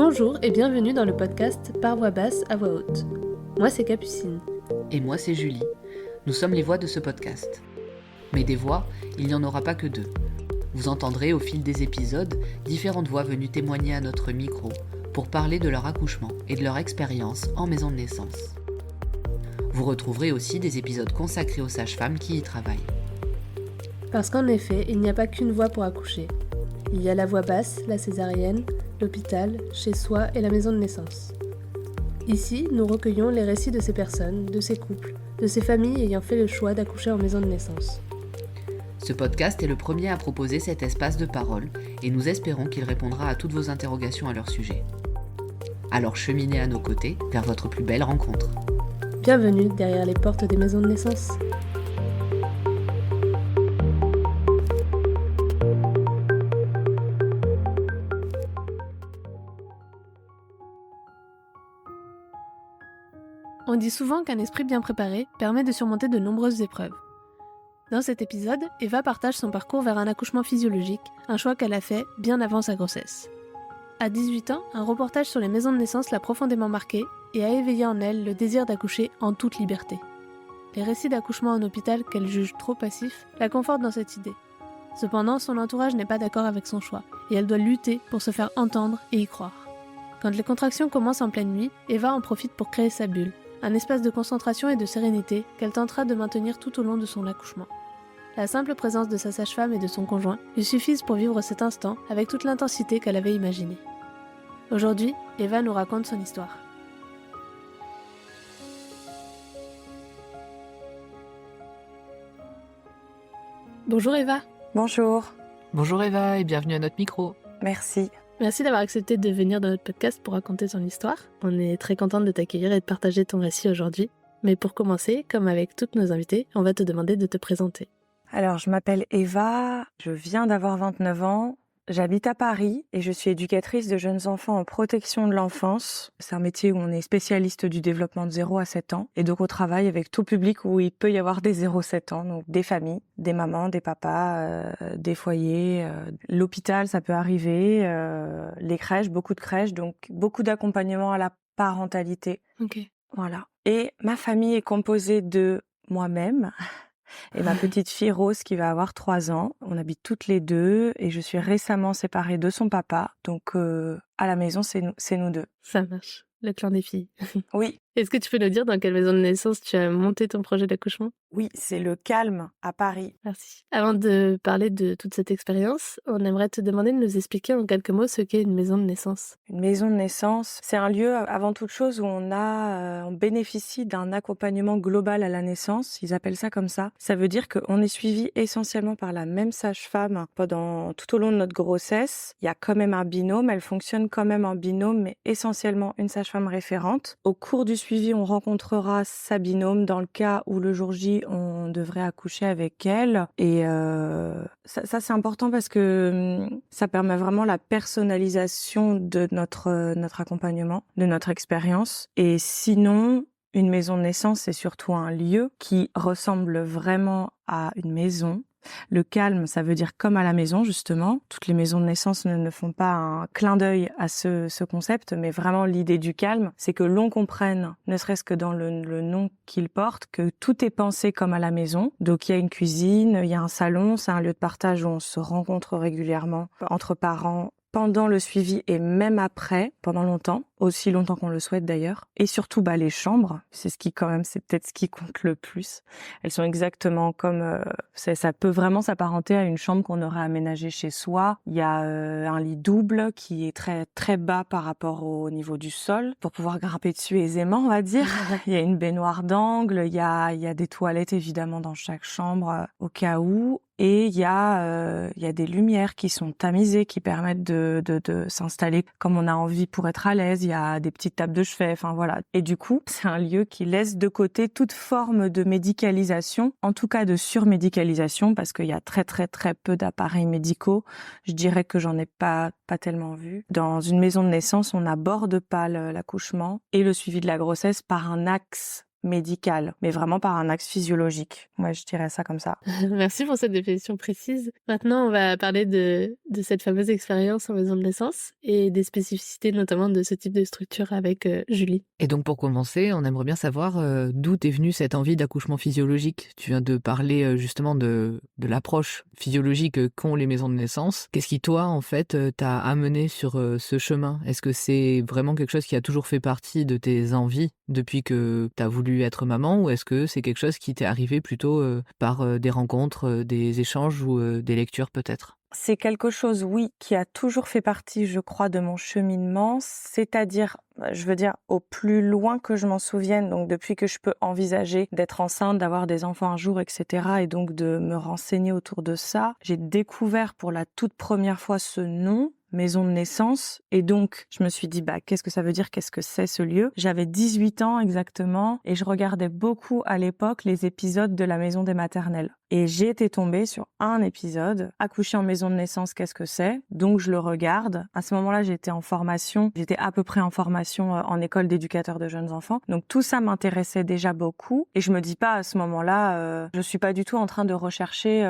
Bonjour et bienvenue dans le podcast Par voix basse à voix haute. Moi c'est Capucine. Et moi c'est Julie. Nous sommes les voix de ce podcast. Mais des voix, il n'y en aura pas que deux. Vous entendrez au fil des épisodes différentes voix venues témoigner à notre micro pour parler de leur accouchement et de leur expérience en maison de naissance. Vous retrouverez aussi des épisodes consacrés aux sages-femmes qui y travaillent. Parce qu'en effet, il n'y a pas qu'une voie pour accoucher. Il y a la voie basse, la césarienne, l'hôpital, chez soi et la maison de naissance. Ici, nous recueillons les récits de ces personnes, de ces couples, de ces familles ayant fait le choix d'accoucher en maison de naissance. Ce podcast est le premier à proposer cet espace de parole et nous espérons qu'il répondra à toutes vos interrogations à leur sujet. Alors cheminez à nos côtés vers votre plus belle rencontre. Bienvenue derrière les portes des maisons de naissance. On dit souvent qu'un esprit bien préparé permet de surmonter de nombreuses épreuves. Dans cet épisode, Eva partage son parcours vers un accouchement physiologique, un choix qu'elle a fait bien avant sa grossesse. À 18 ans, un reportage sur les maisons de naissance l'a profondément marquée et a éveillé en elle le désir d'accoucher en toute liberté. Les récits d'accouchement en hôpital qu'elle juge trop passifs la confortent dans cette idée. Cependant, son entourage n'est pas d'accord avec son choix et elle doit lutter pour se faire entendre et y croire. Quand les contractions commencent en pleine nuit, Eva en profite pour créer sa bulle, un espace de concentration et de sérénité qu'elle tentera de maintenir tout au long de son accouchement. La simple présence de sa sage-femme et de son conjoint lui suffisent pour vivre cet instant avec toute l'intensité qu'elle avait imaginée. Aujourd'hui, Eva nous raconte son histoire. Bonjour Eva. Bonjour, Bonjour Eva et bienvenue à notre micro. merci. Merci d'avoir accepté de venir dans notre podcast pour raconter ton histoire. On est très contente de t'accueillir et de partager ton récit aujourd'hui. Mais pour commencer, comme avec toutes nos invités, on va te demander de te présenter. Alors, je m'appelle Eva, je viens d'avoir 29 ans, j'habite à Paris et je suis éducatrice de jeunes enfants en protection de l'enfance. C'est un métier où on est spécialiste du développement de 0 à 7 ans et donc on travaille avec tout public où il peut y avoir des 0-7 ans, donc des familles, des mamans, des papas, des foyers, l'hôpital ça peut arriver, les crèches, beaucoup de crèches, donc beaucoup d'accompagnement à la parentalité. Ok. Voilà. Et ma famille est composée de moi-même et ma petite fille Rose qui va avoir 3 ans. On habite toutes les deux et je suis récemment séparée de son papa. Donc à la maison, c'est nous deux. Ça marche. Le clan des filles. Oui, Est-ce que tu peux nous dire dans quelle maison de naissance tu as monté ton projet d'accouchement ? oui, c'est le calme à Paris. Merci. Avant de parler de toute cette expérience, on aimerait te demander de nous expliquer en quelques mots ce qu'est une maison de naissance. Une maison de naissance, c'est un lieu avant toute chose où on bénéficie d'un accompagnement global à la naissance. Ils appellent ça comme ça. Ça veut dire qu'on est suivi essentiellement par la même sage-femme pendant tout au long de notre grossesse. Il y a quand même un binôme, elle fonctionne quand même en binôme, mais essentiellement une sage-femme référente. Au cours du suivi, on rencontrera sa binôme dans le cas où le jour J, on devrait accoucher avec elle. Et ça c'est important parce que ça permet vraiment la personnalisation de notre accompagnement, de notre expérience. Et sinon, une maison de naissance, c'est surtout un lieu qui ressemble vraiment à une maison. Le calme, ça veut dire comme à la maison, justement. Toutes les maisons de naissance ne font pas un clin d'œil à ce concept, mais vraiment l'idée du calme, c'est que l'on comprenne, ne serait-ce que dans le nom qu'il porte, que tout est pensé comme à la maison. Donc il y a une cuisine, il y a un salon, c'est un lieu de partage où on se rencontre régulièrement entre parents, pendant le suivi et même après, pendant longtemps, aussi longtemps qu'on le souhaite d'ailleurs. Et surtout, les chambres, c'est peut-être ce qui compte le plus. Elles sont exactement comme, ça peut vraiment s'apparenter à une chambre qu'on aurait aménagée chez soi. Il y a un lit double qui est très très bas par rapport au niveau du sol pour pouvoir grimper dessus aisément, on va dire. Il y a une baignoire d'angle, il y a des toilettes évidemment dans chaque chambre au cas où. Et il y a des lumières qui sont tamisées, qui permettent de s'installer comme on a envie pour être à l'aise. Il y a des petites tables de chevet, enfin voilà. Et du coup, c'est un lieu qui laisse de côté toute forme de médicalisation, en tout cas de surmédicalisation, parce qu'il y a très très très peu d'appareils médicaux. Je dirais que j'en ai pas tellement vu. Dans une maison de naissance, on n'aborde pas l'accouchement et le suivi de la grossesse par un axe médicale, mais vraiment par un axe physiologique. Moi, je dirais ça comme ça. Merci pour cette définition précise. Maintenant, on va parler de cette fameuse expérience en maison de naissance et des spécificités notamment de ce type de structure avec Julie. Et donc pour commencer, on aimerait bien savoir d'où t'est venue cette envie d'accouchement physiologique. Tu viens de parler justement de l'approche physiologique qu'ont les maisons de naissance. Qu'est-ce qui, toi, en fait, t'a amené sur ce chemin? Est-ce que c'est vraiment quelque chose qui a toujours fait partie de tes envies depuis que t'as voulu être maman, ou est-ce que c'est quelque chose qui t'est arrivé plutôt par des rencontres, des échanges ou des lectures peut-être? C'est quelque chose, oui, qui a toujours fait partie, je crois, de mon cheminement, c'est-à-dire, je veux dire, au plus loin que je m'en souvienne, donc depuis que je peux envisager d'être enceinte, d'avoir des enfants un jour, etc., et donc de me renseigner autour de ça, j'ai découvert pour la toute première fois ce nom, maison de naissance, et donc je me suis dit qu'est-ce que ça veut dire, qu'est-ce que c'est ce lieu? J'avais 18 ans exactement et je regardais beaucoup à l'époque les épisodes de la maison des maternelles. Et j'ai été tombée sur un épisode, accoucher en maison de naissance, qu'est-ce que c'est? Donc je le regarde. À ce moment-là, j'étais en formation, j'étais à peu près en formation en école d'éducateur de jeunes enfants. Donc tout ça m'intéressait déjà beaucoup et je me dis pas à ce moment-là, je suis pas du tout en train de rechercher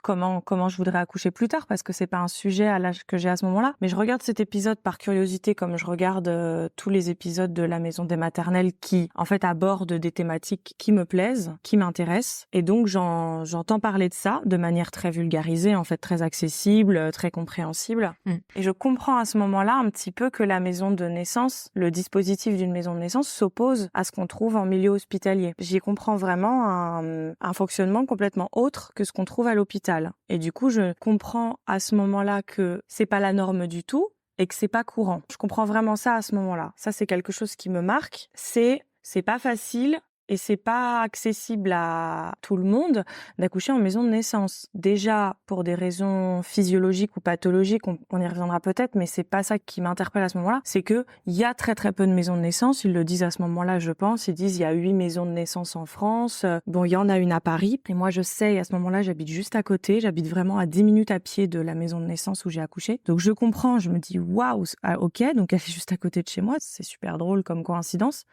comment je voudrais accoucher plus tard parce que c'est pas un sujet à l'âge que j'ai à ce moment-là. Mais je regarde cet épisode par curiosité comme je regarde tous les épisodes de la maison des maternelles qui en fait abordent des thématiques qui me plaisent, qui m'intéressent et donc j'entends parler de ça de manière très vulgarisée, en fait très accessible, très compréhensible. Et je comprends à ce moment-là un petit peu que la maison de naissance, le dispositif d'une maison de naissance s'oppose à ce qu'on trouve en milieu hospitalier. J'y comprends vraiment un fonctionnement complètement autre que ce qu'on trouve à l'hôpital. Et du coup, je comprends à ce moment-là que c'est pas la norme du tout et que c'est pas courant. Je comprends vraiment ça à ce moment-là. Ça, c'est quelque chose qui me marque. C'est pas facile. Et c'est pas accessible à tout le monde d'accoucher en maison de naissance. Déjà, pour des raisons physiologiques ou pathologiques, on y reviendra peut-être, mais c'est pas ça qui m'interpelle à ce moment-là. C'est que il y a très très peu de maisons de naissance. Ils le disent à ce moment-là, je pense. Ils disent il y a 8 maisons de naissance en France. Bon, il y en a une à Paris. Et moi, je sais, et à ce moment-là, j'habite juste à côté. J'habite vraiment à 10 minutes à pied de la maison de naissance où j'ai accouché. Donc, je comprends. Je me dis, waouh, ok. Donc, elle est juste à côté de chez moi. C'est super drôle comme coïncidence.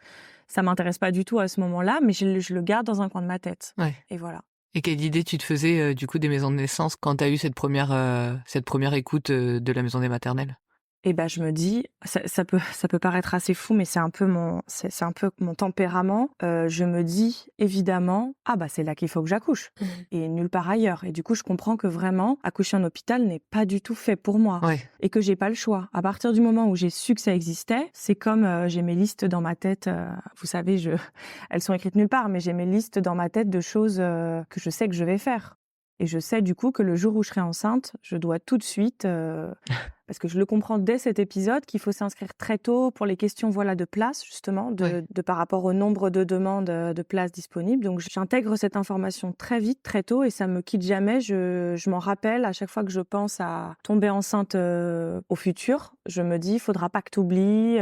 Ça m'intéresse pas du tout à ce moment-là, mais je le garde dans un coin de ma tête. Ouais. Et voilà. Et quelle idée tu te faisais du coup des maisons de naissance quand tu as eu cette première écoute de la maison des maternelles? Et je me dis, ça peut paraître assez fou, mais c'est un peu mon tempérament. Je me dis évidemment, c'est là qu'il faut que j'accouche et nulle part ailleurs. Et du coup, je comprends que vraiment accoucher en hôpital n'est pas du tout fait pour moi et que j'ai pas le choix. À partir du moment où j'ai su que ça existait, c'est comme j'ai mes listes dans ma tête. Vous savez, elles sont écrites nulle part, mais j'ai mes listes dans ma tête de choses que je sais que je vais faire. Et je sais du coup que le jour où je serai enceinte, je dois tout de suite, parce que je le comprends dès cet épisode, qu'il faut s'inscrire très tôt pour les questions de place, justement, de par rapport au nombre de demandes de places disponibles. Donc j'intègre cette information très vite, très tôt, et ça me quitte jamais. Je m'en rappelle à chaque fois que je pense à tomber enceinte au futur. Je me dis, il faudra pas que tu oublies.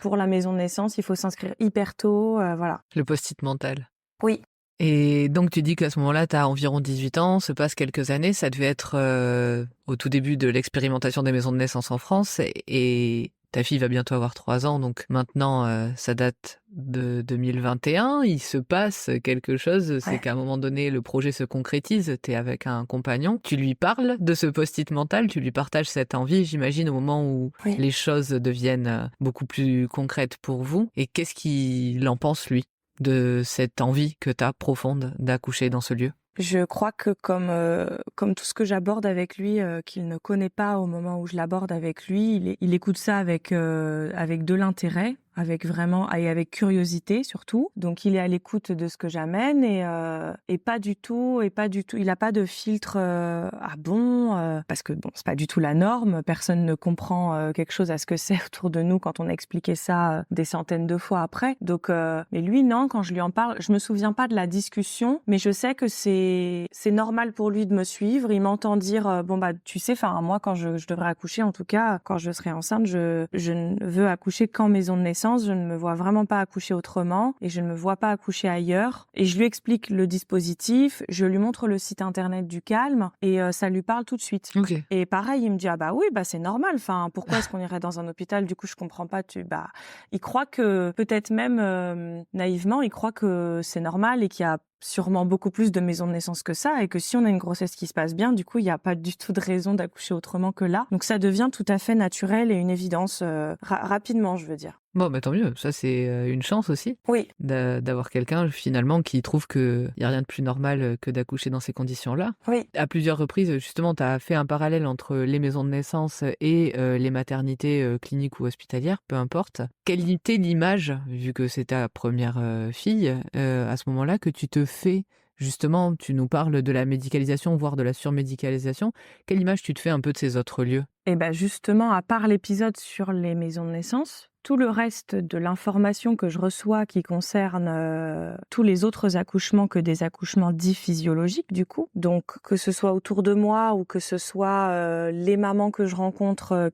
Pour la maison de naissance, il faut s'inscrire hyper tôt. Voilà. Le post-it mental. Oui. Et donc tu dis qu'à ce moment-là, tu as environ 18 ans, se passent quelques années, ça devait être au tout début de l'expérimentation des maisons de naissance en France, et ta fille va bientôt avoir 3 ans, donc maintenant ça date de 2021, il se passe quelque chose, c'est qu'à un moment donné, le projet se concrétise, tu es avec un compagnon, tu lui parles de ce post-it mental, tu lui partages cette envie, j'imagine, au moment où les choses deviennent beaucoup plus concrètes pour vous, et qu'est-ce qu'il en pense lui de cette envie que tu as profonde d'accoucher dans ce lieu? Je crois que comme tout ce que j'aborde avec lui, qu'il ne connaît pas au moment où je l'aborde avec lui, il écoute ça avec de l'intérêt, avec vraiment et avec curiosité surtout. Donc il est à l'écoute de ce que j'amène et pas du tout, il a pas de filtre parce que bon, c'est pas du tout la norme, personne ne comprend quelque chose à ce que c'est autour de nous quand on a expliqué ça des centaines de fois après. Donc mais lui non, quand je lui en parle, je me souviens pas de la discussion, mais je sais que c'est normal pour lui de me suivre, il m'entend dire tu sais, moi quand je devrais accoucher, en tout cas quand je serai enceinte, je ne veux accoucher qu'en maison de naissance. naissance, je ne me vois vraiment pas accoucher autrement et je ne me vois pas accoucher ailleurs. Et je lui explique le dispositif, je lui montre le site internet du Calme et ça lui parle tout de suite. Ok. Et pareil, il me dit ah bah oui, bah c'est normal. Enfin, pourquoi est-ce qu'on irait dans un hôpital? Du coup, je comprends pas. Il croit que peut-être même naïvement, il croit que c'est normal et qu'il y a sûrement beaucoup plus de maisons de naissance que ça et que si on a une grossesse qui se passe bien, du coup, il n'y a pas du tout de raison d'accoucher autrement que là. Donc ça devient tout à fait naturel et une évidence rapidement, je veux dire. Bon, bah tant mieux, ça c'est une chance aussi Oui, d'avoir quelqu'un finalement qui trouve qu'il n'y a rien de plus normal que d'accoucher dans ces conditions-là. oui. À plusieurs reprises, justement, tu as fait un parallèle entre les maisons de naissance et les maternités cliniques ou hospitalières, peu importe. Quelle était l'image, vu que c'est ta première fille, à ce moment-là, que tu te fais justement, tu nous parles de la médicalisation, voire de la surmédicalisation. Quelle image tu te fais un peu de ces autres lieux? Et ben justement, à part l'épisode sur les maisons de naissance, tout le reste de l'information que je reçois qui concerne tous les autres accouchements que des accouchements dits physiologiques du coup, donc que ce soit autour de moi ou que ce soit les mamans que je rencontre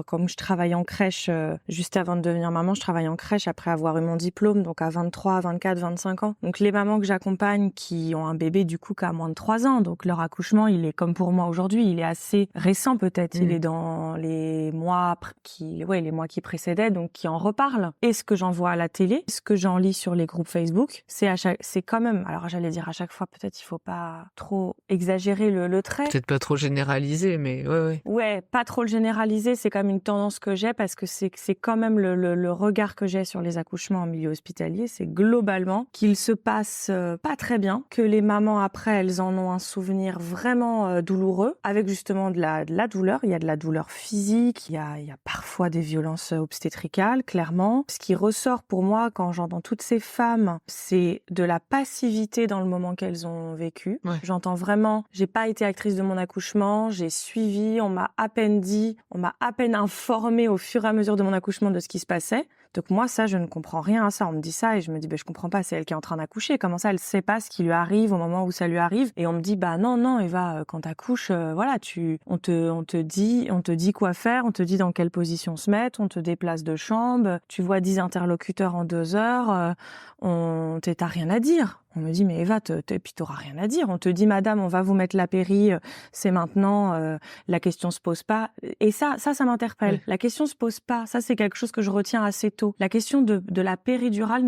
comme je travaille en crèche, juste avant de devenir maman, je travaille en crèche après avoir eu mon diplôme, donc à 23, 24, 25 ans. Donc les mamans que j'accompagne qui ont un bébé du coup qui a moins de 3 ans, donc leur accouchement, il est comme pour moi aujourd'hui, il est assez récent peut-être, il est dans les mois les mois qui précédaient, donc qui en reparlent. Et ce que j'en vois à la télé, ce que j'en lis sur les groupes Facebook, c'est quand même, alors j'allais dire à chaque fois, peut-être il faut pas trop exagérer le trait. Peut-être pas trop généralisé, mais ouais. Ouais, pas trop le généraliser, c'est quand même une tendance que j'ai parce que c'est quand même le regard que j'ai sur les accouchements en milieu hospitalier, c'est globalement qu'il se passe pas très bien, que les mamans après elles en ont un souvenir vraiment douloureux, avec justement de la douleur. Il y a de la douleur physique, il y a parfois des violences obstétricales, clairement. Ce qui ressort pour moi quand j'entends toutes ces femmes, c'est de la passivité dans le moment qu'elles ont vécu. Ouais. J'entends vraiment, j'ai pas été actrice de mon accouchement, j'ai suivi, on m'a à peine dit, on m'a à peine informée au fur et à mesure de mon accouchement de ce qui se passait. Donc moi, ça, je ne comprends rien à ça. On me dit ça et je me dis, je comprends pas, c'est elle qui est en train d'accoucher. Comment ça, elle sait pas ce qui lui arrive au moment où ça lui arrive? Et on me dit, non, Eva, quand t'accouches, voilà, on te dit quoi faire, on te dit dans quelle position se mettre, on te déplace de chambre, tu vois 10 interlocuteurs en 2 heures, t'as rien à dire. On me dit, mais Eva, puis t'auras rien à dire. On te dit, madame, on va vous mettre la péri, c'est maintenant, la question se pose pas. Et ça m'interpelle. Ouais. La question se pose pas. Ça, c'est quelque chose que je retiens assez tôt. La question de la péridurale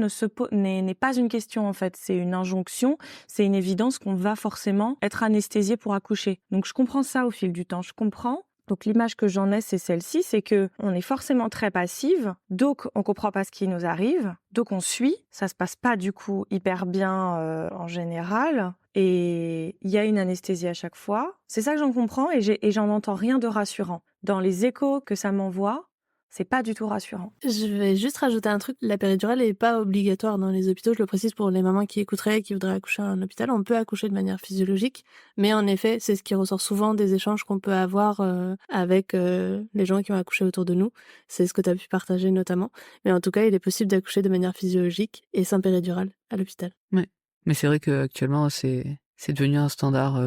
n'est pas une question, en fait. C'est une injonction. C'est une évidence qu'on va forcément être anesthésié pour accoucher. Donc, je comprends ça au fil du temps. Je comprends. Donc l'image que j'en ai, c'est celle-ci, c'est que on est forcément très passive, donc on comprend pas ce qui nous arrive, donc on suit, ça se passe pas du coup hyper bien en général, et il y a une anesthésie à chaque fois. C'est ça que j'en comprends et j'en entends rien de rassurant. Dans les échos que ça m'envoie, c'est pas du tout rassurant. Je vais juste rajouter un truc. La péridurale n'est pas obligatoire dans les hôpitaux. Je le précise pour les mamans qui écouteraient et qui voudraient accoucher à un hôpital. On peut accoucher de manière physiologique. Mais en effet, c'est ce qui ressort souvent des échanges qu'on peut avoir avec les gens qui ont accouché autour de nous. C'est ce que tu as pu partager notamment. Mais en tout cas, il est possible d'accoucher de manière physiologique et sans péridurale à l'hôpital. Ouais. Mais c'est vrai qu'actuellement, c'est devenu un standard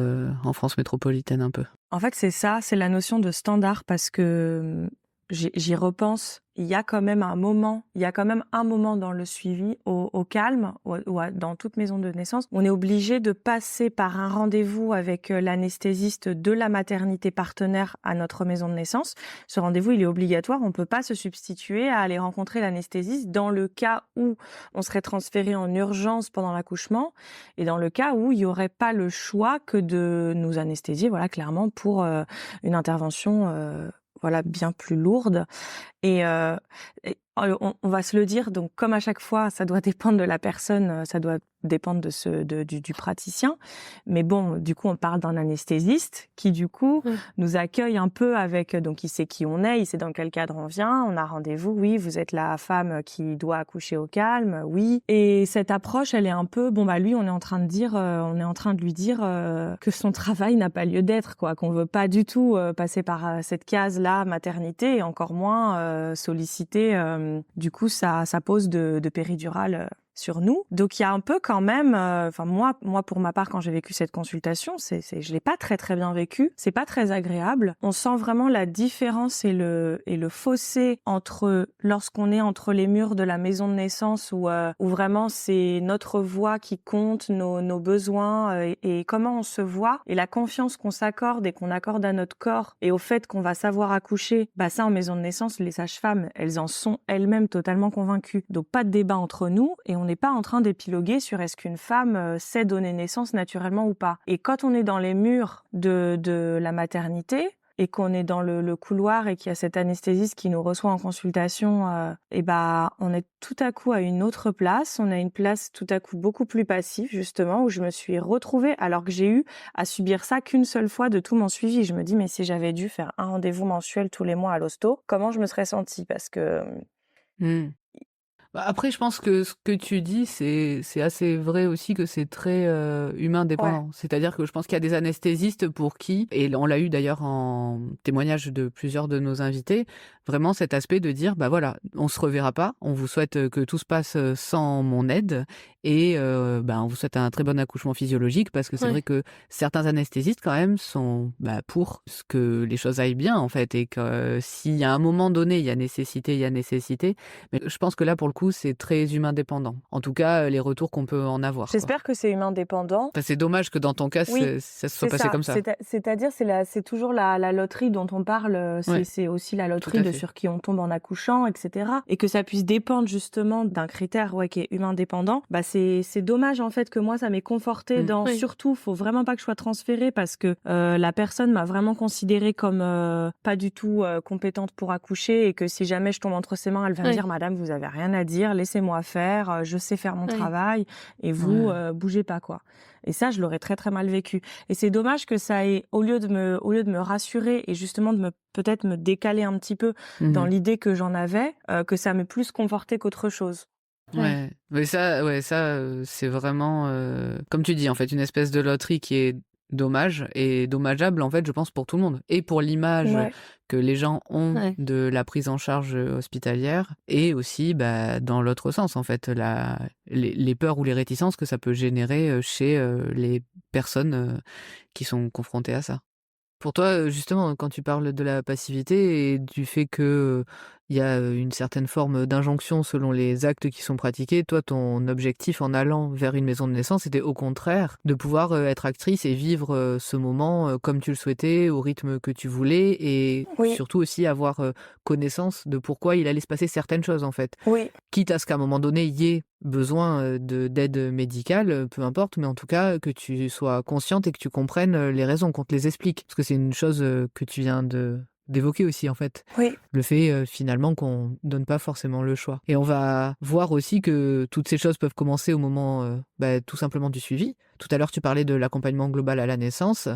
en France métropolitaine un peu. En fait, c'est ça, c'est la notion de standard parce que j'y repense. Il y a quand même un moment dans le suivi au Calme ou dans toute maison de naissance, on est obligé de passer par un rendez-vous avec l'anesthésiste de la maternité partenaire à notre maison de naissance. Ce rendez-vous, il est obligatoire. On peut pas se substituer à aller rencontrer l'anesthésiste dans le cas où on serait transféré en urgence pendant l'accouchement et dans le cas où il y aurait pas le choix que de nous anesthésier, voilà, clairement pour une intervention bien plus lourde. Et on va se le dire, donc comme à chaque fois, ça doit dépendre de la personne, ça doit dépendre du praticien. Mais bon, du coup, on parle d'un anesthésiste qui, du coup, nous accueille un peu avec, donc il sait qui on est, il sait dans quel cadre on vient, on a rendez-vous, oui, vous êtes la femme qui doit accoucher au Calme, oui. Et cette approche, elle est un peu, lui, on est en train de lui dire que son travail n'a pas lieu d'être, quoi, qu'on veut pas du tout passer par cette case-là, maternité, et encore moins solliciter, du coup, sa pose de péridurale sur nous. Donc il y a un peu quand même, moi pour ma part, quand j'ai vécu cette consultation, je l'ai pas très très bien vécu. C'est pas très agréable. On sent vraiment la différence et le fossé entre lorsqu'on est entre les murs de la maison de naissance où vraiment c'est notre voix qui compte, nos besoins et comment on se voit et la confiance qu'on s'accorde et qu'on accorde à notre corps et au fait qu'on va savoir accoucher. Ça en maison de naissance, les sages-femmes, elles en sont elles-mêmes totalement convaincues. Donc pas de débat entre nous et on n'est pas en train d'épiloguer sur est-ce qu'une femme sait donner naissance naturellement ou pas. Et quand on est dans les murs de la maternité et qu'on est dans le couloir et qu'il y a cet anesthésiste qui nous reçoit en consultation, on est tout à coup à une autre place. On a une place tout à coup beaucoup plus passive, justement, où je me suis retrouvée, alors que j'ai eu à subir ça qu'une seule fois de tout mon suivi. Je me dis, mais si j'avais dû faire un rendez-vous mensuel tous les mois à l'hosto, comment je me serais sentie? Parce que... Après, je pense que ce que tu dis, c'est assez vrai aussi que c'est très humain dépendant. Ouais. C'est-à-dire que je pense qu'il y a des anesthésistes pour qui, et on l'a eu d'ailleurs en témoignage de plusieurs de nos invités, vraiment cet aspect de dire, voilà, on se reverra pas, on vous souhaite que tout se passe sans mon aide, et on vous souhaite un très bon accouchement physiologique, parce que c'est vrai que certains anesthésistes quand même sont pour ce que les choses aillent bien en fait, et que s'il y a un moment donné, il y a nécessité, mais je pense que là pour le coup c'est très humain dépendant. En tout cas, les retours qu'on peut en avoir. J'espère que c'est humain dépendant. C'est dommage que dans ton cas, ça se soit passé comme ça. C'est-à-dire, c'est toujours la loterie dont on parle. C'est aussi la loterie de sur qui on tombe en accouchant, etc. Et que ça puisse dépendre justement d'un critère qui est humain dépendant. C'est dommage en fait que moi ça m'ait conforté dans surtout, faut vraiment pas que je sois transférée parce que la personne m'a vraiment considérée comme pas du tout compétente pour accoucher et que si jamais je tombe entre ses mains, elle va me dire madame, vous avez rien à dire, laissez-moi faire, je sais faire mon travail et vous bougez pas quoi. Et ça, je l'aurais très très mal vécu. Et c'est dommage que ça ait, au lieu de me rassurer et justement de peut-être me décaler un petit peu dans l'idée que j'en avais, que ça m'ait plus conforté qu'autre chose. Ouais, mais ça, c'est vraiment, comme tu dis, en fait, une espèce de loterie qui est dommage et dommageable, en fait, je pense, pour tout le monde. Et pour l'image que les gens ont de la prise en charge hospitalière, et aussi dans l'autre sens, en fait, les peurs ou les réticences que ça peut générer chez les personnes qui sont confrontées à ça. Pour toi, justement, quand tu parles de la passivité et du fait que il y a une certaine forme d'injonction selon les actes qui sont pratiqués, toi, ton objectif en allant vers une maison de naissance, c'était au contraire de pouvoir être actrice et vivre ce moment comme tu le souhaitais, au rythme que tu voulais, et surtout aussi avoir connaissance de pourquoi il allait se passer certaines choses, en fait. Oui. Quitte à ce qu'à un moment donné, il y ait besoin d'aide médicale, peu importe, mais en tout cas que tu sois consciente et que tu comprennes les raisons, qu'on te les explique. Parce que c'est une chose que tu viens d'évoquer aussi, en fait. Oui. Le fait finalement qu'on donne pas forcément le choix. Et on va voir aussi que toutes ces choses peuvent commencer au moment tout simplement du suivi. Tout à l'heure, tu parlais de l'accompagnement global à la naissance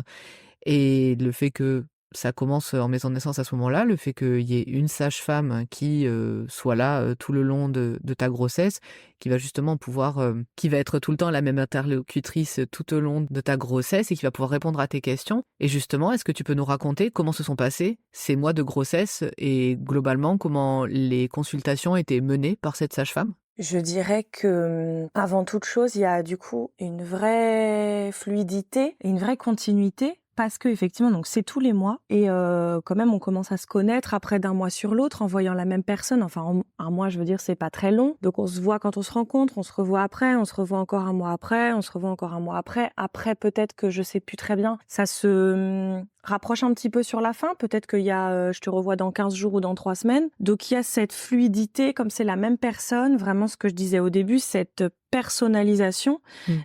et le fait que ça commence en maison de naissance à ce moment-là, le fait qu'il y ait une sage-femme qui soit là tout le long de ta grossesse, qui va justement pouvoir, qui va être tout le temps la même interlocutrice tout au long de ta grossesse et qui va pouvoir répondre à tes questions. Et justement, est-ce que tu peux nous raconter comment se sont passés ces mois de grossesse et globalement comment les consultations étaient menées par cette sage-femme ? Je dirais que, avant toute chose, il y a du coup une vraie fluidité et une vraie continuité. Parce que effectivement, donc c'est tous les mois et quand même on commence à se connaître après d'un mois sur l'autre en voyant la même personne. Enfin, un mois, je veux dire, c'est pas très long. Donc on se voit quand on se rencontre, on se revoit après, on se revoit encore un mois après, on se revoit encore un mois après. Après, peut-être que je sais plus très bien. Ça se rapproche un petit peu sur la fin. Peut-être qu'il y a, je te revois dans 15 jours ou dans 3 semaines. Donc il y a cette fluidité, comme c'est la même personne. Vraiment, ce que je disais au début, cette personnalisation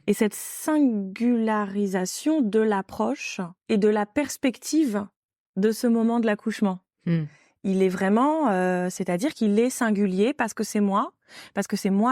et cette singularisation de l'approche et de la perspective de ce moment de l'accouchement. Il est vraiment, c'est-à-dire qu'il est singulier parce que c'est moi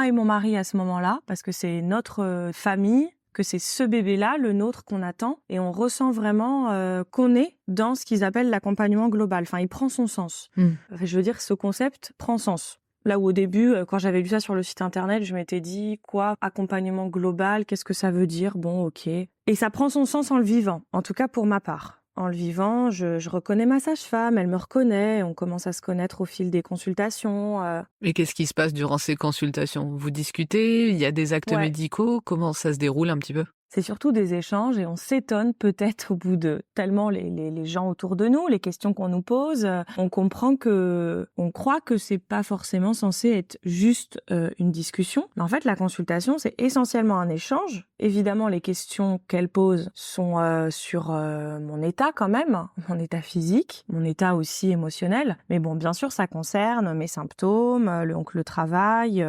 et mon mari à ce moment-là, parce que c'est notre famille, que c'est ce bébé-là, le nôtre qu'on attend, et on ressent vraiment qu'on est dans ce qu'ils appellent l'accompagnement global. Enfin, il prend son sens. Je veux dire, ce concept prend sens. Là où au début, quand j'avais lu ça sur le site internet, je m'étais dit, quoi, accompagnement global, qu'est-ce que ça veut dire? Bon, ok. Et ça prend son sens en le vivant, en tout cas pour ma part. en le vivant, je reconnais ma sage-femme, elle me reconnaît, on commence à se connaître au fil des consultations. Et qu'est-ce qui se passe durant ces consultations? Vous discutez? Il y a des actes Ouais. médicaux? Comment ça se déroule un petit peu? C'est surtout des échanges et on s'étonne peut-être au bout de tellement les gens autour de nous, les questions qu'on nous pose, on croit que c'est pas forcément censé être juste une discussion. Mais en fait, la consultation, c'est essentiellement un échange. Évidemment, les questions qu'elle pose sont sur mon état quand même, mon état physique, mon état aussi émotionnel. Mais bon, bien sûr, ça concerne mes symptômes, le travail.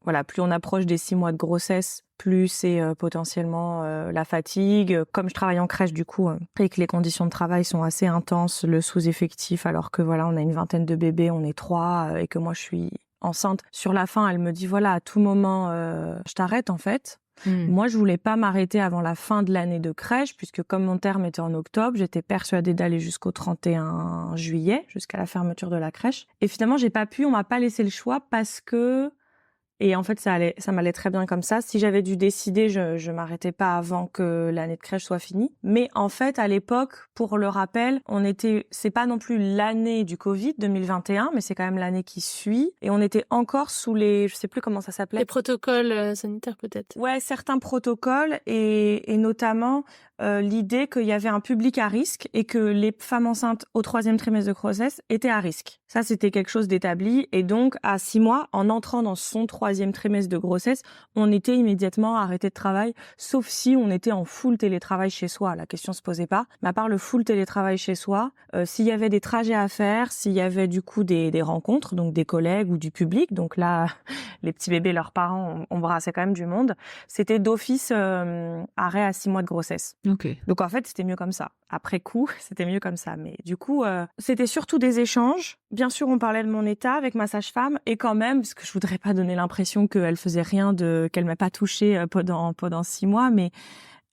Voilà, plus on approche des 6 mois de grossesse, plus c'est potentiellement la fatigue. Comme je travaille en crèche du coup, et que les conditions de travail sont assez intenses, le sous-effectif, alors que voilà, on a une vingtaine de bébés, on est 3, et que moi je suis enceinte. Sur la fin, elle me dit voilà, à tout moment, je t'arrête en fait. Moi, je voulais pas m'arrêter avant la fin de l'année de crèche, puisque comme mon terme était en octobre, j'étais persuadée d'aller jusqu'au 31 juillet, jusqu'à la fermeture de la crèche. Et finalement, j'ai pas pu, on m'a pas laissé le choix parce que... Et en fait, ça m'allait très bien comme ça. Si j'avais dû décider, je m'arrêtais pas avant que l'année de crèche soit finie. Mais en fait, à l'époque, pour le rappel, c'est pas non plus l'année du Covid 2021, mais c'est quand même l'année qui suit. Et on était encore sous je sais plus comment ça s'appelait. Les protocoles sanitaires peut-être. Ouais, certains protocoles et notamment l'idée qu'il y avait un public à risque et que les femmes enceintes au 3e trimestre de grossesse étaient à risque. Ça, c'était quelque chose d'établi. Et donc, à 6 mois, en entrant dans son 3e trimestre de grossesse, on était immédiatement arrêté de travail, sauf si on était en full télétravail chez soi. La question se posait pas. Mais à part le full télétravail chez soi, s'il y avait des trajets à faire, s'il y avait du coup des rencontres, donc des collègues ou du public, donc là, les petits bébés, leurs parents, on brassait quand même du monde, c'était d'office arrêt à 6 mois de grossesse. Okay. Donc en fait, c'était mieux comme ça. Après coup, c'était mieux comme ça. Mais du coup, c'était surtout des échanges. Bien sûr, on parlait de mon état avec ma sage-femme. Et quand même, parce que je voudrais pas donner l'impression qu'elle faisait rien qu'elle m'a pas touchée pendant 6 mois. Mais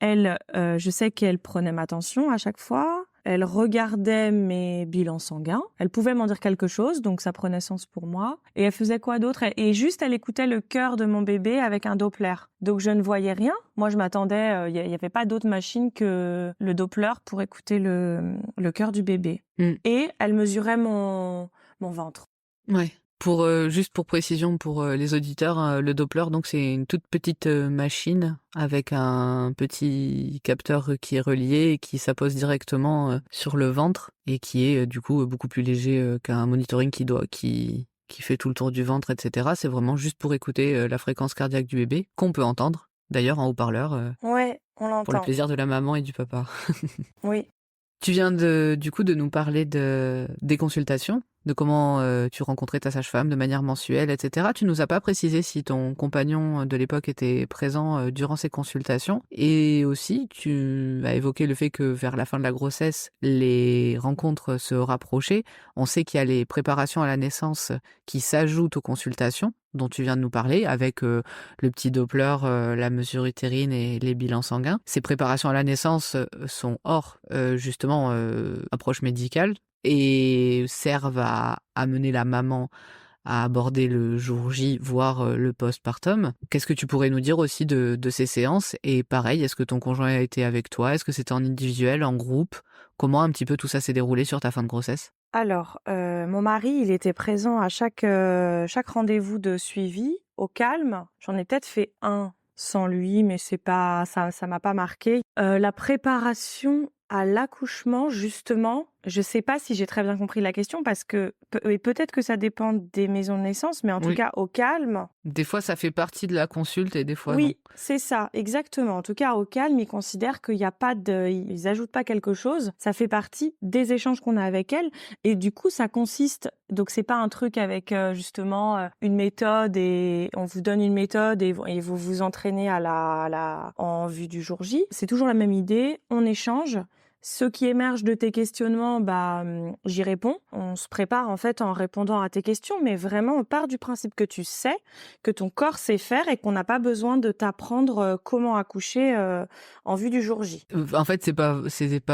elle, je sais qu'elle prenait ma tension à chaque fois. Elle regardait mes bilans sanguins. Elle pouvait m'en dire quelque chose, donc ça prenait sens pour moi. Et elle faisait quoi d'autre? Et juste, elle écoutait le cœur de mon bébé avec un Doppler. Donc je ne voyais rien. Moi, je m'attendais, il y avait pas d'autre machine que le Doppler pour écouter le cœur du bébé. Et elle mesurait mon ventre. Ouais. Juste pour précision pour les auditeurs, le Doppler, donc c'est une toute petite machine avec un petit capteur qui est relié et qui s'appose directement sur le ventre et qui est du coup beaucoup plus léger qu'un monitoring qui fait tout le tour du ventre, etc. C'est vraiment juste pour écouter la fréquence cardiaque du bébé, qu'on peut entendre d'ailleurs en haut-parleur. Ouais, on l'entend. Pour le plaisir de la maman et du papa. Oui. Tu viens du coup de nous parler des consultations, de comment tu rencontrais ta sage-femme de manière mensuelle, etc. Tu nous as pas précisé si ton compagnon de l'époque était présent durant ces consultations. Et aussi, tu as évoqué le fait que vers la fin de la grossesse, les rencontres se rapprochaient. On sait qu'il y a les préparations à la naissance qui s'ajoutent aux consultations dont tu viens de nous parler, avec le petit Doppler, la mesure utérine et les bilans sanguins. Ces préparations à la naissance sont hors, justement, approche médicale et servent à amener la maman à aborder le jour J, voire le postpartum. Qu'est-ce que tu pourrais nous dire aussi de ces séances? Et pareil, est-ce que ton conjoint a été avec toi? Est-ce que c'était en individuel, en groupe? Comment un petit peu tout ça s'est déroulé sur ta fin de grossesse? Alors, mon mari, il était présent à chaque rendez-vous de suivi, au calme. J'en ai peut-être fait un sans lui, mais c'est pas ça m'a pas marqué. La préparation à l'accouchement, justement, je sais pas si j'ai très bien compris la question parce que peut-être que ça dépend des maisons de naissance, mais en tout cas au calme. Des fois, ça fait partie de la consulte et des fois non. Oui, c'est ça, exactement. En tout cas, au calme, ils considèrent qu'il n'y a pas ils ajoutent pas quelque chose. Ça fait partie des échanges qu'on a avec elle. Et du coup, ça consiste, donc c'est pas un truc avec justement une méthode et on vous donne une méthode et vous vous entraînez en vue du jour J. C'est toujours la même idée. On échange. Ce qui émerge de tes questionnements, j'y réponds. On se prépare en fait en répondant à tes questions, mais vraiment on part du principe que tu sais, que ton corps sait faire et qu'on n'a pas besoin de t'apprendre comment accoucher en vue du jour J. En fait, c'est pas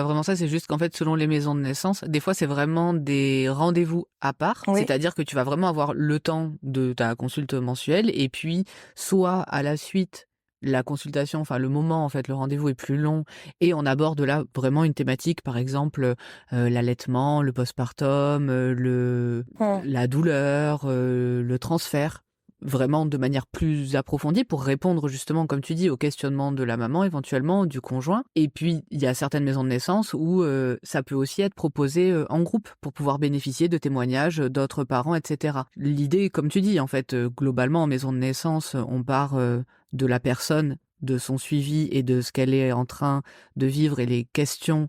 vraiment ça, c'est juste qu'en fait, selon les maisons de naissance, des fois c'est vraiment des rendez-vous à part, c'est-à-dire que tu vas vraiment avoir le temps de ta consulte mensuelle et puis soit à la suite la consultation, enfin le moment en fait, le rendez-vous est plus long et on aborde là vraiment une thématique, par exemple, l'allaitement, le postpartum, Mmh. la douleur, le transfert, vraiment de manière plus approfondie pour répondre justement, comme tu dis, aux questionnements de la maman éventuellement, du conjoint. Et puis il y a certaines maisons de naissance où, ça peut aussi être proposé, en groupe pour pouvoir bénéficier de témoignages, d'autres parents et cetera. L'idée, comme tu dis, en fait, globalement en maison de naissance, on part, de la personne, de son suivi et de ce qu'elle est en train de vivre et les questions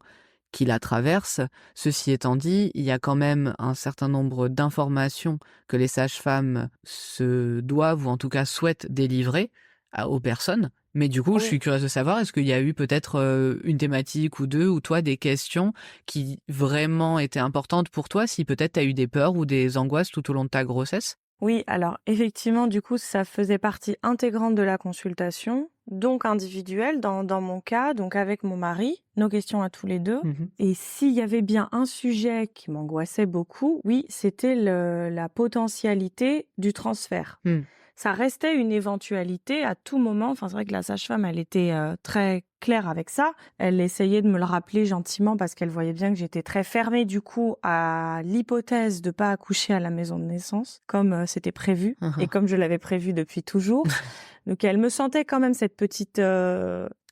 qui la traversent. Ceci étant dit, il y a quand même un certain nombre d'informations que les sages-femmes se doivent ou en tout cas souhaitent délivrer aux personnes. Mais du coup, je suis Oui. curieuse de savoir, est-ce qu'il y a eu peut-être une thématique ou deux, ou toi, des questions qui vraiment étaient importantes pour toi, si peut-être tu as eu des peurs ou des angoisses tout au long de ta grossesse? Oui, alors effectivement, du coup, ça faisait partie intégrante de la consultation, donc individuelle dans mon cas, donc avec mon mari, nos questions à tous les deux. Mmh. Et s'il y avait bien un sujet qui m'angoissait beaucoup, oui, c'était la potentialité du transfert. Mmh. Ça restait une éventualité à tout moment. Enfin, c'est vrai que la sage-femme, elle était très claire avec ça. Elle essayait de me le rappeler gentiment parce qu'elle voyait bien que j'étais très fermée du coup à l'hypothèse de pas accoucher à la maison de naissance, comme c'était prévu Mmh et mh. comme je l'avais prévu depuis toujours. Donc elle me sentait quand même cette petite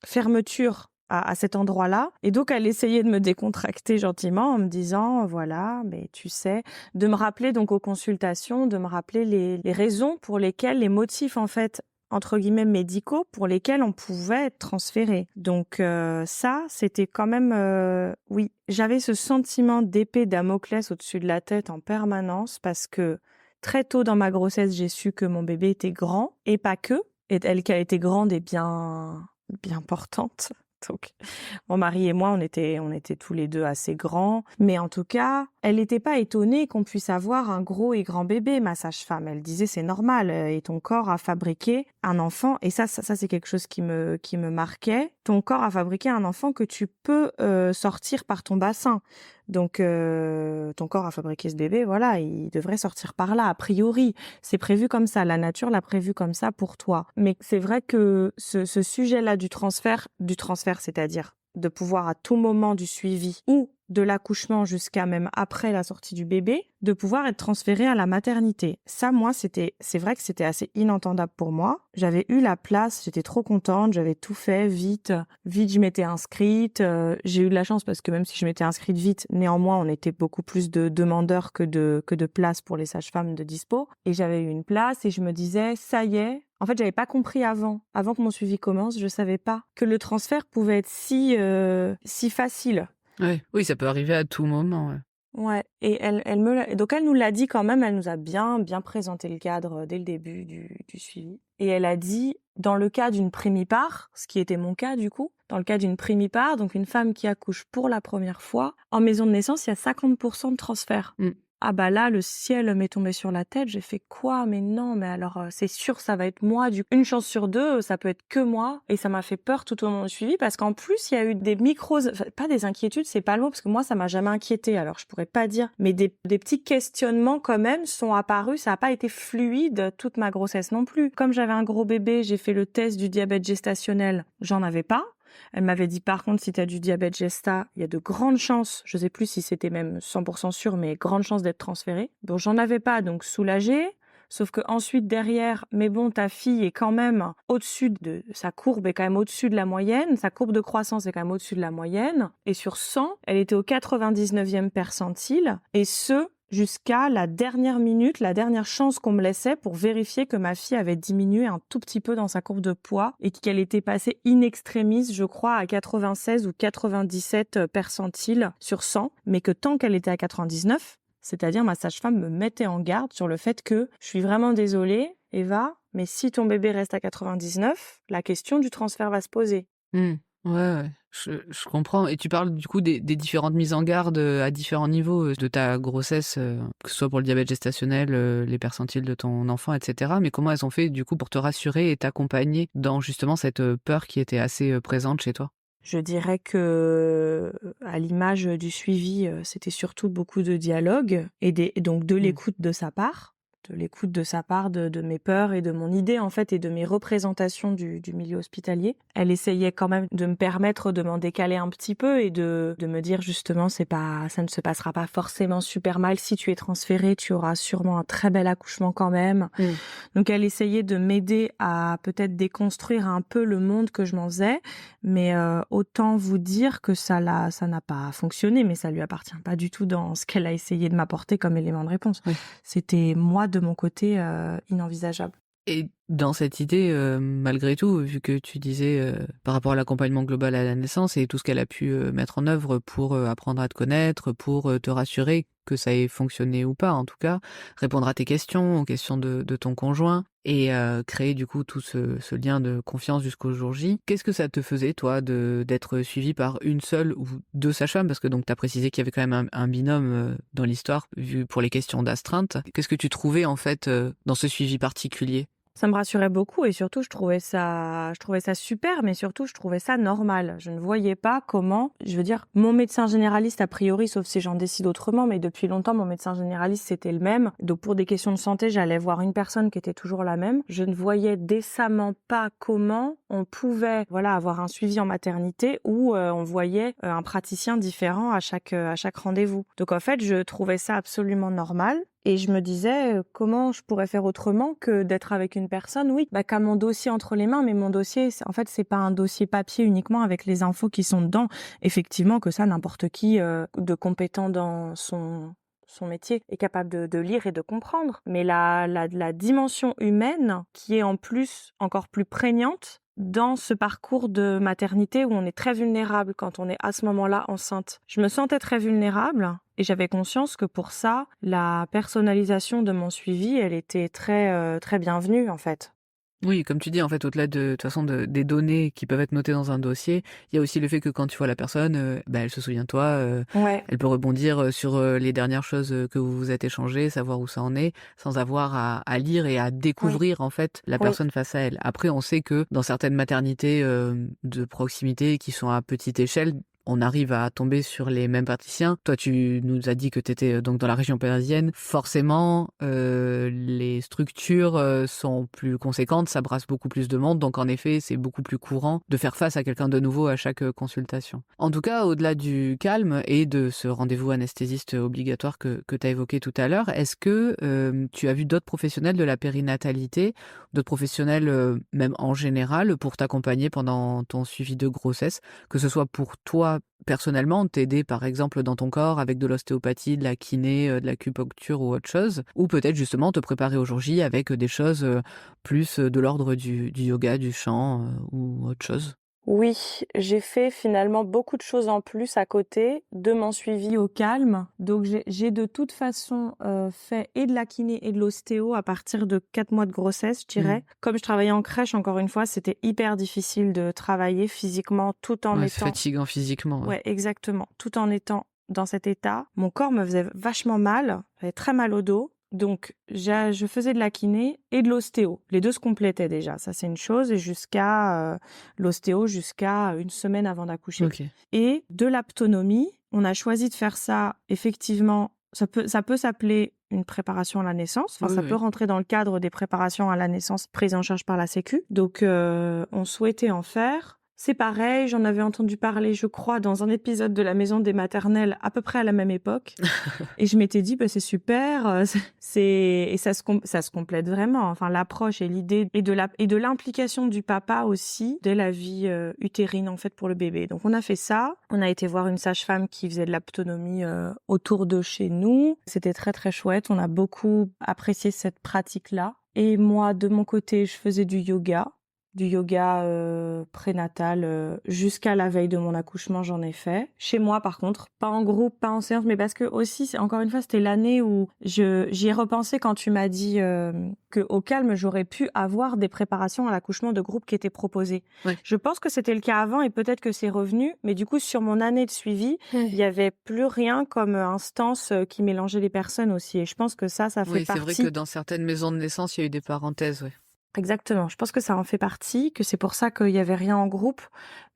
fermeture à cet endroit-là. Et donc elle essayait de me décontracter gentiment en me disant, voilà, mais tu sais, de me rappeler donc aux consultations, de me rappeler les raisons pour lesquelles, les motifs en fait, entre guillemets médicaux, pour lesquels on pouvait être transféré. Donc ça, c'était quand même, oui, j'avais ce sentiment d'épée Damoclès au-dessus de la tête en permanence parce que très tôt dans ma grossesse, j'ai su que mon bébé était grand et pas que, et elle qu'elle était grande et bien portante. Donc, mon mari et moi, on était tous les deux assez grands. Mais en tout cas, elle n'était pas étonnée qu'on puisse avoir un gros et grand bébé, ma sage-femme. Elle disait, c'est normal, et ton corps a fabriqué un enfant. Et ça c'est quelque chose qui me marquait. Ton corps a fabriqué un enfant que tu peux sortir par ton bassin. Donc, ton corps a fabriqué ce bébé, voilà, il devrait sortir par là, a priori. C'est prévu comme ça, la nature l'a prévu comme ça pour toi. Mais c'est vrai que ce sujet-là du transfert, c'est-à-dire de pouvoir à tout moment du suivi ou de l'accouchement jusqu'à même après la sortie du bébé, de pouvoir être transféré à la maternité. Ça, moi, c'est vrai que c'était assez inentendable pour moi. J'avais eu la place, j'étais trop contente, j'avais tout fait vite, je m'étais inscrite. J'ai eu de la chance parce que même si je m'étais inscrite vite, néanmoins, on était beaucoup plus de demandeurs que de places pour les sages-femmes de dispo. Et j'avais eu une place et je me disais, ça y est. En fait, j'avais pas compris avant que mon suivi commence, je savais pas que le transfert pouvait être si facile. Ouais. Oui, ça peut arriver à tout moment, ouais. Ouais, et donc elle nous l'a dit quand même, elle nous a bien présenté le cadre dès le début du suivi. Et elle a dit, dans le cas d'une primipare, ce qui était mon cas du coup, dans le cas d'une primipare, donc une femme qui accouche pour la première fois, en maison de naissance, il y a 50% de transfert. Mmh. Ah bah là, le ciel m'est tombé sur la tête, j'ai fait quoi? Mais non, mais alors c'est sûr, ça va être moi. Une chance sur deux, ça peut être que moi. Et ça m'a fait peur tout au long du suivi parce qu'en plus, il y a eu des pas des inquiétudes, c'est pas le mot parce que moi, ça m'a jamais inquiété. Alors je pourrais pas dire, mais des petits questionnements quand même sont apparus. Ça a pas été fluide toute ma grossesse non plus. Comme j'avais un gros bébé, j'ai fait le test du diabète gestationnel, j'en avais pas. Elle m'avait dit, par contre, si tu as du diabète gesta, il y a de grandes chances, je sais plus si c'était même 100% sûr, mais grandes chances d'être transférée. Bon, j'en avais pas, donc soulagée. Sauf que ensuite, derrière, mais bon, ta fille est quand même au-dessus sa courbe est quand même au-dessus de la moyenne. Sa courbe de croissance est quand même au-dessus de la moyenne. Et sur 100, elle était au 99e percentile. Et jusqu'à la dernière minute, la dernière chance qu'on me laissait pour vérifier que ma fille avait diminué un tout petit peu dans sa courbe de poids et qu'elle était passée in extremis, je crois, à 96 ou 97 percentiles sur 100, mais que tant qu'elle était à 99, c'est-à-dire ma sage-femme me mettait en garde sur le fait que je suis vraiment désolée, Eva, mais si ton bébé reste à 99, la question du transfert va se poser. Mmh. Ouais, je comprends. Et tu parles du coup des différentes mises en garde à différents niveaux de ta grossesse, que ce soit pour le diabète gestationnel, les percentiles de ton enfant, etc. Mais comment elles ont fait du coup pour te rassurer et t'accompagner dans justement cette peur qui était assez présente chez toi? Je dirais que, à l'image du suivi, c'était surtout beaucoup de dialogue et donc de l'écoute de sa part. de l'écoute de sa part de mes peurs et de mon idée en fait et de mes représentations du milieu hospitalier. Elle essayait quand même de me permettre de m'en décaler un petit peu et de me dire justement ça ne se passera pas forcément super mal. Si tu es transférée, tu auras sûrement un très bel accouchement quand même. Donc elle essayait de m'aider à peut-être déconstruire un peu le monde que je m'en faisais, mais autant vous dire que ça n'a pas fonctionné, mais ça lui appartient pas du tout dans ce qu'elle a essayé de m'apporter comme élément de réponse. Oui. C'était moi de mon côté inenvisageable. Et dans cette idée, malgré tout, vu que tu disais, par rapport à l'accompagnement global à la naissance et tout ce qu'elle a pu, mettre en œuvre pour, apprendre à te connaître, pour, te rassurer que ça ait fonctionné ou pas en tout cas, répondre à tes questions, aux questions de ton conjoint et créer du coup tout ce lien de confiance jusqu'au jour J. Qu'est-ce que ça te faisait toi d'être suivie par une seule ou 2 sages-femmes? Parce que donc tu as précisé qu'il y avait quand même un binôme, dans l'histoire, vu pour les questions d'astreinte. Qu'est-ce que tu trouvais en fait, dans ce suivi particulier? Ça me rassurait beaucoup et surtout je trouvais ça super, mais surtout je trouvais ça normal. Je ne voyais pas comment, je veux dire, mon médecin généraliste a priori, sauf si j'en décide autrement, mais depuis longtemps mon médecin généraliste c'était le même. Donc pour des questions de santé, j'allais voir une personne qui était toujours la même. Je ne voyais décemment pas comment on pouvait, avoir un suivi en maternité où on voyait un praticien différent à chaque rendez-vous. Donc en fait, je trouvais ça absolument normal. Et je me disais, comment je pourrais faire autrement que d'être avec une personne, qu'à mon dossier entre les mains, mais mon dossier, en fait, c'est pas un dossier papier uniquement avec les infos qui sont dedans. Effectivement, que ça, n'importe qui de compétent dans son métier est capable de lire et de comprendre. Mais la dimension humaine, qui est en plus encore plus prégnante, dans ce parcours de maternité où on est très vulnérable quand on est à ce moment-là enceinte. Je me sentais très vulnérable et j'avais conscience que pour ça, la personnalisation de mon suivi, elle était très, très bienvenue en fait. Oui, comme tu dis, en fait, au-delà de toute façon des données qui peuvent être notées dans un dossier, il y a aussi le fait que quand tu vois la personne, elle se souvient de toi, Ouais. elle peut rebondir sur les dernières choses que vous vous êtes échangées, savoir où ça en est, sans avoir à lire et à découvrir en fait la personne face à elle. Après, on sait que dans certaines maternités de proximité qui sont à petite échelle, on arrive à tomber sur les mêmes praticiens. Toi, tu nous as dit que tu étais donc dans la région parisienne. Forcément, les structures sont plus conséquentes, ça brasse beaucoup plus de monde. Donc, en effet, c'est beaucoup plus courant de faire face à quelqu'un de nouveau à chaque consultation. En tout cas, au-delà du calme et de ce rendez-vous anesthésiste obligatoire que tu as évoqué tout à l'heure, est-ce que tu as vu d'autres professionnels de la périnatalité, d'autres professionnels même en général, pour t'accompagner pendant ton suivi de grossesse, que ce soit pour toi personnellement, t'aider par exemple dans ton corps avec de l'ostéopathie, de la kiné, de l'acupuncture ou autre chose, ou peut-être justement te préparer au jour J avec des choses plus de l'ordre du yoga, du chant ou autre chose? Oui, j'ai fait finalement beaucoup de choses en plus à côté de mon suivi au calme. Donc j'ai de toute façon fait et de la kiné et de l'ostéo à partir de 4 mois de grossesse, je dirais. Comme je travaillais en crèche, encore une fois, c'était hyper difficile de travailler physiquement tout en C'est fatigant physiquement. Ouais, exactement. Tout en étant dans cet état. Mon corps me faisait vachement mal, j'avais très mal au dos. Donc, je faisais de la kiné et de l'ostéo. Les deux se complétaient déjà, ça c'est une chose. Et jusqu'à l'ostéo, jusqu'à une semaine avant d'accoucher. Okay. Et de l'aptonomie, on a choisi de faire ça, effectivement, ça peut s'appeler une préparation à la naissance. Enfin, ça peut rentrer dans le cadre des préparations à la naissance prises en charge par la Sécu. Donc, on souhaitait en faire. C'est pareil, j'en avais entendu parler, je crois, dans un épisode de la Maison des maternelles à peu près à la même époque. Et je m'étais dit, c'est super, et ça se complète vraiment. Enfin, l'approche et l'idée et de l'implication du papa aussi dès la vie utérine en fait pour le bébé. Donc on a fait ça. On a été voir une sage-femme qui faisait de l'aptonomie autour de chez nous. C'était très très chouette. On a beaucoup apprécié cette pratique-là. Et moi, de mon côté, je faisais du yoga prénatal jusqu'à la veille de mon accouchement, j'en ai fait. Chez moi, par contre, pas en groupe, pas en séance, mais parce que aussi, encore une fois, c'était l'année où j'y ai repensé quand tu m'as dit que au calme, j'aurais pu avoir des préparations à l'accouchement de groupe qui étaient proposées. Ouais. Je pense que c'était le cas avant et peut-être que c'est revenu, mais du coup, sur mon année de suivi, il y avait plus rien comme instance qui mélangeait les personnes aussi. Et je pense que ça fait partie. Oui, c'est vrai que dans certaines maisons de naissance, il y a eu des parenthèses, oui. Exactement. Je pense que ça en fait partie, que c'est pour ça qu'il y avait rien en groupe.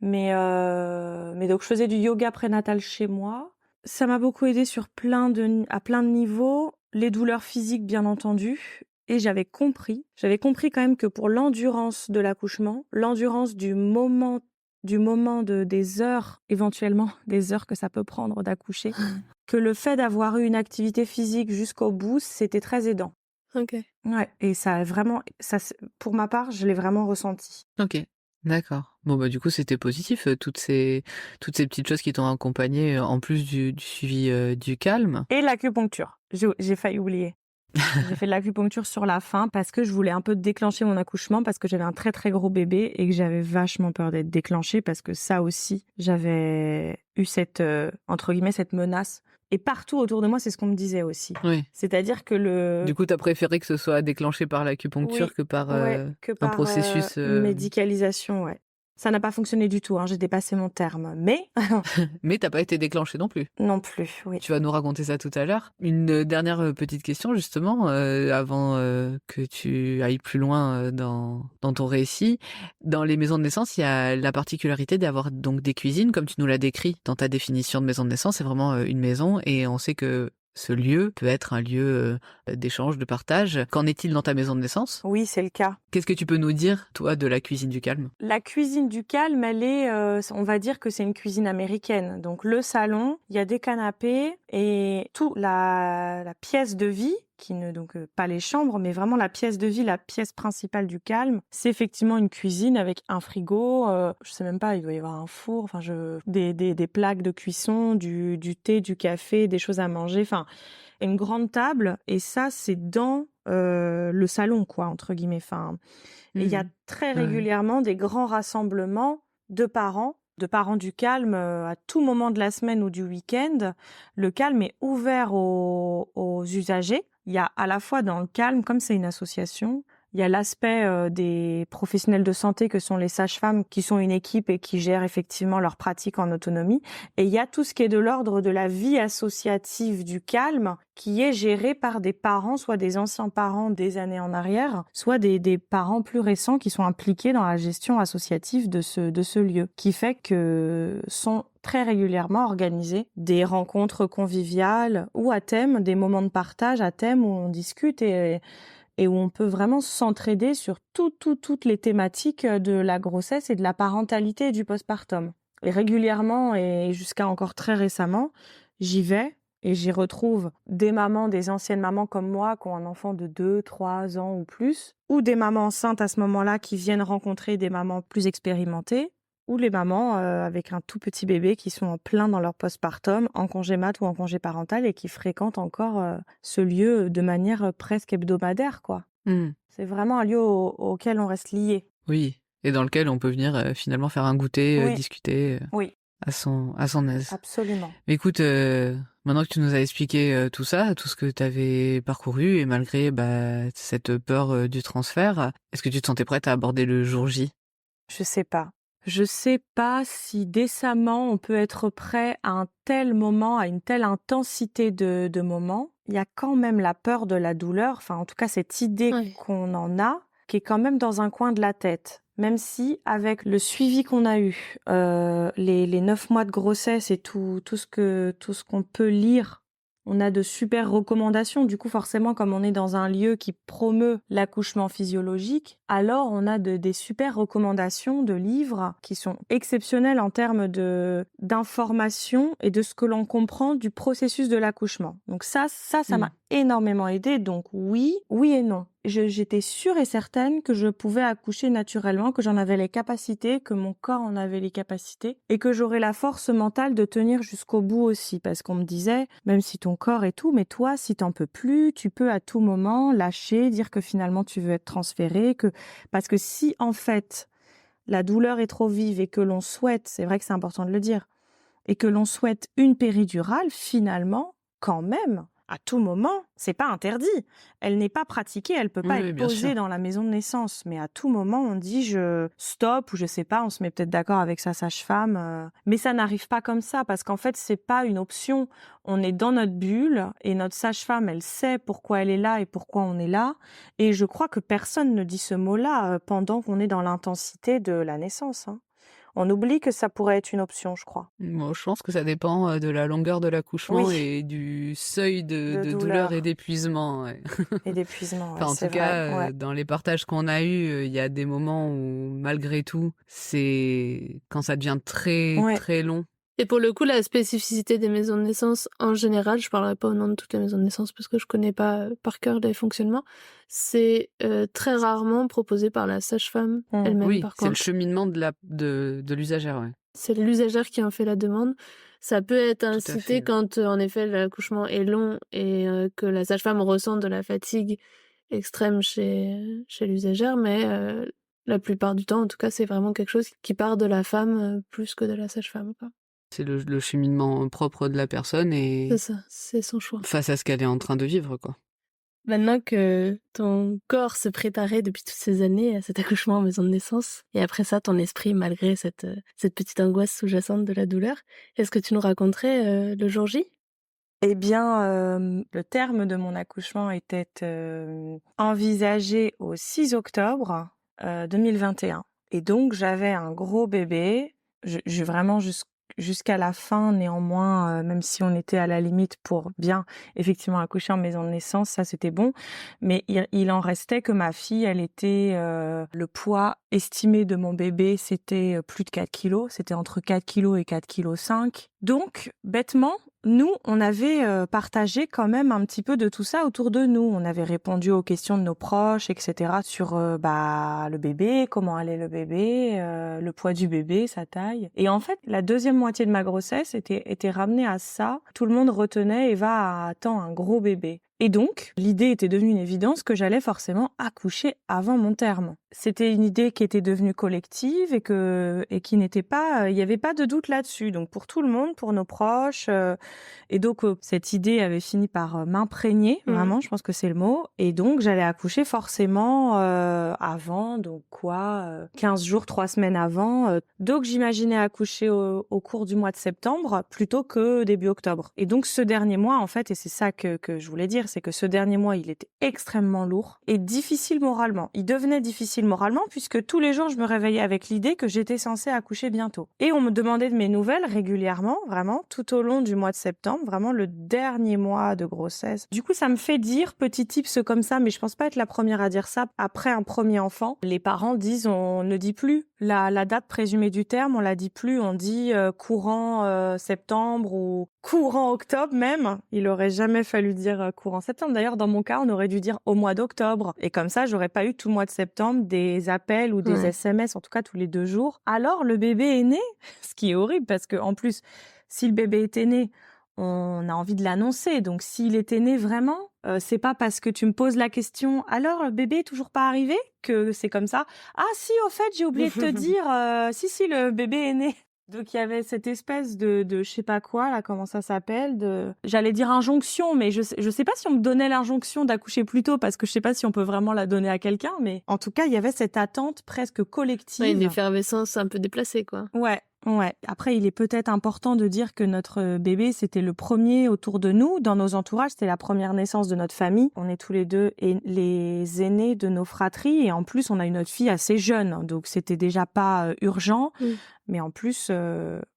Mais donc je faisais du yoga prénatal chez moi. Ça m'a beaucoup aidée à plein de niveaux. Les douleurs physiques, bien entendu. Et j'avais compris quand même que pour l'endurance de l'accouchement, l'endurance du moment des heures, éventuellement, des heures que ça peut prendre d'accoucher, que le fait d'avoir eu une activité physique jusqu'au bout, c'était très aidant. Ok. Ouais, et ça a vraiment, pour ma part, je l'ai vraiment ressenti. Ok, d'accord. Bon, bah, du coup, c'était positif, toutes ces petites choses qui t'ont accompagné, en plus du suivi, du calme. Et l'acupuncture. J'ai failli oublier. J'ai fait de l'acupuncture sur la fin parce que je voulais un peu déclencher mon accouchement parce que j'avais un très très gros bébé et que j'avais vachement peur d'être déclenchée parce que ça aussi, j'avais eu cette, entre guillemets, cette menace. Et partout autour de moi, c'est ce qu'on me disait aussi. Oui. C'est-à-dire que Du coup, t'as préféré que ce soit déclenché par l'acupuncture Oui, que par, que un par processus, médicalisation, ouais. Ça n'a pas fonctionné du tout, hein, j'ai dépassé mon terme. Mais mais t'as pas été déclenché non plus. non plus, oui. Tu vas nous raconter ça tout à l'heure. Une dernière petite question justement, avant que tu ailles plus loin dans ton récit. Dans les maisons de naissance, il y a la particularité d'avoir donc des cuisines, comme tu nous l'as décrit dans ta définition de maison de naissance. C'est vraiment une maison et on sait que ce lieu peut être un lieu d'échange, de partage. Qu'en est-il dans ta maison de naissance? Oui, c'est le cas. Qu'est-ce que tu peux nous dire, toi, de la cuisine du calme? La cuisine du calme, elle est, on va dire que c'est une cuisine américaine. Donc le salon, il y a des canapés et tout la pièce de vie qui ne donc pas les chambres, mais vraiment la pièce de vie, la pièce principale du calme, c'est effectivement une cuisine avec un frigo. Je sais même pas, il doit y avoir un four, enfin des plaques de cuisson, du thé, du café, des choses à manger, enfin une grande table. Et ça, c'est dans le salon, quoi, entre guillemets. Enfin. Et il y a très régulièrement des grands rassemblements de parents du calme à tout moment de la semaine ou du week-end. Le calme est ouvert aux usagers. Il y a à la fois dans le calme, comme c'est une association, il y a l'aspect des professionnels de santé que sont les sages-femmes qui sont une équipe et qui gèrent effectivement leur pratique en autonomie. Et il y a tout ce qui est de l'ordre de la vie associative du calme qui est géré par des parents, soit des anciens parents des années en arrière, soit des parents plus récents qui sont impliqués dans la gestion associative de ce lieu, qui fait que sont très régulièrement organisées des rencontres conviviales ou à thème, des moments de partage à thème où on discute et où on peut vraiment s'entraider sur toutes les thématiques de la grossesse et de la parentalité et du postpartum. Et régulièrement, et jusqu'à encore très récemment, j'y vais et j'y retrouve des mamans, des anciennes mamans comme moi qui ont un enfant de 2, 3 ans ou plus, ou des mamans enceintes à ce moment-là qui viennent rencontrer des mamans plus expérimentées, ou les mamans avec un tout petit bébé qui sont en plein dans leur postpartum, en congé mat ou en congé parental et qui fréquentent encore ce lieu de manière presque hebdomadaire, quoi. C'est vraiment un lieu auquel on reste lié. Oui, et dans lequel on peut venir finalement faire un goûter, Oui. discuter Oui, à son aise. absolument. Mais écoute, maintenant que tu nous as expliqué tout ça, tout ce que tu avais parcouru et malgré cette peur du transfert, est-ce que tu te sentais prête à aborder le jour J? Je sais pas. Je sais pas si décemment on peut être prêt à un tel moment, à une telle intensité de moment. Il y a quand même la peur de la douleur, enfin en tout cas cette idée qu'on en a, qui est quand même dans un coin de la tête. Même si avec le suivi qu'on a eu, les 9 mois de grossesse et tout ce qu'on peut lire, on a de super recommandations. Du coup, forcément, comme on est dans un lieu qui promeut l'accouchement physiologique, alors on a des super recommandations de livres qui sont exceptionnels en termes d'informations et de ce que l'on comprend du processus de l'accouchement. Donc ça m'a énormément aidée. Donc oui et non. J'étais sûre et certaine que je pouvais accoucher naturellement, que j'en avais les capacités, que mon corps en avait les capacités et que j'aurais la force mentale de tenir jusqu'au bout aussi. Parce qu'on me disait, même si ton corps et tout, mais toi, si t'en peux plus, tu peux à tout moment lâcher, dire que finalement tu veux être transféré, parce que si en fait la douleur est trop vive et que l'on souhaite, c'est vrai que c'est important de le dire, et que l'on souhaite une péridurale, finalement, quand même, à tout moment, c'est pas interdit. Elle n'est pas pratiquée, elle peut pas être posée dans la maison de naissance. Mais à tout moment, on dit je stop ou je sais pas, on se met peut-être d'accord avec sa sage-femme. Mais ça n'arrive pas comme ça parce qu'en fait, c'est pas une option. On est dans notre bulle et notre sage-femme, elle sait pourquoi elle est là et pourquoi on est là. Et je crois que personne ne dit ce mot-là pendant qu'on est dans l'intensité de la naissance. On oublie que ça pourrait être une option, je crois. Moi, je pense que ça dépend de la longueur de l'accouchement Oui, et du seuil de de douleur et douleur d'épuisement. Ouais. et d'épuisement, Enfin, en c'est tout vrai. cas, Ouais. dans les partages qu'on a eus, il y a des moments où, malgré tout, c'est quand ça devient très, Ouais. très long. Et pour le coup, la spécificité des maisons de naissance en général, je parlerai pas au nom de toutes les maisons de naissance parce que je connais pas par cœur les fonctionnements, c'est très rarement proposé par la sage-femme elle-même Oui, par c'est le contre. cheminement de l'usagère, ouais. C'est l'usagère qui en fait la demande. Ça peut être Tout à incité fait. Ouais. quand en effet l'accouchement est long et que la sage-femme ressent de la fatigue extrême chez l'usagère, mais la plupart du temps, en tout cas, c'est vraiment quelque chose qui part de la femme plus que de la sage-femme, quoi. C'est le cheminement propre de la personne C'est et ça, c'est son choix. face à ce qu'elle est en train de vivre, quoi. Maintenant que ton corps se préparait depuis toutes ces années à cet accouchement en maison de naissance, et après ça, ton esprit, malgré cette petite angoisse sous-jacente de la douleur, est-ce que tu nous raconterais le jour J? Eh bien, le terme de mon accouchement était envisagé au 6 octobre 2021. Et donc, j'avais un gros bébé. Vraiment jusqu'à la fin, néanmoins, même si on était à la limite pour bien effectivement accoucher en maison de naissance, ça c'était bon. Mais il en restait que ma fille, elle était le poids estimé de mon bébé, c'était plus de 4 kilos. C'était entre 4 kilos et 4 kilos 5. Donc, bêtement, nous, on avait partagé quand même un petit peu de tout ça autour de nous. On avait répondu aux questions de nos proches, etc. sur le bébé, comment allait le bébé, le poids du bébé, sa taille. Et en fait, la deuxième moitié de ma grossesse était ramenée à ça. Tout le monde retenait Eva attend un gros bébé. Et donc, l'idée était devenue une évidence que j'allais forcément accoucher avant mon terme. C'était une idée qui était devenue collective et qui n'était pas, il n'y avait pas de doute là-dessus. Donc pour tout le monde, pour nos proches, et donc cette idée avait fini par m'imprégner, vraiment, je pense que c'est le mot. Et donc j'allais accoucher forcément avant, donc 15 jours, 3 semaines avant. Donc j'imaginais accoucher au cours du mois de septembre plutôt que début octobre. Et donc ce dernier mois, en fait, et c'est ça que je voulais dire, c'est que ce dernier mois, il était extrêmement lourd et difficile moralement. Il devenait difficile moralement puisque tous les jours, je me réveillais avec l'idée que j'étais censée accoucher bientôt. Et on me demandait de mes nouvelles régulièrement, vraiment, tout au long du mois de septembre, vraiment le dernier mois de grossesse. Du coup, ça me fait dire, petit tips comme ça, mais je pense pas être la première à dire ça, après un premier enfant, les parents disent, on ne dit plus la date présumée du terme, on la dit plus, on dit courant septembre ou courant octobre même. Il aurait jamais fallu dire courant septembre. D'ailleurs, dans mon cas, on aurait dû dire au mois d'octobre. Et comme ça, j'aurais pas eu tout le mois de septembre des appels ou des SMS, en tout cas tous les 2 jours. Alors, le bébé est né, ce qui est horrible parce que en plus, si le bébé était né, on a envie de l'annoncer. Donc, s'il était né vraiment, c'est pas parce que tu me poses la question « Alors, le bébé est toujours pas arrivé ?» que c'est comme ça. « Ah si, au fait, j'ai oublié de te dire, si, le bébé est né. » Donc, il y avait cette espèce de je sais pas quoi, là, comment ça s'appelle, j'allais dire injonction, mais je sais pas si on me donnait l'injonction d'accoucher plus tôt, parce que je sais pas si on peut vraiment la donner à quelqu'un, mais en tout cas, il y avait cette attente presque collective. Ouais, une effervescence un peu déplacée, quoi. Ouais. Après, il est peut-être important de dire que notre bébé, c'était le premier autour de nous. Dans nos entourages, c'était la première naissance de notre famille. On est tous les deux les aînés de nos fratries. Et en plus, on a une autre fille assez jeune. Donc, c'était déjà pas urgent. Mais en plus,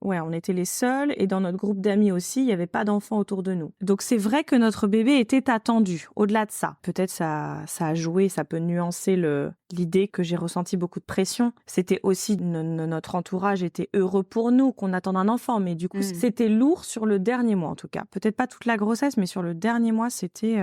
on était les seuls. Et dans notre groupe d'amis aussi, il n'y avait pas d'enfants autour de nous. Donc, c'est vrai que notre bébé était attendu. Au-delà de ça, peut-être ça a joué, ça peut nuancer l'idée que j'ai ressenti beaucoup de pression. C'était aussi notre entourage était heureux pour nous qu'on attende un enfant. Mais du coup, c'était lourd sur le dernier mois, en tout cas. Peut-être pas toute la grossesse, mais sur le dernier mois, c'était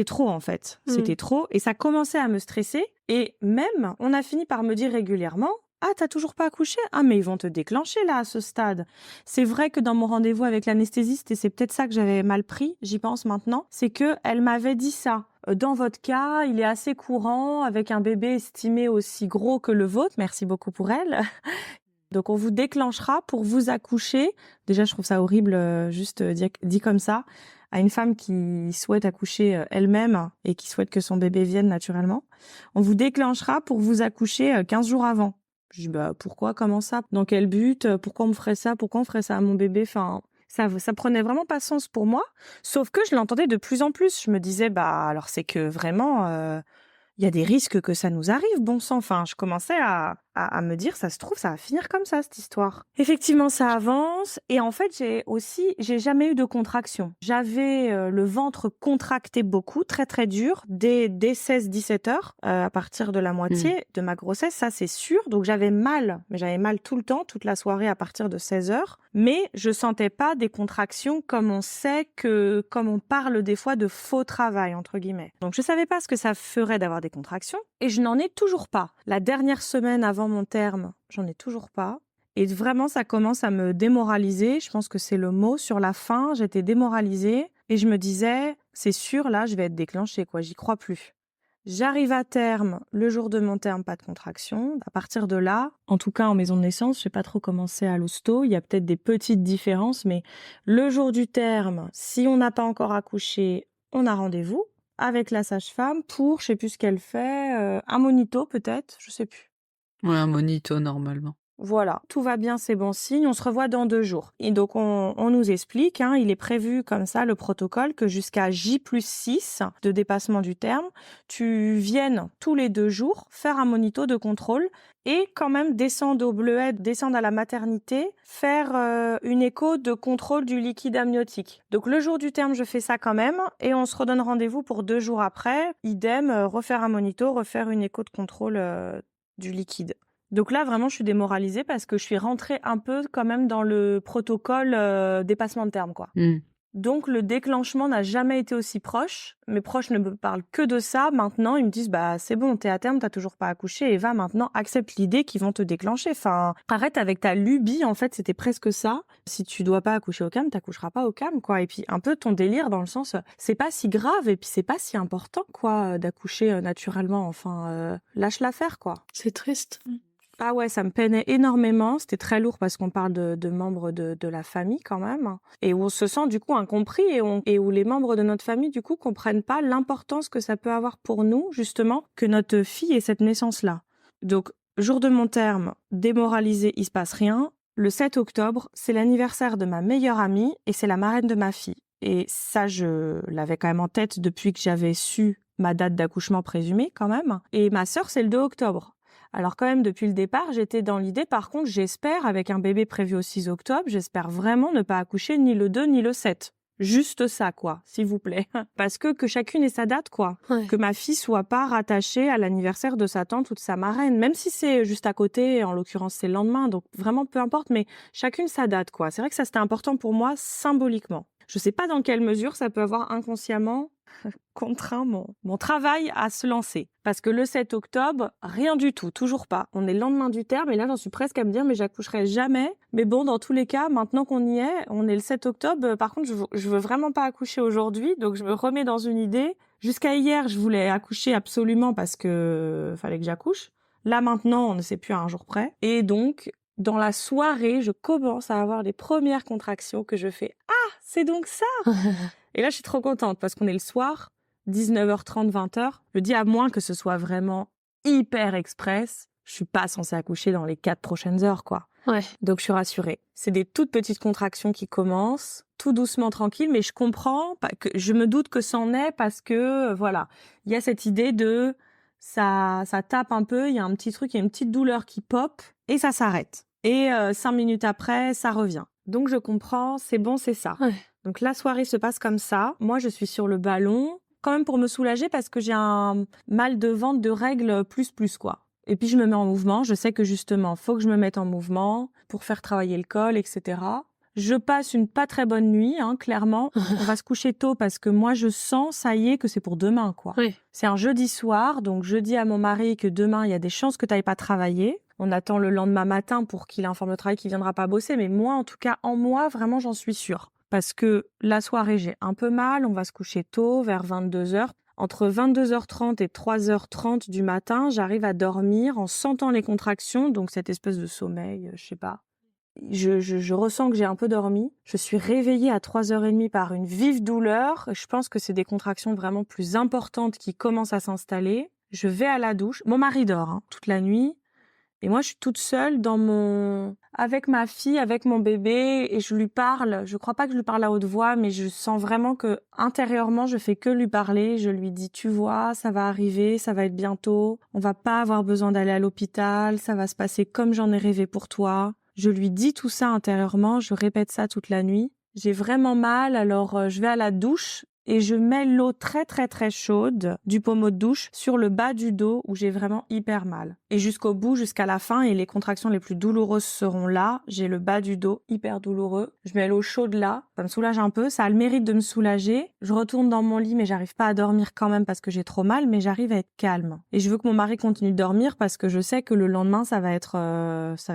trop, en fait. C'était trop. Et ça commençait à me stresser. Et même, on a fini par me dire régulièrement, « Ah, t'as toujours pas accouché ? Ah, mais ils vont te déclencher là, à ce stade. » C'est vrai que dans mon rendez-vous avec l'anesthésiste, et c'est peut-être ça que j'avais mal pris, j'y pense maintenant, c'est que elle m'avait dit ça. Dans votre cas, il est assez courant avec un bébé estimé aussi gros que le vôtre. Merci beaucoup pour elle. Donc, on vous déclenchera pour vous accoucher. Déjà, je trouve ça horrible, juste dit comme ça, à une femme qui souhaite accoucher elle-même et qui souhaite que son bébé vienne naturellement. On vous déclenchera pour vous accoucher 15 jours avant. Je dis, pourquoi, comment ça? Dans quel but? Pourquoi on me ferait ça? Pourquoi on ferait ça à mon bébé? Enfin, ça prenait vraiment pas sens pour moi. Sauf que je l'entendais de plus en plus. Je me disais, alors c'est que vraiment, il y a des risques que ça nous arrive, bon sang. Enfin, je commençais à à me dire, ça se trouve, ça va finir comme ça, cette histoire. Effectivement, ça avance. Et en fait, j'ai jamais eu de contraction. J'avais le ventre contracté beaucoup, très, très dur, dès 16-17 heures, à partir de la moitié de ma grossesse, ça, c'est sûr. Donc, j'avais mal, mais j'avais mal tout le temps, toute la soirée à partir de 16 heures. Mais je sentais pas des contractions comme on parle des fois de faux travail, entre guillemets. Donc, je savais pas ce que ça ferait d'avoir des contractions. Et je n'en ai toujours pas. La dernière semaine avant mon terme, j'en ai toujours pas. Et vraiment, ça commence à me démoraliser. Je pense que c'est le mot. Sur la fin, j'étais démoralisée. Et je me disais, c'est sûr, là, je vais être déclenchée, quoi. J'y crois plus. J'arrive à terme, le jour de mon terme, pas de contraction. À partir de là, en tout cas en maison de naissance, je sais pas trop comment c'est à l'hosto, il y a peut-être des petites différences, mais le jour du terme, si on n'a pas encore accouché, on a rendez-vous avec la sage-femme pour, je sais plus ce qu'elle fait, un monito peut-être, je sais plus. Ouais, un monito normalement. Voilà, tout va bien, c'est bon signe, on se revoit dans 2 jours. Et donc on nous explique, il est prévu comme ça, le protocole, que jusqu'à J+6 de dépassement du terme, tu viennes tous les 2 jours faire un monito de contrôle et quand même descendre au Bleuet, descendre à la maternité, faire une écho de contrôle du liquide amniotique. Donc le jour du terme, je fais ça quand même et on se redonne rendez-vous pour 2 jours après, idem, refaire un monito, refaire une écho de contrôle du liquide. Donc là, vraiment, je suis démoralisée parce que je suis rentrée un peu quand même dans le protocole dépassement de terme, quoi. Donc, le déclenchement n'a jamais été aussi proche. Mes proches ne me parlent que de ça. Maintenant, ils me disent, c'est bon, t'es à terme, t'as toujours pas accouché. Et va maintenant, accepte l'idée qu'ils vont te déclencher. Enfin, arrête avec ta lubie. En fait, c'était presque ça. Si tu dois pas accoucher au CAM, t'accoucheras pas au CAM, quoi. Et puis, un peu ton délire dans le sens, c'est pas si grave et puis c'est pas si important, quoi, d'accoucher naturellement. Enfin, lâche l'affaire, quoi. C'est triste. Ah ouais, ça me peinait énormément. C'était très lourd parce qu'on parle de membres de la famille quand même. Et où on se sent du coup incompris et où les membres de notre famille du coup comprennent pas l'importance que ça peut avoir pour nous, justement, que notre fille ait cette naissance-là. Donc, jour de mon terme, démoralisée, il se passe rien. Le 7 octobre, c'est l'anniversaire de ma meilleure amie et c'est la marraine de ma fille. Et ça, je l'avais quand même en tête depuis que j'avais su ma date d'accouchement présumée quand même. Et ma sœur, c'est le 2 octobre. Alors quand même, depuis le départ, j'étais dans l'idée, par contre, j'espère, avec un bébé prévu au 6 octobre, j'espère vraiment ne pas accoucher ni le 2 ni le 7. Juste ça, quoi, s'il vous plaît. Parce que chacune ait sa date, quoi. Ouais. Que ma fille soit pas rattachée à l'anniversaire de sa tante ou de sa marraine, même si c'est juste à côté, en l'occurrence c'est le lendemain, donc vraiment peu importe, mais chacune sa date, quoi. C'est vrai que ça c'était important pour moi symboliquement. Je sais pas dans quelle mesure ça peut avoir inconsciemment contraint mon travail à se lancer. Parce que le 7 octobre, rien du tout, toujours pas. On est le lendemain du terme et là j'en suis presque à me dire mais j'accoucherai jamais. Mais bon, dans tous les cas, maintenant qu'on y est, on est le 7 octobre. Par contre, je veux vraiment pas accoucher aujourd'hui, donc je me remets dans une idée. Jusqu'à hier, je voulais accoucher absolument parce que fallait que j'accouche. Là maintenant, on ne sait plus à un jour près. Et donc, dans la soirée, je commence à avoir les premières contractions que je fais. Ah, c'est donc ça! Et là, je suis trop contente parce qu'on est le soir, 19h30, 20h. Je dis à moins que ce soit vraiment hyper express, je suis pas censée accoucher dans les 4 prochaines heures, quoi. Ouais. Donc, je suis rassurée. C'est des toutes petites contractions qui commencent, tout doucement, tranquille, mais je comprends, que je me doute que c'en est parce que, voilà, il y a cette idée de ça tape un peu, il y a un petit truc, il y a une petite douleur qui pop et ça s'arrête. Et 5 minutes après, ça revient. Donc, je comprends, c'est bon, c'est ça. Ouais. Donc la soirée se passe comme ça. Moi, je suis sur le ballon, quand même pour me soulager parce que j'ai un mal de ventre de règles plus quoi. Et puis je me mets en mouvement. Je sais que justement, faut que je me mette en mouvement pour faire travailler le col, etc. Je passe une pas très bonne nuit, clairement. On va se coucher tôt parce que moi, je sens, ça y est, que c'est pour demain, quoi. Oui. C'est un jeudi soir, donc je dis à mon mari que demain, il y a des chances que tu n'ailles pas travailler. On attend le lendemain matin pour qu'il informe le travail qu'il viendra pas bosser, mais moi, en tout cas, en moi, vraiment, j'en suis sûre. Parce que la soirée, j'ai un peu mal, on va se coucher tôt, vers 22h. Entre 22h30 et 3h30 du matin, j'arrive à dormir en sentant les contractions, donc cette espèce de sommeil, je sais pas. Je ressens que j'ai un peu dormi. Je suis réveillée à 3h30 par une vive douleur. Je pense que c'est des contractions vraiment plus importantes qui commencent à s'installer. Je vais à la douche. Mon mari dort toute la nuit. Et moi, je suis toute seule dans mon... avec ma fille, avec mon bébé, et je lui parle. Je crois pas que je lui parle à haute voix, mais je sens vraiment que intérieurement, je fais que lui parler. Je lui dis, tu vois, ça va arriver, ça va être bientôt. On va pas avoir besoin d'aller à l'hôpital. Ça va se passer comme j'en ai rêvé pour toi. Je lui dis tout ça intérieurement. Je répète ça toute la nuit. J'ai vraiment mal, alors je vais à la douche. Et je mets l'eau très très très chaude du pommeau de douche sur le bas du dos où j'ai vraiment hyper mal. Et jusqu'au bout, jusqu'à la fin, et les contractions les plus douloureuses seront là. J'ai le bas du dos hyper douloureux. Je mets l'eau chaude là, ça me soulage un peu, ça a le mérite de me soulager. Je retourne dans mon lit mais j'arrive pas à dormir quand même parce que j'ai trop mal, mais j'arrive à être calme. Et je veux que mon mari continue de dormir parce que je sais que le lendemain ça va être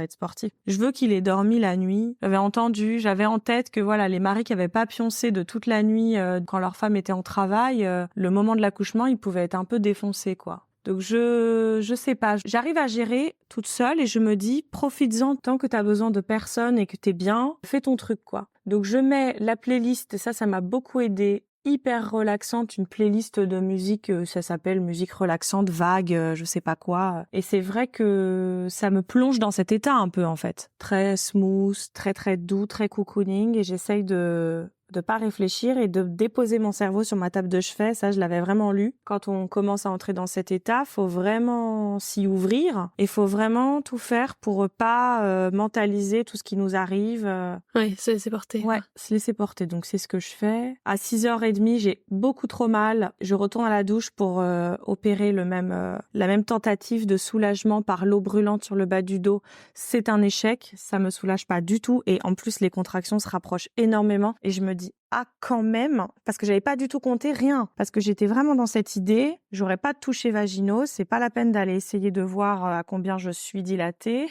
sportif. Je veux qu'il ait dormi la nuit. J'avais en tête que voilà, les maris qui avaient pas pioncé de toute la nuit quand leur femme était en travail, le moment de l'accouchement, ils pouvaient être un peu défoncés, quoi. Donc je sais pas, j'arrive à gérer toute seule et je me dis, profites-en tant que t'as besoin de personne et que t'es bien, fais ton truc, quoi. Donc je mets la playlist, ça m'a beaucoup aidé, hyper relaxante, une playlist de musique, ça s'appelle musique relaxante, vague, je sais pas quoi. Et c'est vrai que ça me plonge dans cet état un peu, en fait. Très smooth, très très doux, très cocooning, et j'essaye de pas réfléchir et de déposer mon cerveau sur ma table de chevet. Ça, je l'avais vraiment lu. Quand on commence à entrer dans cet état, faut vraiment s'y ouvrir et faut vraiment tout faire pour pas mentaliser tout ce qui nous arrive. Oui, se laisser porter. Ouais, se laisser porter. Donc, c'est ce que je fais. À 6h30, j'ai beaucoup trop mal. Je retourne à la douche pour opérer la même tentative de soulagement par l'eau brûlante sur le bas du dos. C'est un échec. Ça me soulage pas du tout. Et en plus, les contractions se rapprochent énormément. Et je me dis, ah, quand même, parce que j'avais pas du tout compté rien, parce que j'étais vraiment dans cette idée, j'aurais pas de toucher vaginaux, c'est pas la peine d'aller essayer de voir à combien je suis dilatée,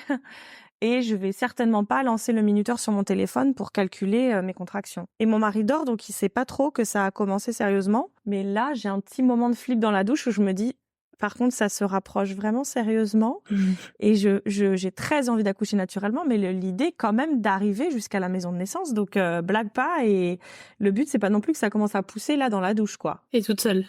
et je vais certainement pas lancer le minuteur sur mon téléphone pour calculer mes contractions. Et mon mari dort, donc il sait pas trop que ça a commencé sérieusement, mais là, j'ai un petit moment de flip dans la douche où je me dis, par contre, ça se rapproche vraiment sérieusement et j'ai très envie d'accoucher naturellement, mais l'idée quand même d'arriver jusqu'à la maison de naissance, donc blague pas, et le but c'est pas non plus que ça commence à pousser là dans la douche, quoi. Et toute seule.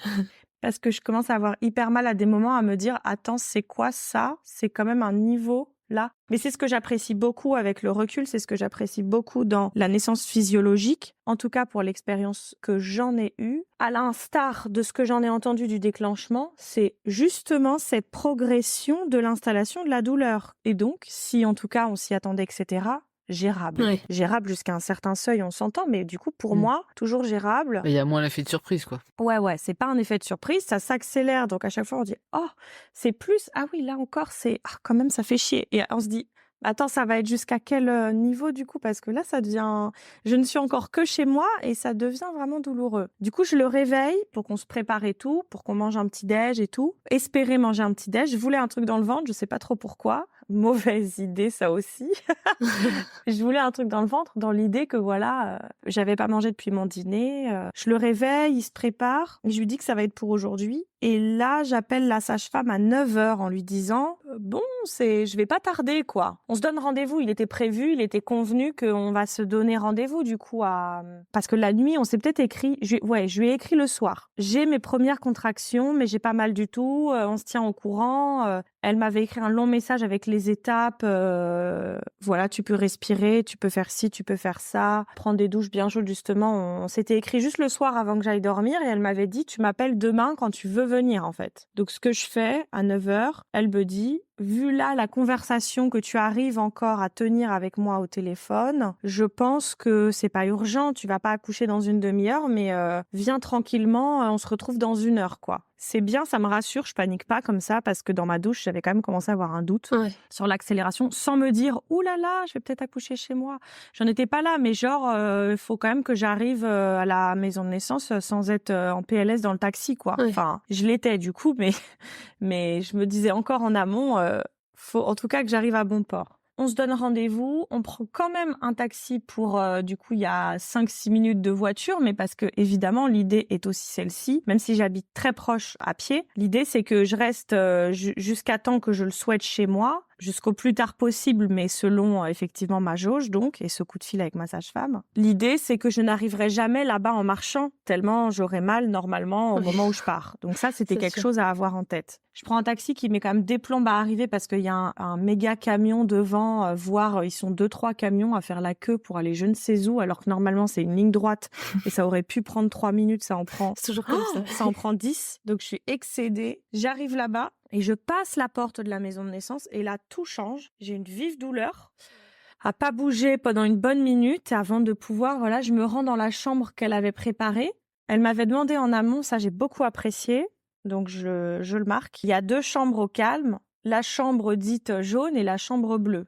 Parce que je commence à avoir hyper mal à des moments à me dire, attends, c'est quoi ça? C'est quand même un niveau là. Mais c'est ce que j'apprécie beaucoup avec le recul, c'est ce que j'apprécie beaucoup dans la naissance physiologique, en tout cas pour l'expérience que j'en ai eue. À l'instar de ce que j'en ai entendu du déclenchement, c'est justement cette progression de l'installation de la douleur. Et donc, si en tout cas on s'y attendait, etc., gérable. Ouais. Gérable jusqu'à un certain seuil, on s'entend, mais du coup, pour moi, toujours gérable. Il y a moins l'effet de surprise, quoi. Ouais, c'est pas un effet de surprise, ça s'accélère, donc à chaque fois on dit « Oh, c'est plus, ah oui, là encore, c'est, ah, quand même, ça fait chier ». Et on se dit « Attends, ça va être jusqu'à quel niveau du coup ?» Parce que là, ça devient, je ne suis encore que chez moi et ça devient vraiment douloureux. Du coup, je le réveille pour qu'on se prépare et tout, pour qu'on mange un petit déj et tout. Espérer manger un petit déj, je voulais un truc dans le ventre, je sais pas trop pourquoi. Mauvaise idée, ça aussi. Je voulais un truc dans le ventre, dans l'idée que voilà, j'avais pas mangé depuis mon dîner. Je le réveille, il se prépare, et je lui dis que ça va être pour aujourd'hui. Et là, j'appelle la sage-femme à 9h en lui disant bon, je vais pas tarder, quoi. On se donne rendez-vous, il était prévu, il était convenu qu'on va se donner rendez-vous, du coup, parce que la nuit, on s'est peut-être écrit, je lui ai écrit le soir. J'ai mes premières contractions, mais j'ai pas mal du tout, on se tient au courant. Elle m'avait écrit un long message avec les étapes, voilà, tu peux respirer, tu peux faire ci, tu peux faire ça, prendre des douches bien chaudes, justement. On s'était écrit juste le soir avant que j'aille dormir, et elle m'avait dit, tu m'appelles demain quand tu veux venir, en fait. Donc, ce que je fais, à 9h, elle me dit, vu là la conversation que tu arrives encore à tenir avec moi au téléphone, je pense que c'est pas urgent, tu vas pas accoucher dans une demi-heure, mais viens tranquillement, on se retrouve dans 1 heure, quoi. C'est bien, ça me rassure, je panique pas comme ça, parce que dans ma douche, j'avais quand même commencé à avoir un doute sur l'accélération, sans me dire « Ouh là là, je vais peut-être accoucher chez moi ». J'en étais pas là, mais genre, il faut quand même que j'arrive à la maison de naissance sans être en PLS dans le taxi, quoi. Enfin, je l'étais du coup, mais je me disais encore en amont, faut en tout cas que j'arrive à bon port. On se donne rendez-vous, on prend quand même un taxi pour, du coup, il y a 5-6 minutes de voiture, mais parce que, évidemment, l'idée est aussi celle-ci, même si j'habite très proche à pied. L'idée, c'est que je reste jusqu'à temps que je le souhaite chez moi. jusqu'au plus tard possible, mais selon effectivement ma jauge donc, et ce coup de fil avec ma sage-femme. L'idée, c'est que je n'arriverai jamais là-bas en marchant, tellement j'aurai mal normalement au moment où je pars. Donc ça, c'était quelque chose à avoir en tête. Je prends un taxi qui met quand même des plombes à arriver parce qu'il y a un méga camion devant, voire ils sont 2-3 camions à faire la queue pour aller je ne sais où, alors que normalement c'est une ligne droite et ça aurait pu prendre 3 minutes, ça en prend... C'est toujours comme ça. Ça en prend 10, donc je suis excédée. J'arrive là-bas et je passe la porte de la maison de naissance et là tout change. J'ai une vive douleur à pas bouger pendant une bonne minute avant de pouvoir, voilà, je me rends dans la chambre qu'elle avait préparée. Elle m'avait demandé en amont, ça j'ai beaucoup apprécié. Donc je le marque. Il y a 2 chambres au calme, la chambre dite jaune et la chambre bleue.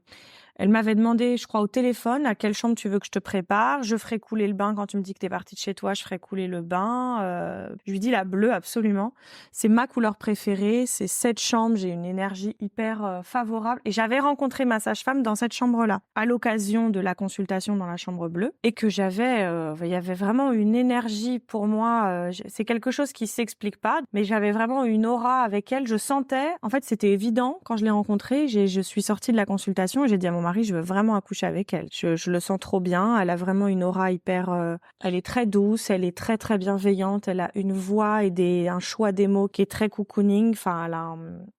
Elle m'avait demandé, je crois, au téléphone, à quelle chambre tu veux que je te prépare. Je ferai couler le bain quand tu me dis que t'es partie de chez toi, je ferai couler le bain. Je lui dis la bleue, absolument. C'est ma couleur préférée. C'est cette chambre, j'ai une énergie hyper favorable. Et j'avais rencontré ma sage-femme dans cette chambre-là, à l'occasion de la consultation dans la chambre bleue. Et que j'avais, il y avait vraiment une énergie pour moi. C'est quelque chose qui s'explique pas, mais j'avais vraiment une aura avec elle. Je sentais, en fait, c'était évident quand je l'ai rencontrée. Je suis sortie de la consultation et j'ai dit à mon mari, je veux vraiment accoucher avec elle. Je le sens trop bien. Elle a vraiment une aura hyper... elle est très douce, elle est très très bienveillante. Elle a une voix et un choix des mots qui est très cocooning. Enfin, elle a...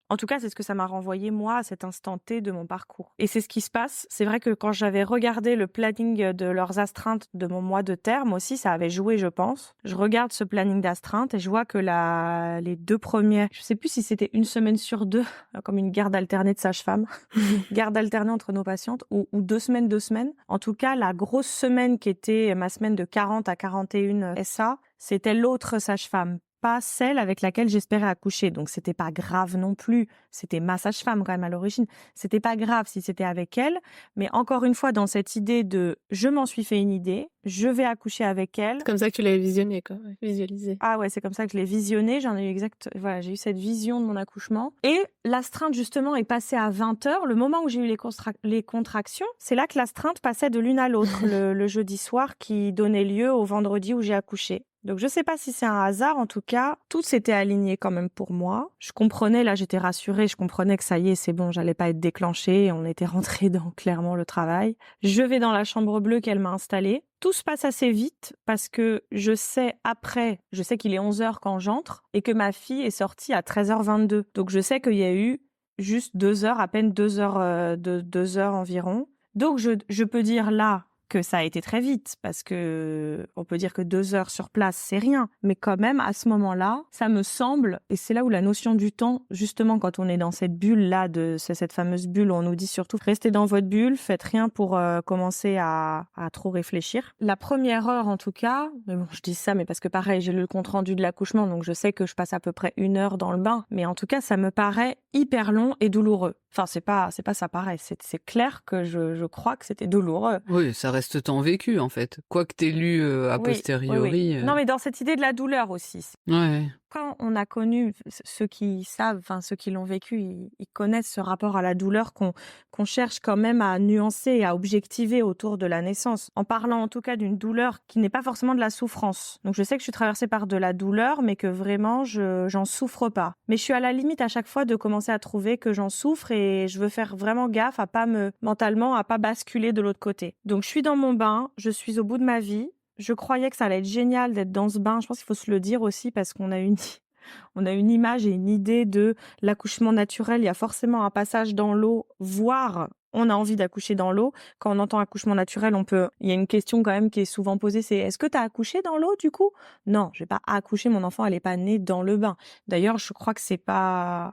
En tout cas, c'est ce que ça m'a renvoyé, moi, à cet instant T de mon parcours. Et c'est ce qui se passe. C'est vrai que quand j'avais regardé le planning de leurs astreintes de mon mois de terme aussi, ça avait joué, je pense. Je regarde ce planning d'astreinte et je vois que les 2 premiers, je sais plus si c'était 1 semaine sur 2, comme une garde alternée de sage-femme, garde alternée entre nos patientes, ou 2 semaines, 2 semaines. En tout cas, la grosse semaine qui était ma semaine de 40 à 41 SA, c'était l'autre sage-femme, pas celle avec laquelle j'espérais accoucher. Donc, c'était pas grave non plus. C'était ma sage-femme quand même à l'origine. C'était pas grave si c'était avec elle. Mais encore une fois, dans cette idée de je m'en suis fait une idée, je vais accoucher avec elle. C'est comme ça que tu l'avais visionné, quoi. Visualisé. Ah ouais, c'est comme ça que je l'ai visionné. J'ai eu cette vision de mon accouchement. Et l'astreinte, justement, est passée à 20h. Le moment où j'ai eu les contractions, c'est là que l'astreinte passait de l'une à l'autre, le jeudi soir qui donnait lieu au vendredi où j'ai accouché. Donc, je sais pas si c'est un hasard. En tout cas, tout s'était aligné quand même pour moi. Je comprenais, là, j'étais rassurée. Je comprenais que ça y est, c'est bon, j'allais pas être déclenchée. On était rentré dans, clairement, le travail. Je vais dans la chambre bleue qu'elle m'a installée. Tout se passe assez vite parce que je sais qu'il est 11h quand j'entre et que ma fille est sortie à 13h22. Donc, je sais qu'il y a eu juste 2 heures, à peine 2 heures, 2 heures environ. Donc, je peux dire là, que ça a été très vite, parce que on peut dire que 2 heures sur place, c'est rien. Mais quand même, à ce moment-là, ça me semble, et c'est là où la notion du temps, justement, quand on est dans cette bulle-là, c'est cette fameuse bulle où on nous dit surtout, restez dans votre bulle, faites rien pour commencer à trop réfléchir. La première heure, en tout cas, mais bon, je dis ça, mais parce que pareil, j'ai lu le compte-rendu de l'accouchement, donc je sais que je passe à peu près 1 heure dans le bain. Mais en tout cas, ça me paraît hyper long et douloureux. Enfin, c'est pas ça paraît. C'est clair que je crois que c'était douloureux. Oui, ça reste temps vécu, en fait. Quoi que t'aies lu a posteriori. Oui. Non, mais dans cette idée de la douleur aussi. Ouais. Quand on a connu, ceux qui savent, enfin ceux qui l'ont vécu, ils connaissent ce rapport à la douleur qu'on cherche quand même à nuancer et à objectiver autour de la naissance, en parlant en tout cas d'une douleur qui n'est pas forcément de la souffrance. Donc je sais que je suis traversée par de la douleur, mais que vraiment j'en souffre pas. Mais je suis à la limite à chaque fois de commencer à trouver que j'en souffre et je veux faire vraiment gaffe à pas mentalement à pas basculer de l'autre côté. Donc je suis dans mon bain, je suis au bout de ma vie. Je croyais que ça allait être génial d'être dans ce bain. Je pense qu'il faut se le dire aussi parce qu'on a une image et une idée de l'accouchement naturel. Il y a forcément un passage dans l'eau, voire on a envie d'accoucher dans l'eau. Quand on entend accouchement naturel, il y a une question quand même qui est souvent posée, c'est est-ce que tu as accouché dans l'eau du coup? Non, je vais pas accoucher, mon enfant, elle est pas née dans le bain. D'ailleurs, je crois que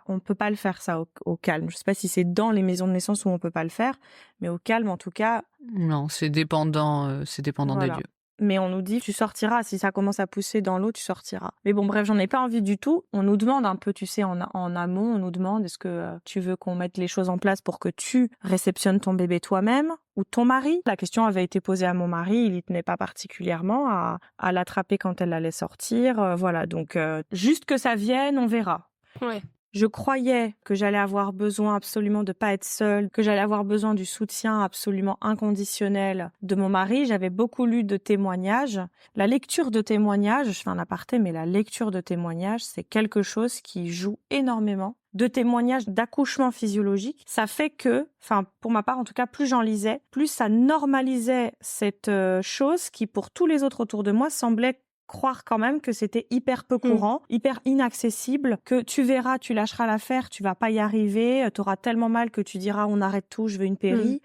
on peut pas le faire ça au calme. Je sais pas si c'est dans les maisons de naissance où on peut pas le faire, mais au calme en tout cas. Non, c'est dépendant Voilà. des lieux. Mais on nous dit, tu sortiras. Si ça commence à pousser dans l'eau, tu sortiras. Mais bon, bref, j'en ai pas envie du tout. On nous demande un peu, tu sais, en amont, on nous demande, est-ce que tu veux qu'on mette les choses en place pour que tu réceptionnes ton bébé toi-même ou ton mari? La question avait été posée à mon mari. Il y tenait pas particulièrement à l'attraper quand elle allait sortir. Voilà. Donc, juste que ça vienne, on verra. Ouais. Je croyais que j'allais avoir besoin absolument de pas être seule, que j'allais avoir besoin du soutien absolument inconditionnel de mon mari. J'avais beaucoup lu de témoignages. La lecture de témoignages, je fais un aparté, mais la lecture de témoignages, c'est quelque chose qui joue énormément. de témoignages d'accouchement physiologique, ça fait que, enfin pour ma part en tout cas, plus j'en lisais, plus ça normalisait cette chose qui pour tous les autres autour de moi semblait croire quand même que c'était hyper peu courant, hyper inaccessible, que tu verras, tu lâcheras l'affaire, tu vas pas y arriver, t'auras tellement mal que tu diras on arrête tout, je veux une péri.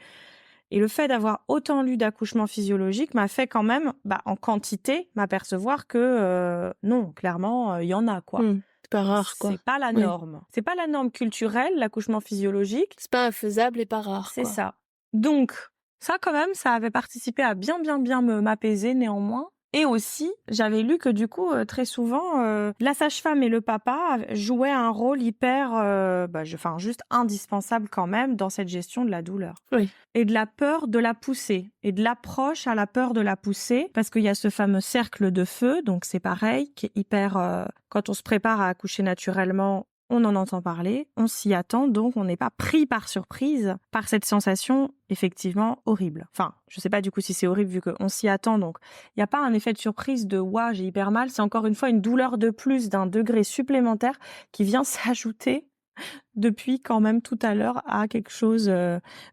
Et le fait d'avoir autant lu d'accouchements physiologiques m'a fait quand même, en quantité, m'apercevoir que non, clairement, il y en a quoi. C'est pas rare, quoi. C'est pas la norme. C'est pas la norme culturelle, l'accouchement physiologique. C'est pas infaisable et pas rare, C'est quoi. ça. Donc, ça quand même, ça avait participé à bien m'apaiser néanmoins. Et aussi, j'avais lu que du coup, très souvent, la sage-femme et le papa jouaient un rôle hyper, juste indispensable quand même dans cette gestion de la douleur. Oui. Et de la peur de la poussée, et de l'approche à la peur de la poussée, parce qu'il y a ce fameux cercle de feu, donc c'est pareil, qui est hyper... quand on se prépare à accoucher naturellement, on en entend parler, on s'y attend, donc on n'est pas pris par surprise par cette sensation effectivement horrible. Enfin, je sais pas du coup si c'est horrible vu qu'on s'y attend, donc il n'y a pas un effet de surprise de « ouah, j'ai hyper mal », c'est encore une fois une douleur de plus d'un degré supplémentaire qui vient s'ajouter depuis quand même tout à l'heure à quelque chose,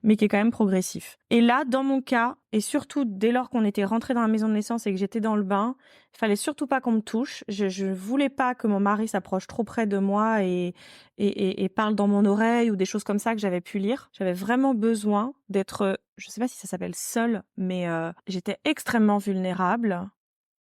mais qui est quand même progressif. Et là, dans mon cas, et surtout dès lors qu'on était rentré dans la maison de naissance et que j'étais dans le bain, il fallait surtout pas qu'on me touche. Je voulais pas que mon mari s'approche trop près de moi et parle dans mon oreille ou des choses comme ça que j'avais pu lire. J'avais vraiment besoin d'être, je sais pas si ça s'appelle seule, mais j'étais extrêmement vulnérable.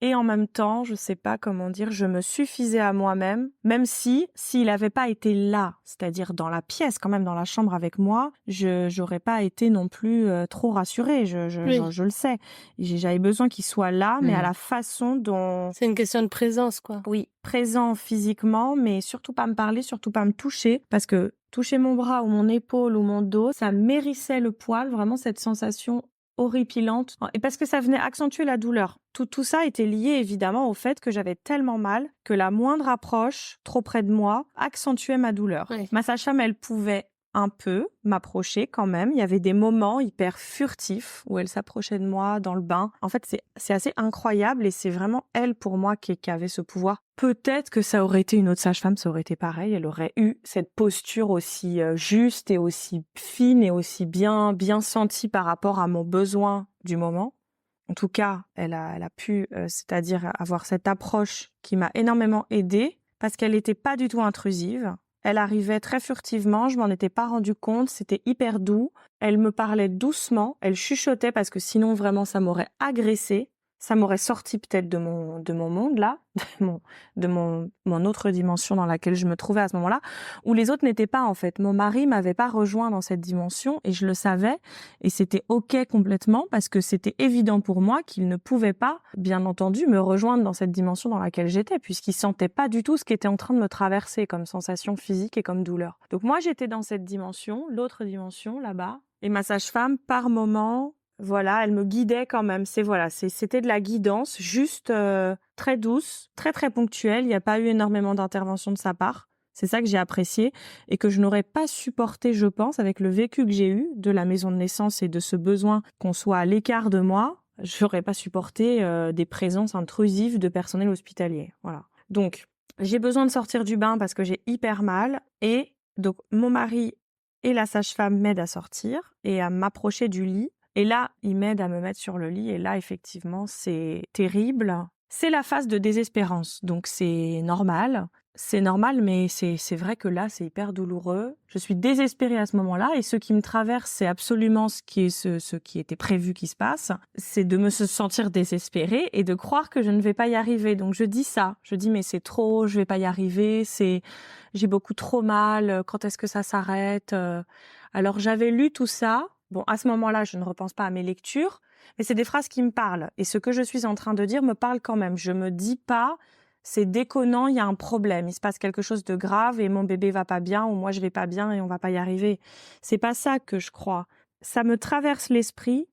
Et en même temps, je sais pas comment dire, je me suffisais à moi-même, même s'il avait pas été là, c'est-à-dire dans la pièce, quand même dans la chambre avec moi, j'aurais pas été non plus trop rassurée, je le sais. J'avais besoin qu'il soit là, mais à la façon dont... C'est une question de présence, quoi. Oui, présent physiquement, mais surtout pas me parler, surtout pas me toucher, parce que toucher mon bras ou mon épaule ou mon dos, ça m'hérissait le poil, vraiment cette sensation horripilante, et parce que ça venait accentuer la douleur. Tout ça était lié évidemment au fait que j'avais tellement mal que la moindre approche trop près de moi accentuait ma douleur. Oui. Ma sage-femme, elle pouvait un peu m'approcher quand même. Il y avait des moments hyper furtifs où elle s'approchait de moi dans le bain. En fait, c'est assez incroyable et c'est vraiment elle pour moi qui avait ce pouvoir. Peut-être que ça aurait été une autre sage-femme, ça aurait été pareil. Elle aurait eu cette posture aussi juste et aussi fine et aussi bien sentie par rapport à mon besoin du moment. En tout cas, elle a pu, c'est-à-dire avoir cette approche qui m'a énormément aidée parce qu'elle n'était pas du tout intrusive. Elle arrivait très furtivement, je m'en étais pas rendu compte, c'était hyper doux. Elle me parlait doucement, elle chuchotait parce que sinon vraiment ça m'aurait agressée. Ça m'aurait sorti peut-être de mon monde là, de mon autre dimension dans laquelle je me trouvais à ce moment-là, où les autres n'étaient pas en fait. Mon mari m'avait pas rejoint dans cette dimension et je le savais et c'était ok complètement parce que c'était évident pour moi qu'il ne pouvait pas, bien entendu, me rejoindre dans cette dimension dans laquelle j'étais puisqu'il sentait pas du tout ce qui était en train de me traverser comme sensation physique et comme douleur. Donc moi j'étais dans cette dimension, l'autre dimension là-bas, et ma sage-femme par moment... Voilà, elle me guidait quand même. C'était de la guidance, juste très douce, très très ponctuelle. Il n'y a pas eu énormément d'intervention de sa part. C'est ça que j'ai apprécié et que je n'aurais pas supporté, je pense, avec le vécu que j'ai eu de la maison de naissance et de ce besoin qu'on soit à l'écart de moi. Je n'aurais pas supporté des présences intrusives de personnel hospitalier. Voilà. Donc, j'ai besoin de sortir du bain parce que j'ai hyper mal et donc mon mari et la sage-femme m'aident à sortir et à m'approcher du lit. Et là, il m'aide à me mettre sur le lit. Et là, effectivement, c'est terrible. C'est la phase de désespérance. Donc, c'est normal. C'est normal, mais c'est vrai que là, c'est hyper douloureux. Je suis désespérée à ce moment-là. Et ce qui me traverse, c'est absolument ce qui était prévu qui se passe. C'est de me sentir désespérée et de croire que je ne vais pas y arriver. Donc, je dis ça. Je dis, mais c'est trop, je vais pas y arriver. J'ai beaucoup trop mal. Quand est-ce que ça s'arrête? Alors, j'avais lu tout ça. Bon, à ce moment-là, je ne repense pas à mes lectures, mais c'est des phrases qui me parlent. Et ce que je suis en train de dire me parle quand même. Je me dis pas, c'est déconnant, il y a un problème, il se passe quelque chose de grave et mon bébé va pas bien ou moi je vais pas bien et on va pas y arriver. C'est pas ça que je crois. Ça me traverse l'esprit.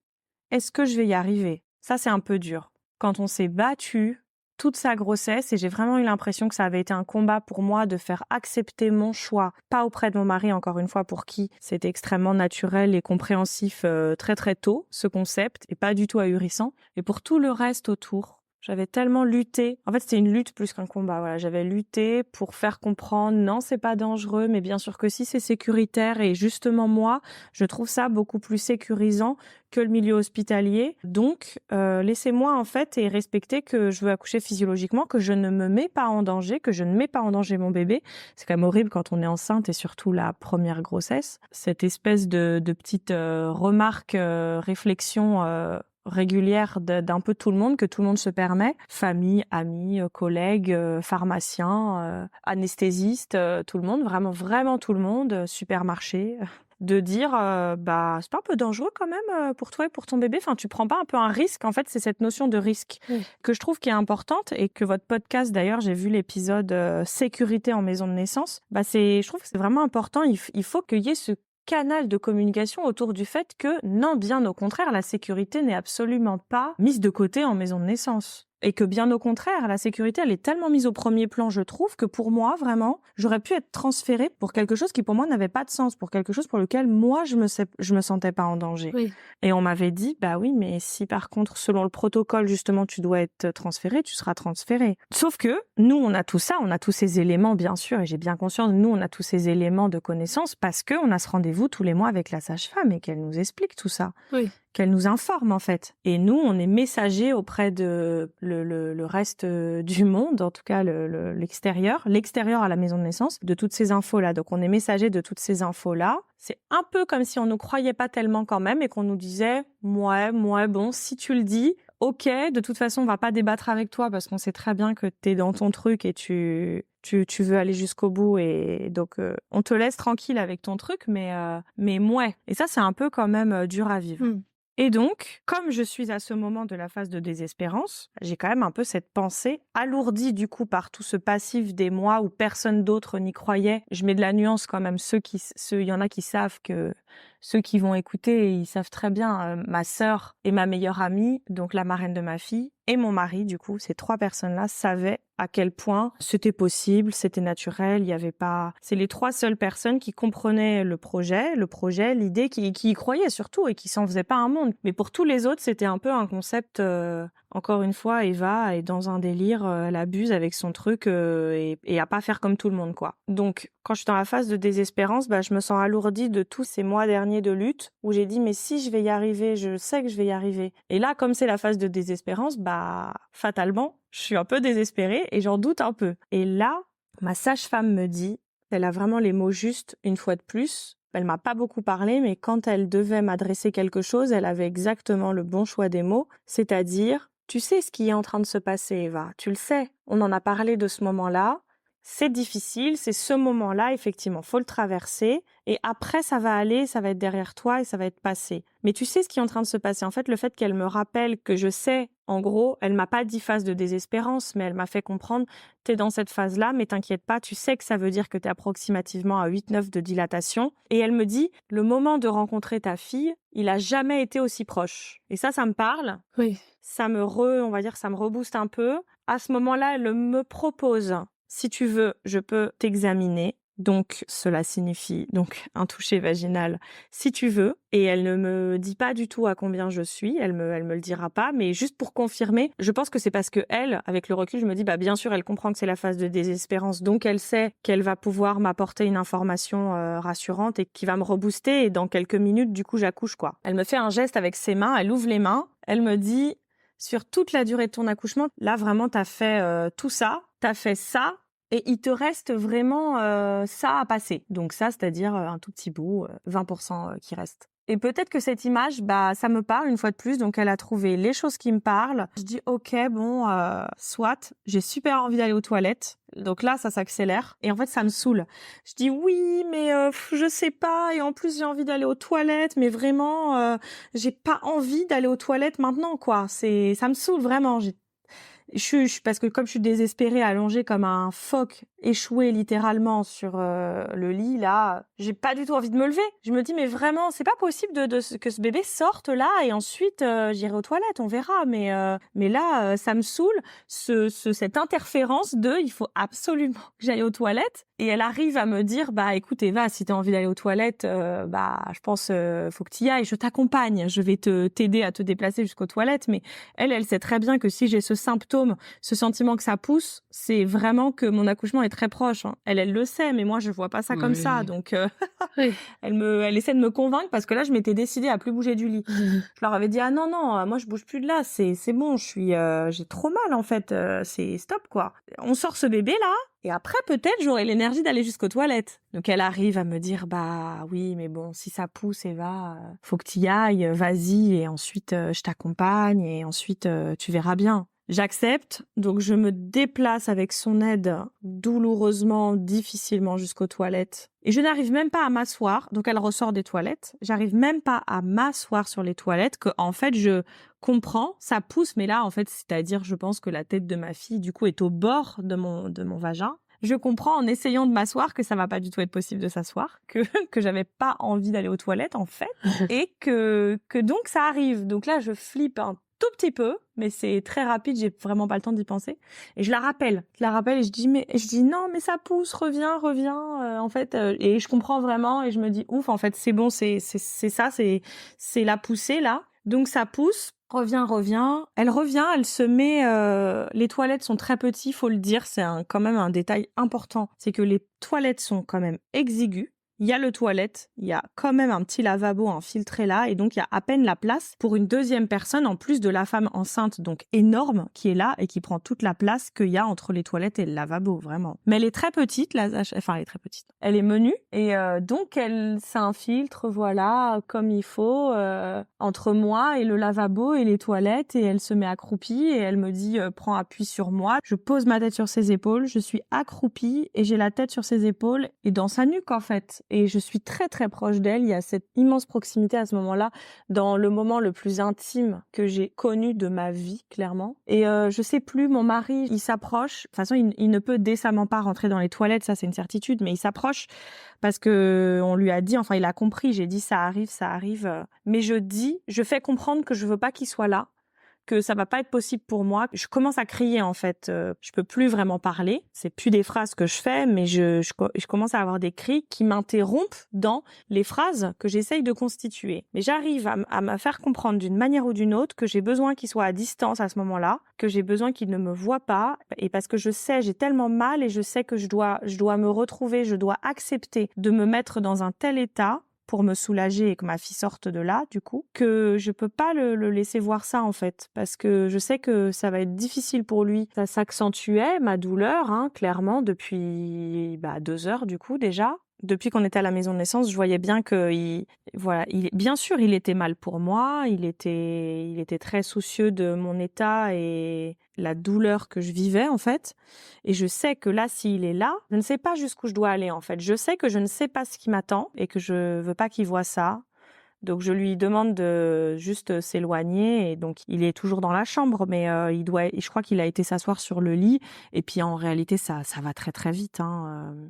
Est-ce que je vais y arriver? Ça, c'est un peu dur. Quand on s'est battu toute sa grossesse, et j'ai vraiment eu l'impression que ça avait été un combat pour moi de faire accepter mon choix, pas auprès de mon mari, encore une fois, pour qui c'était extrêmement naturel et compréhensif très très tôt, ce concept, et pas du tout ahurissant, et pour tout le reste autour. J'avais tellement lutté. En fait, c'était une lutte plus qu'un combat. Voilà, j'avais lutté pour faire comprendre, non, c'est pas dangereux, mais bien sûr que si, c'est sécuritaire. Et justement, moi, je trouve ça beaucoup plus sécurisant que le milieu hospitalier. Donc, laissez-moi en fait et respecter que je veux accoucher physiologiquement, que je ne me mets pas en danger, que je ne mets pas en danger mon bébé. C'est quand même horrible quand on est enceinte et surtout la première grossesse. Cette espèce de petite remarque, réflexion régulière d'un peu tout le monde, que tout le monde se permet. Famille, amis, collègues, pharmaciens, anesthésistes, tout le monde, vraiment, vraiment tout le monde, supermarché. De dire, c'est pas un peu dangereux quand même pour toi et pour ton bébé. Enfin, tu prends pas un peu un risque. En fait, c'est cette notion de risque que je trouve qui est importante et que votre podcast, d'ailleurs, j'ai vu l'épisode sécurité en maison de naissance. Je trouve que c'est vraiment important. Il faut qu'il y ait ce canal de communication autour du fait que, non, bien au contraire, la sécurité n'est absolument pas mise de côté en maison de naissance. Et que bien au contraire, la sécurité, elle est tellement mise au premier plan, je trouve, que pour moi, vraiment, j'aurais pu être transférée pour quelque chose qui pour moi n'avait pas de sens, pour quelque chose pour lequel moi, je me sentais pas en danger. Oui. Et on m'avait dit, bah oui, mais si par contre, selon le protocole, justement, tu dois être transféré, tu seras transféré. Sauf que, nous, on a tout ça, on a tous ces éléments, bien sûr, et j'ai bien conscience, nous, on a tous ces éléments de connaissance parce que on a ce rendez-vous tous les mois avec la sage-femme et qu'elle nous explique tout ça. Oui. Qu'elle nous informe en fait. Et nous, on est messagers auprès de le reste du monde, en tout cas l'extérieur à la maison de naissance, de toutes ces infos-là. Donc on est messagers de toutes ces infos-là. C'est un peu comme si on ne croyait pas tellement quand même et qu'on nous disait « ouais, bon, si tu le dis, ok, de toute façon, on va pas débattre avec toi parce qu'on sait très bien que t'es dans ton truc et tu veux aller jusqu'au bout et donc on te laisse tranquille avec ton truc, mais ouais. Et ça, c'est un peu quand même dur à vivre. Et donc, comme je suis à ce moment de la phase de désespérance, j'ai quand même un peu cette pensée alourdie du coup par tout ce passif des mois où personne d'autre n'y croyait. Je mets de la nuance quand même. Il y en a qui savent que ceux qui vont écouter, ils savent très bien. Ma sœur et ma meilleure amie, donc la marraine de ma fille, et mon mari, du coup, ces 3 personnes-là savaient à quel point c'était possible, c'était naturel, il y avait pas... C'est les 3 seules personnes qui comprenaient le projet, l'idée, qui y croyaient surtout et qui s'en faisaient pas un monde. Mais pour tous les autres, c'était un peu un concept... Encore une fois, Eva est dans un délire, elle abuse avec son truc et à pas faire comme tout le monde, quoi. Donc, quand je suis dans la phase de désespérance, je me sens alourdie de tous ces mois derniers de lutte où j'ai dit, mais si je vais y arriver, je sais que je vais y arriver. Et là, comme c'est la phase de désespérance, fatalement, je suis un peu désespérée et j'en doute un peu. Et là, ma sage-femme me dit, elle a vraiment les mots justes une fois de plus. Elle m'a pas beaucoup parlé, mais quand elle devait m'adresser quelque chose, elle avait exactement le bon choix des mots, c'est-à-dire, tu sais ce qui est en train de se passer, Eva, tu le sais, on en a parlé de ce moment-là, c'est difficile, c'est ce moment-là, effectivement, faut le traverser, et après ça va aller, ça va être derrière toi et ça va être passé. Mais tu sais ce qui est en train de se passer. En fait, le fait qu'elle me rappelle que je sais, en gros, elle m'a pas dit phase de désespérance, mais elle m'a fait comprendre, t'es dans cette phase-là, mais t'inquiète pas, tu sais que ça veut dire que t'es approximativement à 8-9 de dilatation. Et elle me dit, le moment de rencontrer ta fille, il a jamais été aussi proche. Et ça me parle. Oui. Ça me rebooste un peu. À ce moment-là, elle me propose, si tu veux, je peux t'examiner. Donc, cela signifie un toucher vaginal, si tu veux. Et elle ne me dit pas du tout à combien je suis. Elle me le dira pas. Mais juste pour confirmer, je pense que c'est parce que elle, avec le recul, je me dis, bien sûr, elle comprend que c'est la phase de désespérance. Donc, elle sait qu'elle va pouvoir m'apporter une information rassurante et qui va me rebooster. Et dans quelques minutes, du coup, j'accouche, quoi. Elle me fait un geste avec ses mains. Elle ouvre les mains. Elle me dit, sur toute la durée de ton accouchement, là, vraiment, t'as fait tout ça. T'as fait ça. Et il te reste vraiment ça à passer. Donc ça, c'est-à-dire un tout petit bout, 20% qui reste. Et peut-être que cette image, ça me parle une fois de plus. Donc elle a trouvé les choses qui me parlent. Je dis ok, soit. J'ai super envie d'aller aux toilettes. Donc là, ça s'accélère. Et en fait, ça me saoule. Je dis oui, mais je sais pas. Et en plus, j'ai envie d'aller aux toilettes. Mais vraiment, j'ai pas envie d'aller aux toilettes maintenant, quoi. Ça me saoule vraiment. Parce que comme je suis désespérée, allongée comme un phoque, échouée littéralement sur le lit, là, j'ai pas du tout envie de me lever. Je me dis, mais vraiment, c'est pas possible que ce bébé sorte là et ensuite j'irai aux toilettes, on verra. Mais là, ça me saoule, cette interférence il faut absolument que j'aille aux toilettes. Et elle arrive à me dire, écoute Eva, si t'as envie d'aller aux toilettes, je pense faut que t'y ailles, je t'accompagne, je vais t'aider à te déplacer jusqu'aux toilettes. Mais elle sait très bien que si j'ai ce symptôme, ce sentiment que ça pousse, c'est vraiment que mon accouchement est très proche. Hein. Elle le sait, mais moi je vois pas ça comme ça. Donc Oui. elle essaie de me convaincre parce que là je m'étais décidée à plus bouger du lit. Je leur avais dit non, moi je bouge plus de là, c'est bon, j'ai trop mal en fait, c'est stop quoi. On sort ce bébé là. Et après, peut-être, j'aurai l'énergie d'aller jusqu'aux toilettes. Donc, elle arrive à me dire, oui, mais bon, si ça pousse, Eva, faut que t'y ailles, vas-y, et ensuite, je t'accompagne, et ensuite, tu verras bien. J'accepte, donc je me déplace avec son aide douloureusement, difficilement jusqu'aux toilettes. Et je n'arrive même pas à m'asseoir, donc elle ressort des toilettes. J'arrive même pas à m'asseoir sur les toilettes, que en fait je comprends, ça pousse, mais là en fait, c'est-à-dire je pense que la tête de ma fille du coup est au bord de mon vagin. Je comprends en essayant de m'asseoir que ça va pas du tout être possible de s'asseoir, que j'avais pas envie d'aller aux toilettes en fait, et que donc ça arrive. Donc là je flippe un tout petit peu, mais c'est très rapide, j'ai vraiment pas le temps d'y penser. Et je la rappelle et je dis non, mais ça pousse, reviens, en fait, et je comprends vraiment et je me dis ouf, en fait, c'est bon, c'est ça, c'est la poussée là. Donc ça pousse, revient. Elle revient, elle se met, les toilettes sont très petits, faut le dire, c'est quand même un détail important, c'est que les toilettes sont quand même exiguës. Il y a le toilette, il y a quand même un petit lavabo infiltré là, et donc il y a à peine la place pour une deuxième personne, en plus de la femme enceinte, donc énorme, qui est là et qui prend toute la place qu'il y a entre les toilettes et le lavabo, vraiment. Mais elle est très petite, elle est très petite. Elle est menue, et donc elle s'infiltre, voilà, comme il faut, entre moi et le lavabo et les toilettes, et elle se met accroupie, et elle me dit prends appui sur moi. Je pose ma tête sur ses épaules, je suis accroupie, et j'ai la tête sur ses épaules, et dans sa nuque, en fait. Et je suis très très proche d'elle, il y a cette immense proximité à ce moment-là, dans le moment le plus intime que j'ai connu de ma vie, clairement. Et je sais plus, mon mari, il s'approche, de toute façon il ne peut décemment pas rentrer dans les toilettes, ça c'est une certitude, mais il s'approche parce que on lui a dit, enfin il a compris, j'ai dit ça arrive, mais je fais comprendre que je veux pas qu'il soit là, que ça va pas être possible pour moi. Je commence à crier en fait, je peux plus vraiment parler, c'est plus des phrases que je fais, mais je commence à avoir des cris qui m'interrompent dans les phrases que j'essaye de constituer. Mais j'arrive à me faire comprendre d'une manière ou d'une autre que j'ai besoin qu'il soit à distance à ce moment-là, que j'ai besoin qu'il ne me voit pas, et parce que je sais, j'ai tellement mal et je sais que je dois me retrouver, je dois accepter de me mettre dans un tel état pour me soulager et que ma fille sorte de là, du coup, que je peux pas le laisser voir ça, en fait, parce que je sais que ça va être difficile pour lui. Ça s'accentuait, ma douleur, hein, clairement, depuis 2 heures, du coup, déjà. Depuis qu'on était à la maison de naissance, je voyais bien que, bien sûr, il était mal pour moi, il était très soucieux de mon état et la douleur que je vivais, en fait. Et je sais que là, s'il est là, je ne sais pas jusqu'où je dois aller, en fait. Je sais que je ne sais pas ce qui m'attend et que je veux pas qu'il voit ça. Donc je lui demande de juste s'éloigner, et donc il est toujours dans la chambre, mais je crois qu'il a été s'asseoir sur le lit, et puis en réalité ça va très très vite.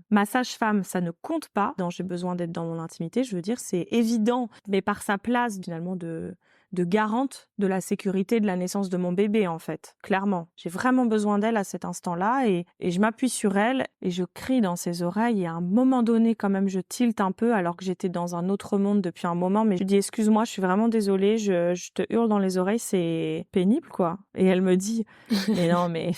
Ma sage-femme, ça ne compte pas, donc j'ai besoin d'être dans mon intimité, je veux dire, c'est évident, mais par sa place finalement de garante de la sécurité de la naissance de mon bébé, en fait, clairement. J'ai vraiment besoin d'elle à cet instant-là, et je m'appuie sur elle et je crie dans ses oreilles, et à un moment donné, quand même, je tilte un peu alors que j'étais dans un autre monde depuis un moment, mais je dis excuse-moi, je suis vraiment désolée, je te hurle dans les oreilles, c'est pénible, quoi. Et elle me dit, mais non, mais...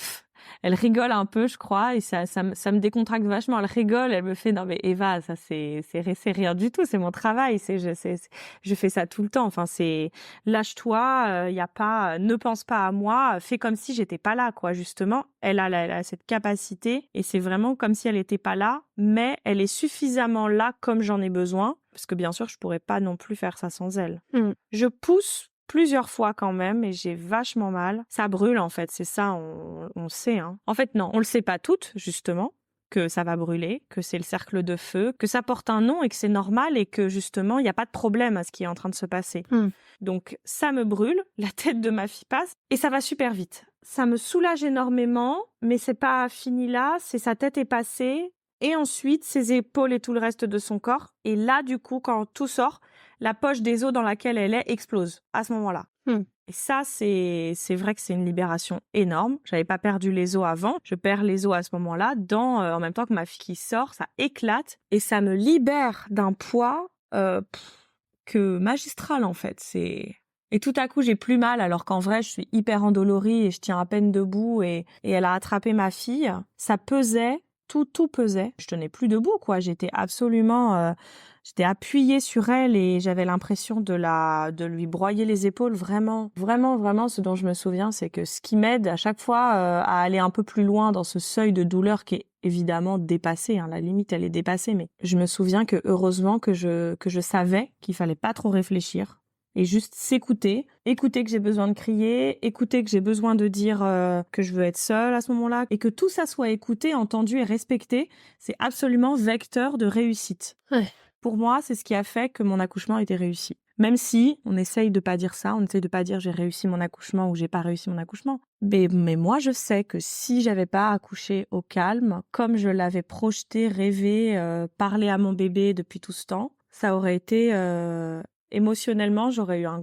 Elle rigole un peu, je crois, et ça me décontracte vachement. Elle rigole, elle me fait non mais Eva, ça c'est rien du tout, c'est mon travail, je fais ça tout le temps. Enfin c'est lâche-toi, y a pas, ne pense pas à moi, fais comme si j'étais pas là, quoi. Justement, elle a cette capacité, et c'est vraiment comme si elle était pas là, mais elle est suffisamment là comme j'en ai besoin, parce que bien sûr je pourrais pas non plus faire ça sans elle. Je pousse plusieurs fois quand même, et j'ai vachement mal. Ça brûle, en fait, c'est ça, on sait. Hein. En fait, non, on le sait pas toutes, justement, que ça va brûler, que c'est le cercle de feu, que ça porte un nom et que c'est normal, et que justement, il n'y a pas de problème à ce qui est en train de se passer. Donc, ça me brûle, la tête de ma fille passe, et ça va super vite. Ça me soulage énormément, mais c'est pas fini là, sa tête est passée, et ensuite, ses épaules et tout le reste de son corps. Et là, du coup, quand tout sort, la poche des os dans laquelle elle est explose à ce moment-là. Et ça, c'est vrai que c'est une libération énorme. J'avais pas perdu les os avant. Je perds les os à ce moment-là. En même temps que ma fille qui sort, ça éclate. Et ça me libère d'un poids que magistral, en fait. Et tout à coup, j'ai plus mal, alors qu'en vrai, je suis hyper endolorie et je tiens à peine debout. Et elle a attrapé ma fille. Ça pesait, tout pesait. Je tenais plus debout, quoi. J'étais absolument... J'étais appuyée sur elle et j'avais l'impression de lui broyer les épaules. Vraiment, vraiment, vraiment, ce dont je me souviens, c'est que ce qui m'aide à chaque fois à aller un peu plus loin dans ce seuil de douleur qui est évidemment dépassé, hein, la limite, elle est dépassée, mais je me souviens que heureusement que je savais qu'il fallait pas trop réfléchir et juste s'écouter, écouter que j'ai besoin de crier, écouter que j'ai besoin de dire que je veux être seule à ce moment-là, et que tout ça soit écouté, entendu et respecté, c'est absolument vecteur de réussite. Ouais. Pour moi, c'est ce qui a fait que mon accouchement a été réussi. Même si on essaye de pas dire ça, on essaye de pas dire j'ai réussi mon accouchement ou j'ai pas réussi mon accouchement. Mais moi, je sais que si j'avais pas accouché au calme, comme je l'avais projeté, rêvé, parlé à mon bébé depuis tout ce temps, ça aurait été émotionnellement, j'aurais eu un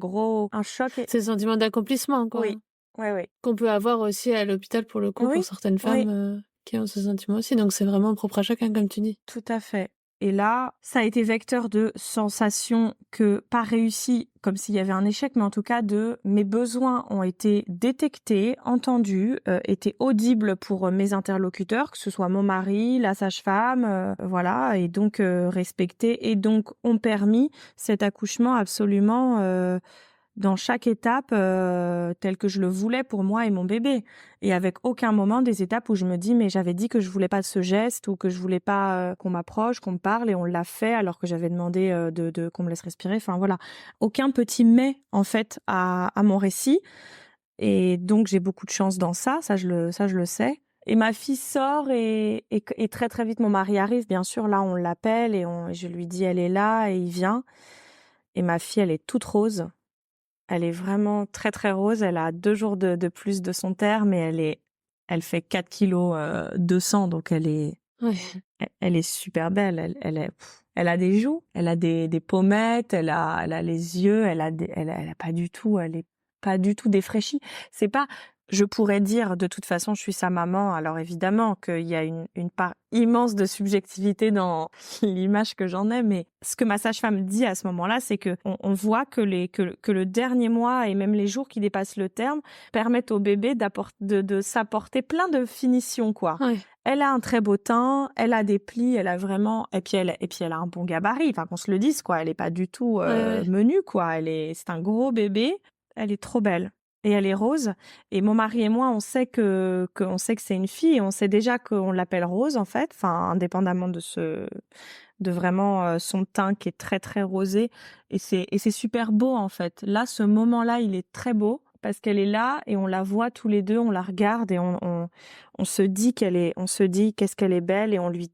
choc. C'est le sentiment d'accomplissement, quoi. Oui, oui. Qu'on peut avoir aussi à l'hôpital pour le coup, pour certaines femmes qui ont ce sentiment aussi. Donc c'est vraiment propre à chacun, comme tu dis. Tout à fait. Et là, ça a été vecteur de sensations que pas réussi, comme s'il y avait un échec, mais en tout cas mes besoins ont été détectés, entendus, étaient audibles pour mes interlocuteurs, que ce soit mon mari, la sage-femme, voilà, et donc respectés, et donc ont permis cet accouchement absolument dans chaque étape telle que je le voulais pour moi et mon bébé. Et avec aucun moment des étapes où je me dis mais j'avais dit que je voulais pas de ce geste ou que je voulais pas qu'on m'approche, qu'on me parle, et on l'a fait alors que j'avais demandé de qu'on me laisse respirer. Enfin voilà, aucun petit mais en fait à mon récit. Et donc j'ai beaucoup de chance dans ça je le sais. Et ma fille sort et très très vite mon mari arrive. Bien sûr, là on l'appelle et je lui dis elle est là et il vient. Et ma fille, elle est toute rose. Elle est vraiment très très rose. Elle a 2 jours de plus de son terme, mais elle fait 4 kilos 200, donc elle est super belle. Elle a des joues, elle a des pommettes, elle a les yeux, elle est pas du tout défraîchie. C'est pas, je pourrais dire de toute façon je suis sa maman. Alors évidemment qu'il y a une part immense de subjectivité dans l'image que j'en ai, mais ce que ma sage-femme dit à ce moment-là, c'est que on voit que le dernier mois et même les jours qui dépassent le terme permettent au bébé de s'apporter plein de finitions, quoi. Ouais. Elle a un très beau teint, elle a des plis, elle a vraiment, et puis elle a un bon gabarit. Enfin, qu'on se le dise, quoi. Elle est pas du tout menue, quoi. C'est un gros bébé. Elle est trop belle. Et elle est rose. Et mon mari et moi, on sait que c'est une fille, et on sait déjà qu'on l'appelle Rose, en fait. Enfin, indépendamment de vraiment son teint qui est très, très rosé. Et c'est super beau, en fait. Là, ce moment-là, il est très beau parce qu'elle est là et on la voit tous les deux, on la regarde et on se dit qu'est-ce qu'elle est belle, et on lui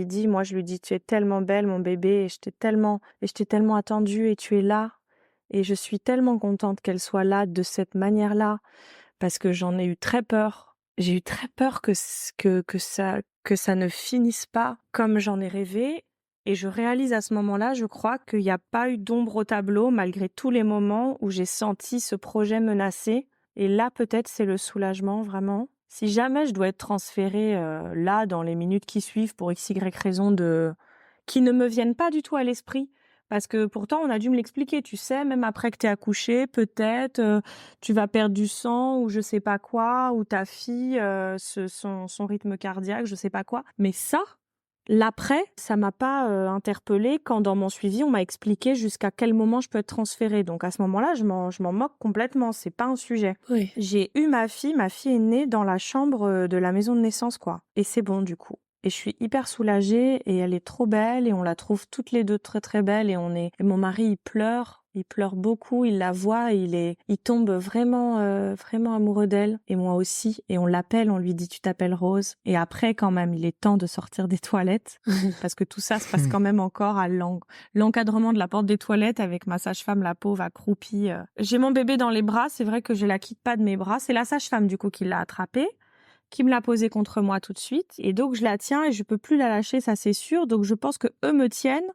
dit, moi, je lui dis, tu es tellement belle, mon bébé, et je t'ai tellement attendue, et tu es là. Et je suis tellement contente qu'elle soit là de cette manière-là, parce que j'en ai eu très peur. J'ai eu très peur que ça ne finisse pas comme j'en ai rêvé. Et je réalise à ce moment-là, je crois qu'il n'y a pas eu d'ombre au tableau, malgré tous les moments où j'ai senti ce projet menacé. Et là, peut-être, c'est le soulagement, vraiment. Si jamais je dois être transférée là, dans les minutes qui suivent, pour XY raison qui ne me viennent pas du tout à l'esprit, parce que pourtant, on a dû me l'expliquer, tu sais, même après que t'es accouchée, peut-être, tu vas perdre du sang ou je sais pas quoi, ou ta fille, son rythme cardiaque, je sais pas quoi. Mais ça, l'après, ça m'a pas interpellée quand dans mon suivi, on m'a expliqué jusqu'à quel moment je peux être transférée. Donc à ce moment-là, je m'en moque complètement, c'est pas un sujet. Oui. J'ai eu ma fille est née dans la chambre de la maison de naissance, quoi. Et c'est bon, du coup. Et je suis hyper soulagée, et elle est trop belle, et on la trouve toutes les deux très très belle, et mon mari, il pleure beaucoup, il la voit, il tombe vraiment vraiment amoureux d'elle, et moi aussi, et on l'appelle, on lui dit tu t'appelles Rose, et après quand même il est temps de sortir des toilettes, parce que tout ça se passe quand même encore à l'encadrement de la porte des toilettes, avec ma sage-femme, la pauvre, accroupie. J'ai mon bébé dans les bras, c'est vrai que je la quitte pas de mes bras, c'est la sage-femme du coup qui l'a attrapée, qui me l'a posée contre moi tout de suite. Et donc, je la tiens et je peux plus la lâcher, ça c'est sûr. Donc, je pense que eux me tiennent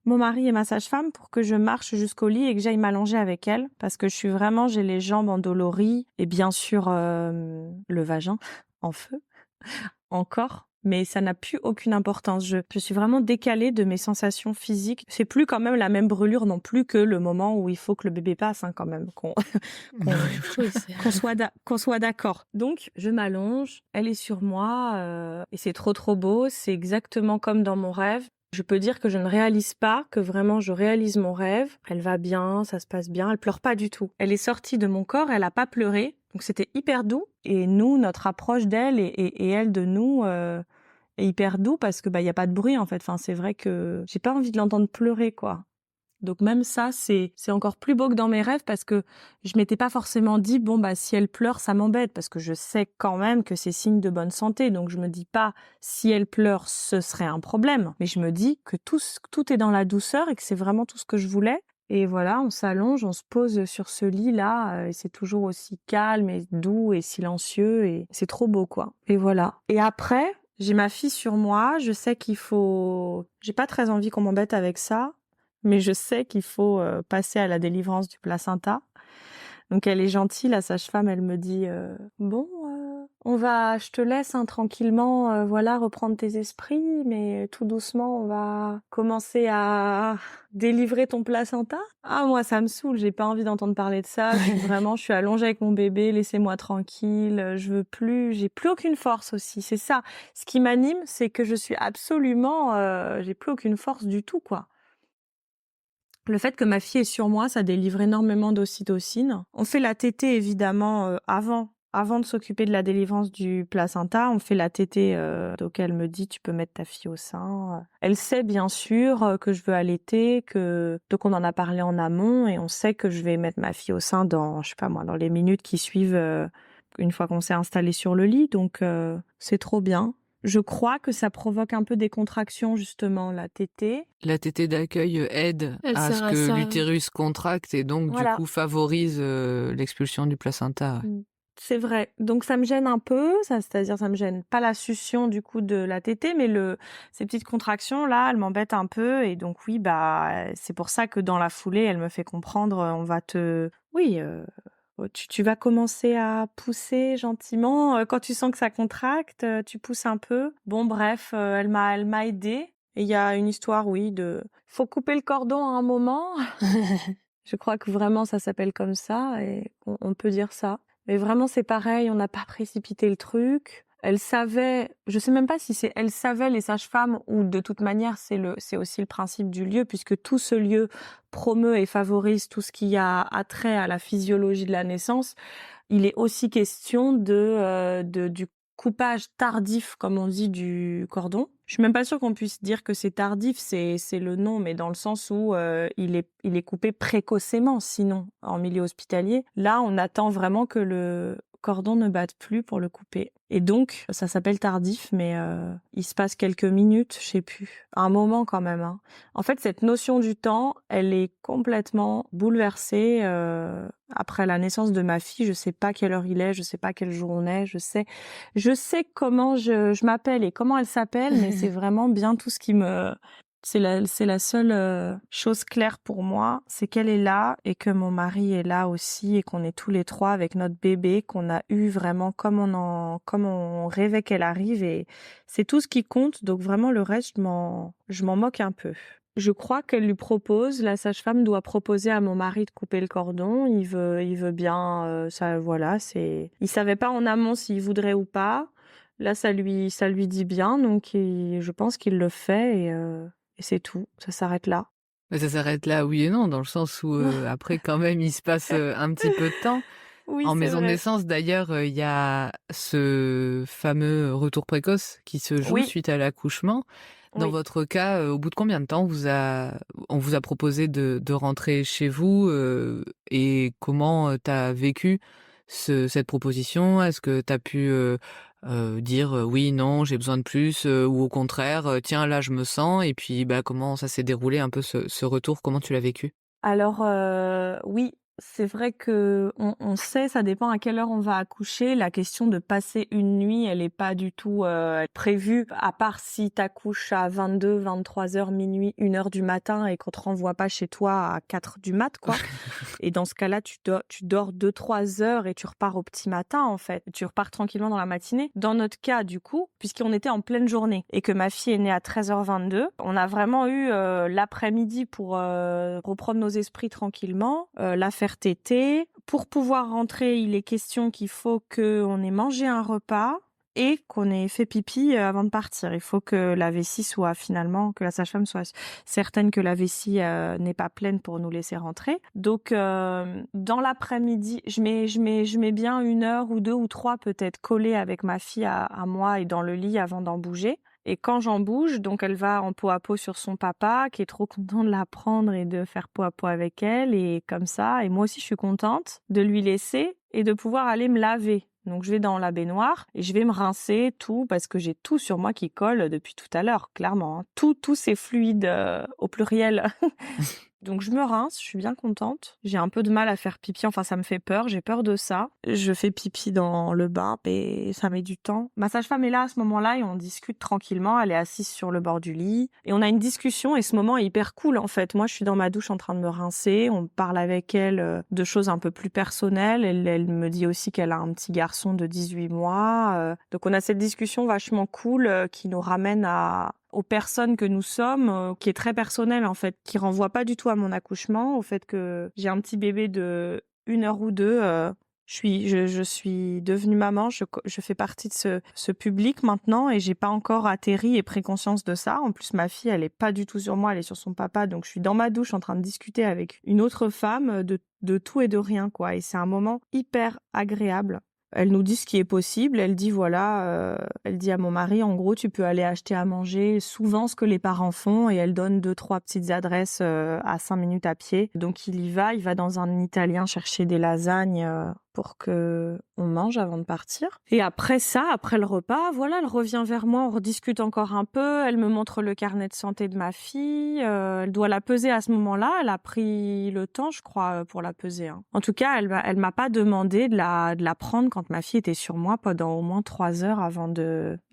mon mari et ma sage-femme pour que je marche jusqu'au lit et que j'aille m'allonger avec elle parce que j'ai les jambes endolories et bien sûr le vagin en feu encore. Mais ça n'a plus aucune importance. Je suis vraiment décalée de mes sensations physiques. C'est plus quand même la même brûlure non plus que le moment où il faut que le bébé passe, hein, quand même, qu'on soit d'accord. Donc, je m'allonge, elle est sur moi, et c'est trop beau. C'est exactement comme dans mon rêve. Je peux dire que je ne réalise pas, que vraiment je réalise mon rêve. Elle va bien, ça se passe bien, elle pleure pas du tout. Elle est sortie de mon corps, elle a pas pleuré. Donc c'était hyper doux. Et nous, notre approche d'elle et elle de nous est hyper doux parce que y a pas de bruit en fait. Enfin, c'est vrai que j'ai pas envie de l'entendre pleurer, quoi. Donc même ça, c'est encore plus beau que dans mes rêves parce que je m'étais pas forcément dit si elle pleure, ça m'embête parce que je sais quand même que c'est signe de bonne santé. Donc je me dis pas si elle pleure, ce serait un problème, mais je me dis que tout est dans la douceur et que c'est vraiment tout ce que je voulais. Et voilà, on s'allonge, on se pose sur ce lit-là, et c'est toujours aussi calme et doux et silencieux et c'est trop beau, quoi. Et voilà. Et après, j'ai ma fille sur moi, je sais j'ai pas très envie qu'on m'embête avec ça. Mais je sais qu'il faut passer à la délivrance du placenta. Donc elle est gentille, la sage-femme, elle me dit je te laisse tranquillement, reprendre tes esprits, mais tout doucement, on va commencer à délivrer ton placenta. Ah, moi, ça me saoule, j'ai pas envie d'entendre parler de ça. Je suis allongée avec mon bébé, laissez-moi tranquille, j'ai plus aucune force aussi. C'est ça. Ce qui m'anime, c'est que je suis j'ai plus aucune force du tout, quoi. Le fait que ma fille est sur moi, ça délivre énormément d'ocytocine. On fait la tétée évidemment avant de s'occuper de la délivrance du placenta. On fait la tétée, donc elle me dit tu peux mettre ta fille au sein. Elle sait bien sûr que je veux allaiter, donc on en a parlé en amont et on sait que je vais mettre ma fille au sein dans dans les minutes qui suivent une fois qu'on s'est installé sur le lit. Donc c'est trop bien. Je crois que ça provoque un peu des contractions, justement, la tétée. La tétée d'accueil aide à ce que l'utérus contracte et donc, du coup, favorise l'expulsion du placenta. C'est vrai. Donc, ça me gêne un peu, c'est-à-dire ça me gêne pas la succion, du coup, de la tétée, mais ces petites contractions-là, elles m'embêtent un peu. Et donc, oui, c'est pour ça que dans la foulée, elle me fait comprendre, tu vas commencer à pousser gentiment. Quand tu sens que ça contracte, tu pousses un peu. Bon, bref, elle m'a aidée. Et il y a une histoire, faut couper le cordon à un moment. Je crois que vraiment ça s'appelle comme ça et on peut dire ça. Mais vraiment c'est pareil, on n'a pas précipité le truc. Elle savait, je sais même pas si elle savait les sages-femmes ou de toute manière c'est aussi le principe du lieu puisque tout ce lieu promeut et favorise tout ce qui a attrait à la physiologie de la naissance. Il est aussi question du coupage tardif, comme on dit, du cordon. Je suis même pas sûre qu'on puisse dire que c'est tardif, c'est le nom, mais dans le sens où il est coupé précocement, sinon en milieu hospitalier. Là, on attend vraiment que le cordon ne batte plus pour le couper. Et donc, ça s'appelle tardif, mais il se passe quelques minutes, je sais plus, un moment quand même. Hein. En fait, cette notion du temps, elle est complètement bouleversée après la naissance de ma fille. Je sais pas quelle heure il est, je sais pas quel jour on est, je sais comment je m'appelle et comment elle s'appelle, mais c'est vraiment bien tout ce qui me... C'est la seule chose claire pour moi, c'est qu'elle est là et que mon mari est là aussi et qu'on est tous les trois avec notre bébé, qu'on a eu vraiment comme on rêvait qu'elle arrive et c'est tout ce qui compte. Donc vraiment le reste, je m'en moque un peu. Je crois qu'elle lui propose, la sage-femme doit proposer à mon mari de couper le cordon. Il veut bien, ça, voilà, il savait pas en amont s'il voudrait ou pas. Là, ça lui dit bien, donc je pense qu'il le fait et c'est tout. Ça s'arrête là. Mais ça s'arrête là, oui et non, dans le sens où après, quand même, il se passe un petit peu de temps. Oui, en c'est maison de vrai. naissance, d'ailleurs, il y a ce fameux retour précoce qui se joue suite à l'accouchement. Dans votre cas, au bout de combien de temps on vous a proposé de rentrer chez vous et comment tu as vécu cette proposition? Est-ce que tu as pu dire oui, non, j'ai besoin de plus ou au contraire, tiens, là, je me sens et puis comment ça s'est déroulé un peu ce retour? Comment tu l'as vécu? Alors oui, c'est vrai que on sait, ça dépend à quelle heure on va accoucher. La question de passer une nuit, elle est pas du tout prévue, à part si t'accouches à 22, 23 heures, minuit, 1 heure du matin et qu'on te renvoie pas chez toi à 4 du mat, quoi. Et dans ce cas-là, tu dors 2-3 heures et tu repars au petit matin, en fait. Tu repars tranquillement dans la matinée. Dans notre cas, du coup, puisqu'on était en pleine journée et que ma fille est née à 13h22, on a vraiment eu l'après-midi pour reprendre nos esprits tranquillement, la faire téter. Pour pouvoir rentrer, il est question qu'il faut qu'on ait mangé un repas et qu'on ait fait pipi avant de partir. Il faut que la vessie soit finalement, que la sage-femme soit certaine que la vessie n'est pas pleine pour nous laisser rentrer. Donc, dans l'après-midi, je mets bien 1 heure ou 2 ou 3 peut-être collée avec ma fille à moi et dans le lit avant d'en bouger. Et quand j'en bouge, donc elle va en peau à peau sur son papa, qui est trop content de la prendre et de faire peau à peau avec elle, et comme ça. Et moi aussi, je suis contente de lui laisser et de pouvoir aller me laver. Donc je vais dans la baignoire et je vais me rincer tout, parce que j'ai tout sur moi qui colle depuis tout à l'heure, clairement. Hein. Tous ces fluides au pluriel. Donc je me rince, je suis bien contente. J'ai un peu de mal à faire pipi, enfin ça me fait peur, j'ai peur de ça. Je fais pipi dans le bain et ça met du temps. Ma sage-femme est là à ce moment-là et on discute tranquillement, elle est assise sur le bord du lit. Et on a une discussion et ce moment est hyper cool en fait. Moi je suis dans ma douche en train de me rincer, on parle avec elle de choses un peu plus personnelles. Elle me dit aussi qu'elle a un petit garçon de 18 mois. Donc on a cette discussion vachement cool qui nous ramène aux personnes que nous sommes, qui est très personnelle en fait, qui renvoie pas du tout à mon accouchement, au fait que j'ai un petit bébé de 1 heure ou 2. Je suis devenue maman, je fais partie de ce public maintenant et j'ai pas encore atterri et pris conscience de ça. En plus, ma fille, elle est pas du tout sur moi, elle est sur son papa, donc je suis dans ma douche en train de discuter avec une autre femme de tout et de rien, quoi. Et c'est un moment hyper agréable. Elle nous dit ce qui est possible. Elle dit elle dit à mon mari, en gros, tu peux aller acheter à manger souvent ce que les parents font, et elle donne 2-3 petites adresses à 5 minutes à pied. Donc il va dans un italien chercher des lasagnes pour que on mange avant de partir. Et après ça, après le repas, voilà, elle revient vers moi, on rediscute encore un peu, elle me montre le carnet de santé de ma fille, elle doit la peser à ce moment-là, elle a pris le temps, je crois, pour la peser. Hein. En tout cas, elle m'a pas demandé de la prendre quand ma fille était sur moi pendant au moins 3 heures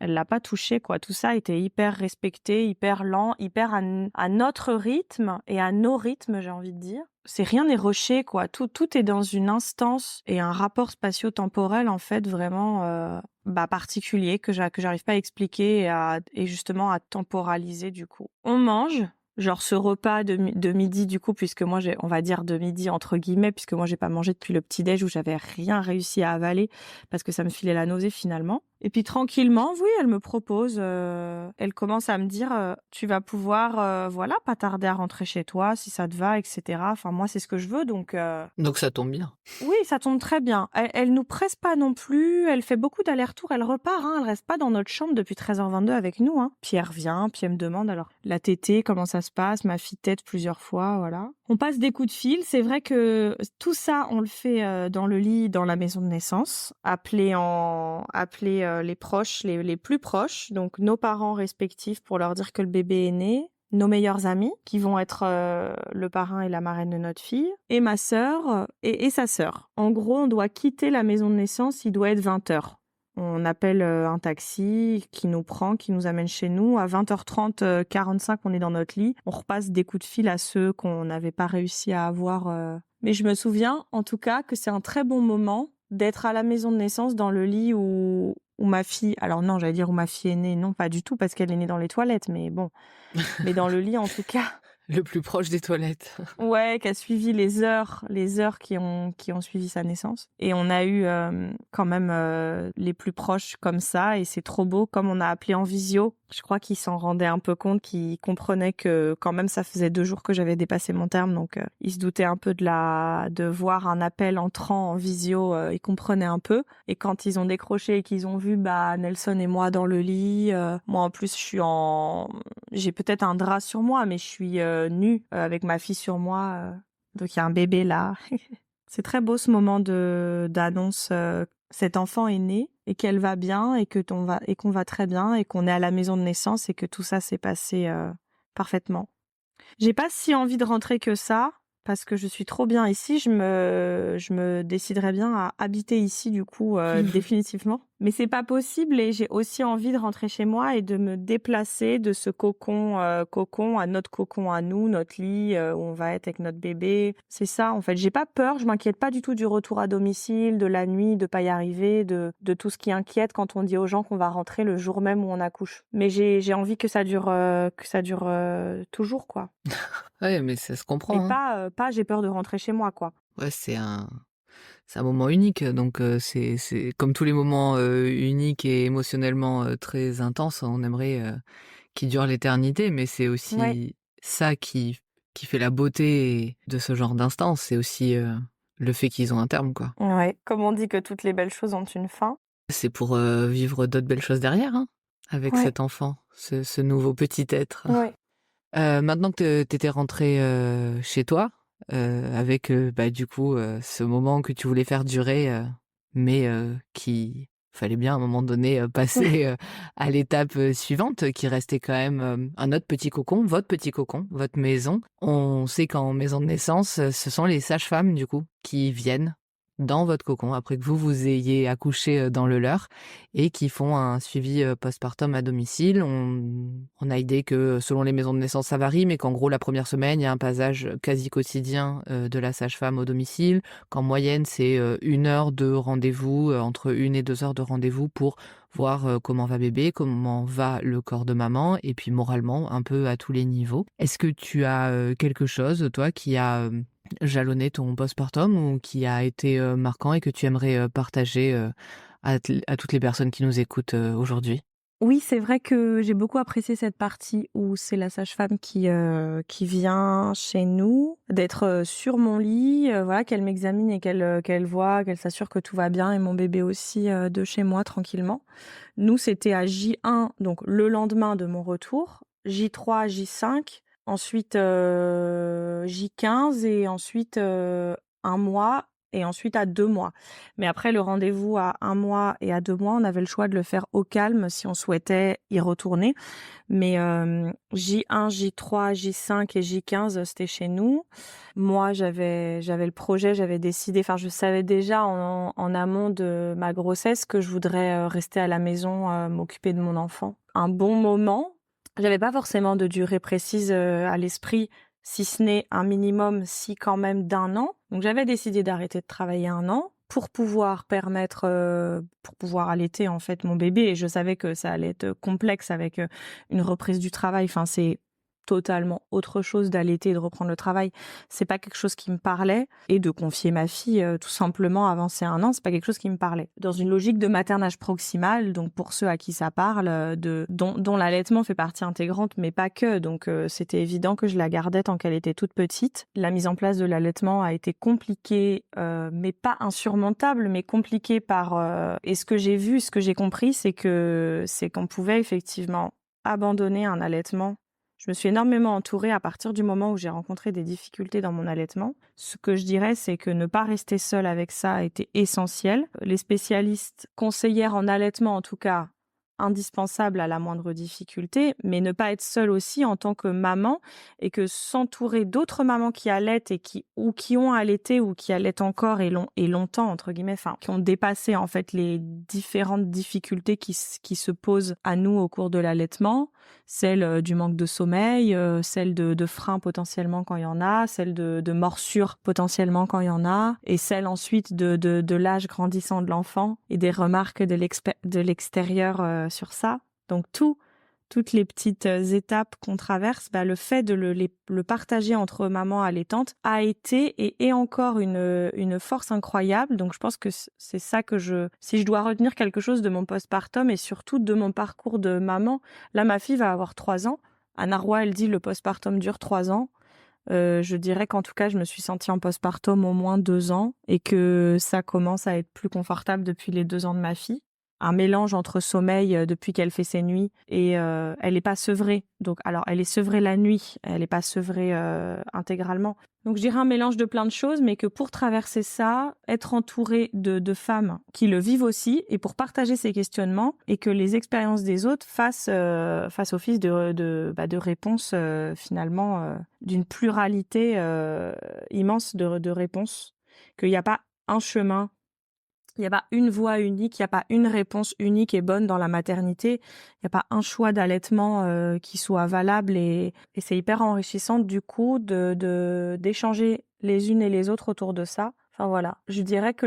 elle l'a pas touchée, quoi. Tout ça était hyper respecté, hyper lent, hyper à notre rythme et à nos rythmes, j'ai envie de dire. Rien n'est rushé, quoi. Tout est dans une instance et un rapport spatio-temporel, en fait, vraiment particulier que j'arrive pas à expliquer et justement à temporaliser, du coup. On mange, genre ce repas de midi, du coup, puisque moi, on va dire de midi entre guillemets, puisque moi, j'ai pas mangé depuis le petit-déj où j'avais rien réussi à avaler parce que ça me filait la nausée finalement. Et puis tranquillement, oui, elle me propose, elle commence à me dire, tu vas pouvoir, voilà, pas tarder à rentrer chez toi si ça te va, etc. Enfin, moi, c'est ce que je veux, donc. Donc ça tombe bien. Oui, ça tombe très bien. Elle nous presse pas non plus. Elle fait beaucoup d'allers-retours. Elle repart. Hein, elle reste pas dans notre chambre depuis 13h22 avec nous. Hein. Puis elle revient. Puis elle me demande alors la tétée, comment ça se passe. Ma fille tète plusieurs fois, voilà. On passe des coups de fil. C'est vrai que tout ça, on le fait dans le lit, dans la maison de naissance, appeler les proches, les plus proches, donc nos parents respectifs pour leur dire que le bébé est né, nos meilleurs amis, qui vont être le parrain et la marraine de notre fille, et ma sœur et sa sœur. En gros, on doit quitter la maison de naissance, il doit être 20h. On appelle un taxi qui nous prend, qui nous amène chez nous. À 20h30, 45, on est dans notre lit. On repasse des coups de fil à ceux qu'on n'avait pas réussi à avoir. Mais je me souviens, en tout cas, que c'est un très bon moment d'être à la maison de naissance dans le lit où ma fille... Alors non, j'allais dire où ma fille est née. Non, pas du tout, parce qu'elle est née dans les toilettes. Mais bon, mais dans le lit, en tout cas... Le plus proche des toilettes. Ouais, qui a suivi les heures qui ont suivi sa naissance. Et on a eu quand même les plus proches comme ça, et c'est trop beau. Comme on a appelé en visio, je crois qu'ils s'en rendaient un peu compte, qu'ils comprenaient que quand même ça faisait 2 jours que j'avais dépassé mon terme, donc ils se doutaient un peu de voir un appel entrant en visio, ils comprenaient un peu. Et quand ils ont décroché et qu'ils ont vu Nelson et moi dans le lit, moi en plus j'ai peut-être un drap sur moi, mais je suis nue avec ma fille sur moi, donc il y a un bébé là. C'est très beau ce moment d'annonce. Cet enfant est né et qu'elle va bien et qu'on va très bien et qu'on est à la maison de naissance et que tout ça s'est passé parfaitement. J'ai pas si envie de rentrer que ça. parce que je suis trop bien ici. Je me déciderais bien à habiter ici, du coup, définitivement. Mais c'est pas possible et j'ai aussi envie de rentrer chez moi et de me déplacer de ce cocon à notre cocon à nous, notre lit, où on va être avec notre bébé. C'est ça, en fait. J'ai pas peur, je m'inquiète pas du tout du retour à domicile, de la nuit, de pas y arriver, de tout ce qui inquiète quand on dit aux gens qu'on va rentrer le jour même où on accouche. Mais j'ai envie que ça dure toujours, quoi. Ouais, mais ça se Et comprend, hein. pas j'ai peur de rentrer chez moi, quoi. Ouais, c'est un moment unique, donc c'est comme tous les moments, uniques et émotionnellement, très intenses, on aimerait, qu'ils durent l'éternité, mais c'est Ouais. aussi ça qui fait la beauté de ce genre d'instance, c'est aussi, le fait qu'ils ont un terme, quoi. Ouais. Comme on dit que toutes les belles choses ont une fin. C'est pour, vivre d'autres belles choses derrière, hein, avec Ouais. cet enfant, ce nouveau petit être. Ouais. Maintenant que tu étais rentrée, chez toi, avec, bah, du coup, ce moment que tu voulais faire durer, mais qu'il fallait bien à un moment donné, passer, à l'étape, suivante qui restait quand même, un autre petit cocon, votre maison. On sait qu'en maison de naissance, ce sont les sages-femmes du coup qui viennent dans votre cocon après que vous ayez accouché, dans le leur et qui font un suivi, postpartum à domicile. On a idée que selon les maisons de naissance, ça varie, mais qu'en gros, la première semaine, il y a un passage quasi quotidien, de la sage-femme au domicile, qu'en moyenne, c'est, 1 heure de rendez-vous, entre 1 et 2 heures de rendez-vous pour voir, comment va bébé, comment va le corps de maman et puis moralement, un peu à tous les niveaux. Est-ce que tu as, quelque chose, toi, qui a, jalonné ton postpartum ou qui a été, marquant et que tu aimerais, partager, à toutes les personnes qui nous écoutent, aujourd'hui? Oui, c'est vrai que j'ai beaucoup apprécié cette partie où c'est la sage-femme qui vient chez nous, d'être, sur mon lit, voilà, qu'elle m'examine et qu'elle voit, qu'elle s'assure que tout va bien et mon bébé aussi, de chez moi tranquillement. Nous, c'était à J1, donc le lendemain de mon retour, J3, J5, ensuite, J15 et ensuite, 1 mois et ensuite à 2 mois. Mais après le rendez-vous à 1 mois et à 2 mois, on avait le choix de le faire au calme si on souhaitait y retourner. Mais J1, J3, J5 et J15, c'était chez nous. Moi, j'avais le projet, j'avais décidé, enfin je savais déjà en amont de ma grossesse que je voudrais rester à la maison, m'occuper de mon enfant. Un bon moment. J'avais pas forcément de durée précise à l'esprit, si ce n'est un minimum, si quand même d'1 an. Donc j'avais décidé d'arrêter de travailler 1 an pour pouvoir pour pouvoir allaiter en fait mon bébé. Et je savais que ça allait être complexe avec une reprise du travail. Enfin, c'est totalement autre chose d'allaiter et de reprendre le travail. C'est pas quelque chose qui me parlait. Et de confier ma fille tout simplement avant ses 1 an, c'est pas quelque chose qui me parlait. Dans une logique de maternage proximal, donc pour ceux à qui ça parle, dont l'allaitement fait partie intégrante, mais pas que. Donc c'était évident que je la gardais tant qu'elle était toute petite. La mise en place de l'allaitement a été compliquée, mais pas insurmontable, mais compliquée par... Et ce que j'ai vu, ce que j'ai compris, c'est qu'on pouvait effectivement abandonner un allaitement. Je me suis énormément entourée à partir du moment où j'ai rencontré des difficultés dans mon allaitement. Ce que je dirais, c'est que ne pas rester seule avec ça a été essentiel. Les spécialistes conseillères en allaitement, en tout cas, indispensable à la moindre difficulté, mais ne pas être seule aussi en tant que maman et que s'entourer d'autres mamans qui allaitent et qui ont allaité ou qui allaitent encore et longtemps, entre guillemets, enfin, qui ont dépassé en fait les différentes difficultés qui se posent à nous au cours de l'allaitement, celle du manque de sommeil, celle de freins potentiellement quand il y en a, celle de morsures potentiellement quand il y en a, et celle ensuite de l'âge grandissant de l'enfant et des remarques de l'extérieur sur ça. Donc toutes les petites étapes qu'on traverse, le fait de le partager entre mamans allaitantes a été et est encore une force incroyable. Donc je pense que c'est ça que si je dois retenir quelque chose de mon postpartum et surtout de mon parcours de maman, là ma fille va avoir 3 ans. Anna Roy, elle dit le postpartum dure 3 ans. Je dirais qu'en tout cas, je me suis sentie en postpartum au moins 2 ans et que ça commence à être plus confortable depuis les 2 ans de ma fille. un mélange entre sommeil depuis qu'elle fait ses nuits et elle n'est pas sevrée. Donc, alors, elle est sevrée la nuit, elle n'est pas sevrée intégralement. Donc, je dirais un mélange de plein de choses, mais que pour traverser ça, être entourée de femmes qui le vivent aussi et pour partager ces questionnements et que les expériences des autres fassent office de réponse finalement d'une pluralité immense de réponses. Qu'il n'y a pas un chemin, il n'y a pas une voie unique, il n'y a pas une réponse unique et bonne dans la maternité. Il n'y a pas un choix d'allaitement qui soit valable et c'est hyper enrichissant du coup d'échanger les unes et les autres autour de ça. Enfin voilà, je dirais que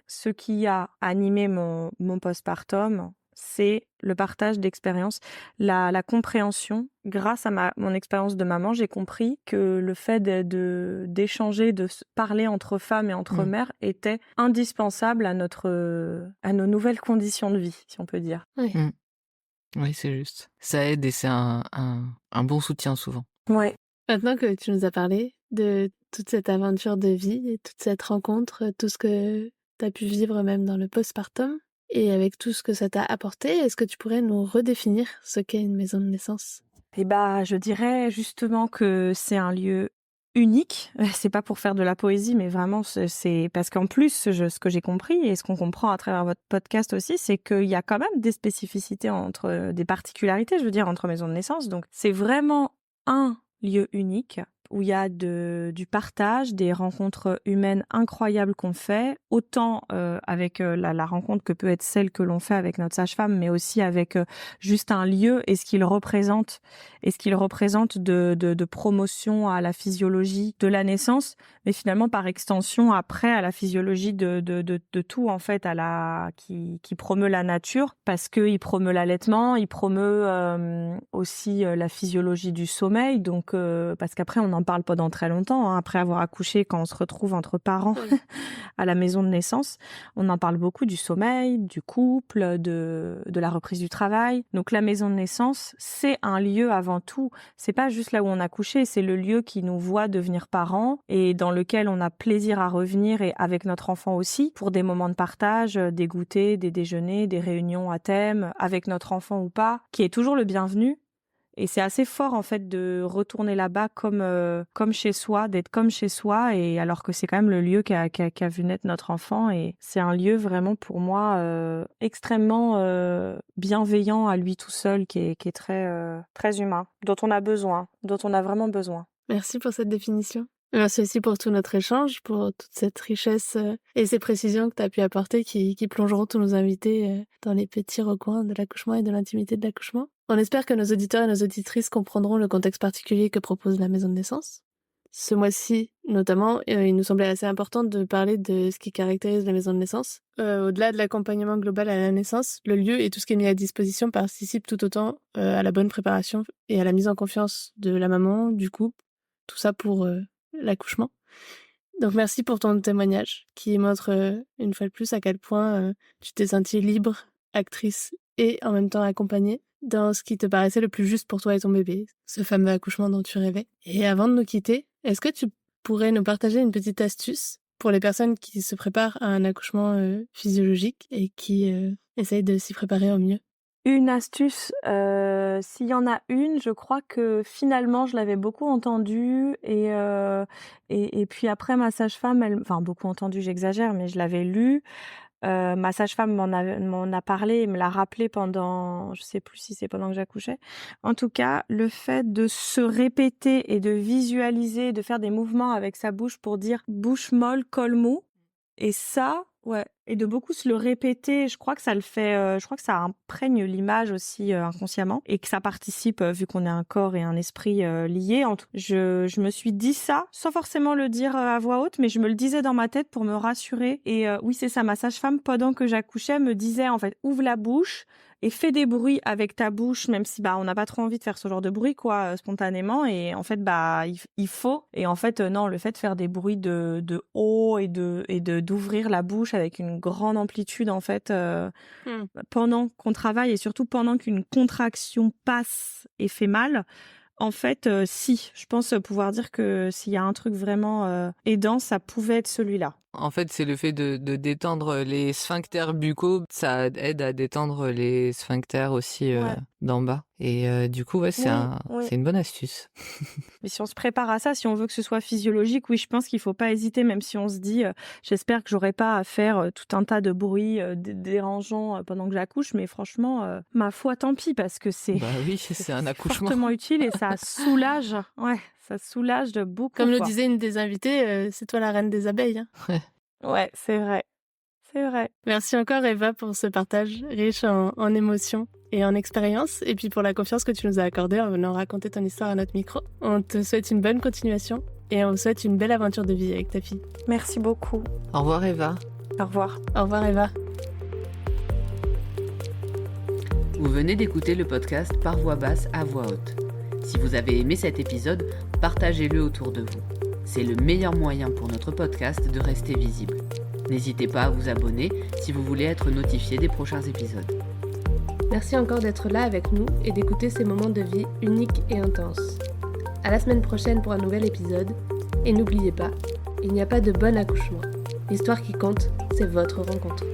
ce qui a animé mon postpartum, c'est le partage d'expériences, la compréhension. Grâce à mon expérience de maman, j'ai compris que le fait d'échanger, de parler entre femmes et entre mères était indispensable à nos nouvelles conditions de vie, si on peut dire. Oui, Oui, c'est juste. Ça aide et c'est un bon soutien souvent. Ouais. Maintenant que tu nous as parlé de toute cette aventure de vie et toute cette rencontre, tout ce que tu as pu vivre même dans le postpartum, et avec tout ce que ça t'a apporté, est-ce que tu pourrais nous redéfinir ce qu'est une maison de naissance ? Je dirais justement que c'est un lieu unique. C'est pas pour faire de la poésie, mais vraiment, c'est parce qu'en plus, ce que j'ai compris et ce qu'on comprend à travers votre podcast aussi, c'est qu'il y a quand même des spécificités des particularités, je veux dire, entre maisons de naissance. Donc, c'est vraiment un lieu unique où il y a du partage, des rencontres humaines incroyables qu'on fait, autant avec la rencontre que peut être celle que l'on fait avec notre sage-femme, mais aussi avec juste un lieu et ce qu'il représente, de promotion à la physiologie de la naissance, mais finalement par extension après à la physiologie de tout en fait, qui promeut la nature, parce qu'il promeut l'allaitement, il promeut aussi la physiologie du sommeil, donc parce qu'après on en parle pendant très longtemps, après avoir accouché, quand on se retrouve entre parents à la maison de naissance, on en parle beaucoup du sommeil, du couple, de la reprise du travail. Donc la maison de naissance, c'est un lieu avant tout. C'est pas juste là où on a couché, c'est le lieu qui nous voit devenir parents et dans lequel on a plaisir à revenir et avec notre enfant aussi pour des moments de partage, des goûters, des déjeuners, des réunions à thème, avec notre enfant ou pas, qui est toujours le bienvenu. Et c'est assez fort en fait de retourner là-bas comme chez soi, d'être comme chez soi, et alors que c'est quand même le lieu qui a vu naître notre enfant. Et c'est un lieu vraiment pour moi extrêmement bienveillant à lui tout seul, qui est très humain, dont on a besoin, dont on a vraiment besoin. Merci pour cette définition. Merci aussi pour tout notre échange, pour toute cette richesse et ces précisions que tu as pu apporter qui plongeront tous nos invités dans les petits recoins de l'accouchement et de l'intimité de l'accouchement. On espère que nos auditeurs et nos auditrices comprendront le contexte particulier que propose la maison de naissance. Ce mois-ci, notamment, il nous semblait assez important de parler de ce qui caractérise la maison de naissance. Au-delà de l'accompagnement global à la naissance, le lieu et tout ce qui est mis à disposition participent tout autant à la bonne préparation et à la mise en confiance de la maman, du couple, tout ça pour l'accouchement. Donc merci pour ton témoignage qui montre une fois de plus à quel point tu t'es sentie libre, actrice et en même temps accompagnée dans ce qui te paraissait le plus juste pour toi et ton bébé, ce fameux accouchement dont tu rêvais. Et avant de nous quitter, est-ce que tu pourrais nous partager une petite astuce pour les personnes qui se préparent à un accouchement physiologique et qui essayent de s'y préparer au mieux? Une astuce, s'il y en a une, je crois que finalement je l'avais beaucoup entendue et puis après ma sage-femme, enfin beaucoup entendu, j'exagère, mais je l'avais lu. Ma sage-femme m'en a parlé et me l'a rappelé pendant, je sais plus si c'est pendant que j'accouchais. En tout cas, le fait de se répéter et de visualiser, de faire des mouvements avec sa bouche pour dire bouche molle, col mou. Et ça, ouais, et de beaucoup se le répéter, je crois que ça le fait, je crois que ça imprègne l'image aussi inconsciemment et que ça participe, vu qu'on est un corps et un esprit liés. Je me suis dit ça, sans forcément le dire à voix haute, mais je me le disais dans ma tête pour me rassurer. Et oui, c'est ça, ma sage-femme, pendant que j'accouchais, me disait en fait, ouvre la bouche et fais des bruits avec ta bouche, même si on n'a pas trop envie de faire ce genre de bruit spontanément, et en fait il faut, et en fait non, le fait de faire des bruits de haut et d'ouvrir la bouche avec une grande amplitude en fait pendant qu'on travaille et surtout pendant qu'une contraction passe et fait mal, En fait, si. Je pense pouvoir dire que s'il y a un truc vraiment aidant, ça pouvait être celui-là. En fait, c'est le fait de détendre les sphincters buccaux. Ça aide à détendre les sphincters aussi d'en bas. Et du coup, c'est une bonne astuce. Mais si on se prépare à ça, si on veut que ce soit physiologique, oui, je pense qu'il faut pas hésiter, même si on se dit j'espère que j'aurai pas à faire tout un tas de bruits dérangeants pendant que j'accouche, mais franchement, ma foi, tant pis, parce que c'est c'est un accouchement fortement utile et ça soulage. Ça soulage de beaucoup. Comme le disait une des invitées, c'est toi la reine des abeilles. Hein. Ouais, c'est vrai. C'est vrai. Merci encore Eva pour ce partage riche en émotions et en expériences, et puis pour la confiance que tu nous as accordée en venant raconter ton histoire à notre micro. On te souhaite une bonne continuation et on vous souhaite une belle aventure de vie avec ta fille. Merci beaucoup. Au revoir Eva. Au revoir. Au revoir Eva. Vous venez d'écouter le podcast Par voix basse à voix haute. Si vous avez aimé cet épisode, partagez-le autour de vous. C'est le meilleur moyen pour notre podcast de rester visible. N'hésitez pas à vous abonner si vous voulez être notifié des prochains épisodes. Merci encore d'être là avec nous et d'écouter ces moments de vie uniques et intenses. À la semaine prochaine pour un nouvel épisode. Et n'oubliez pas, il n'y a pas de bon accouchement. L'histoire qui compte, c'est votre rencontre.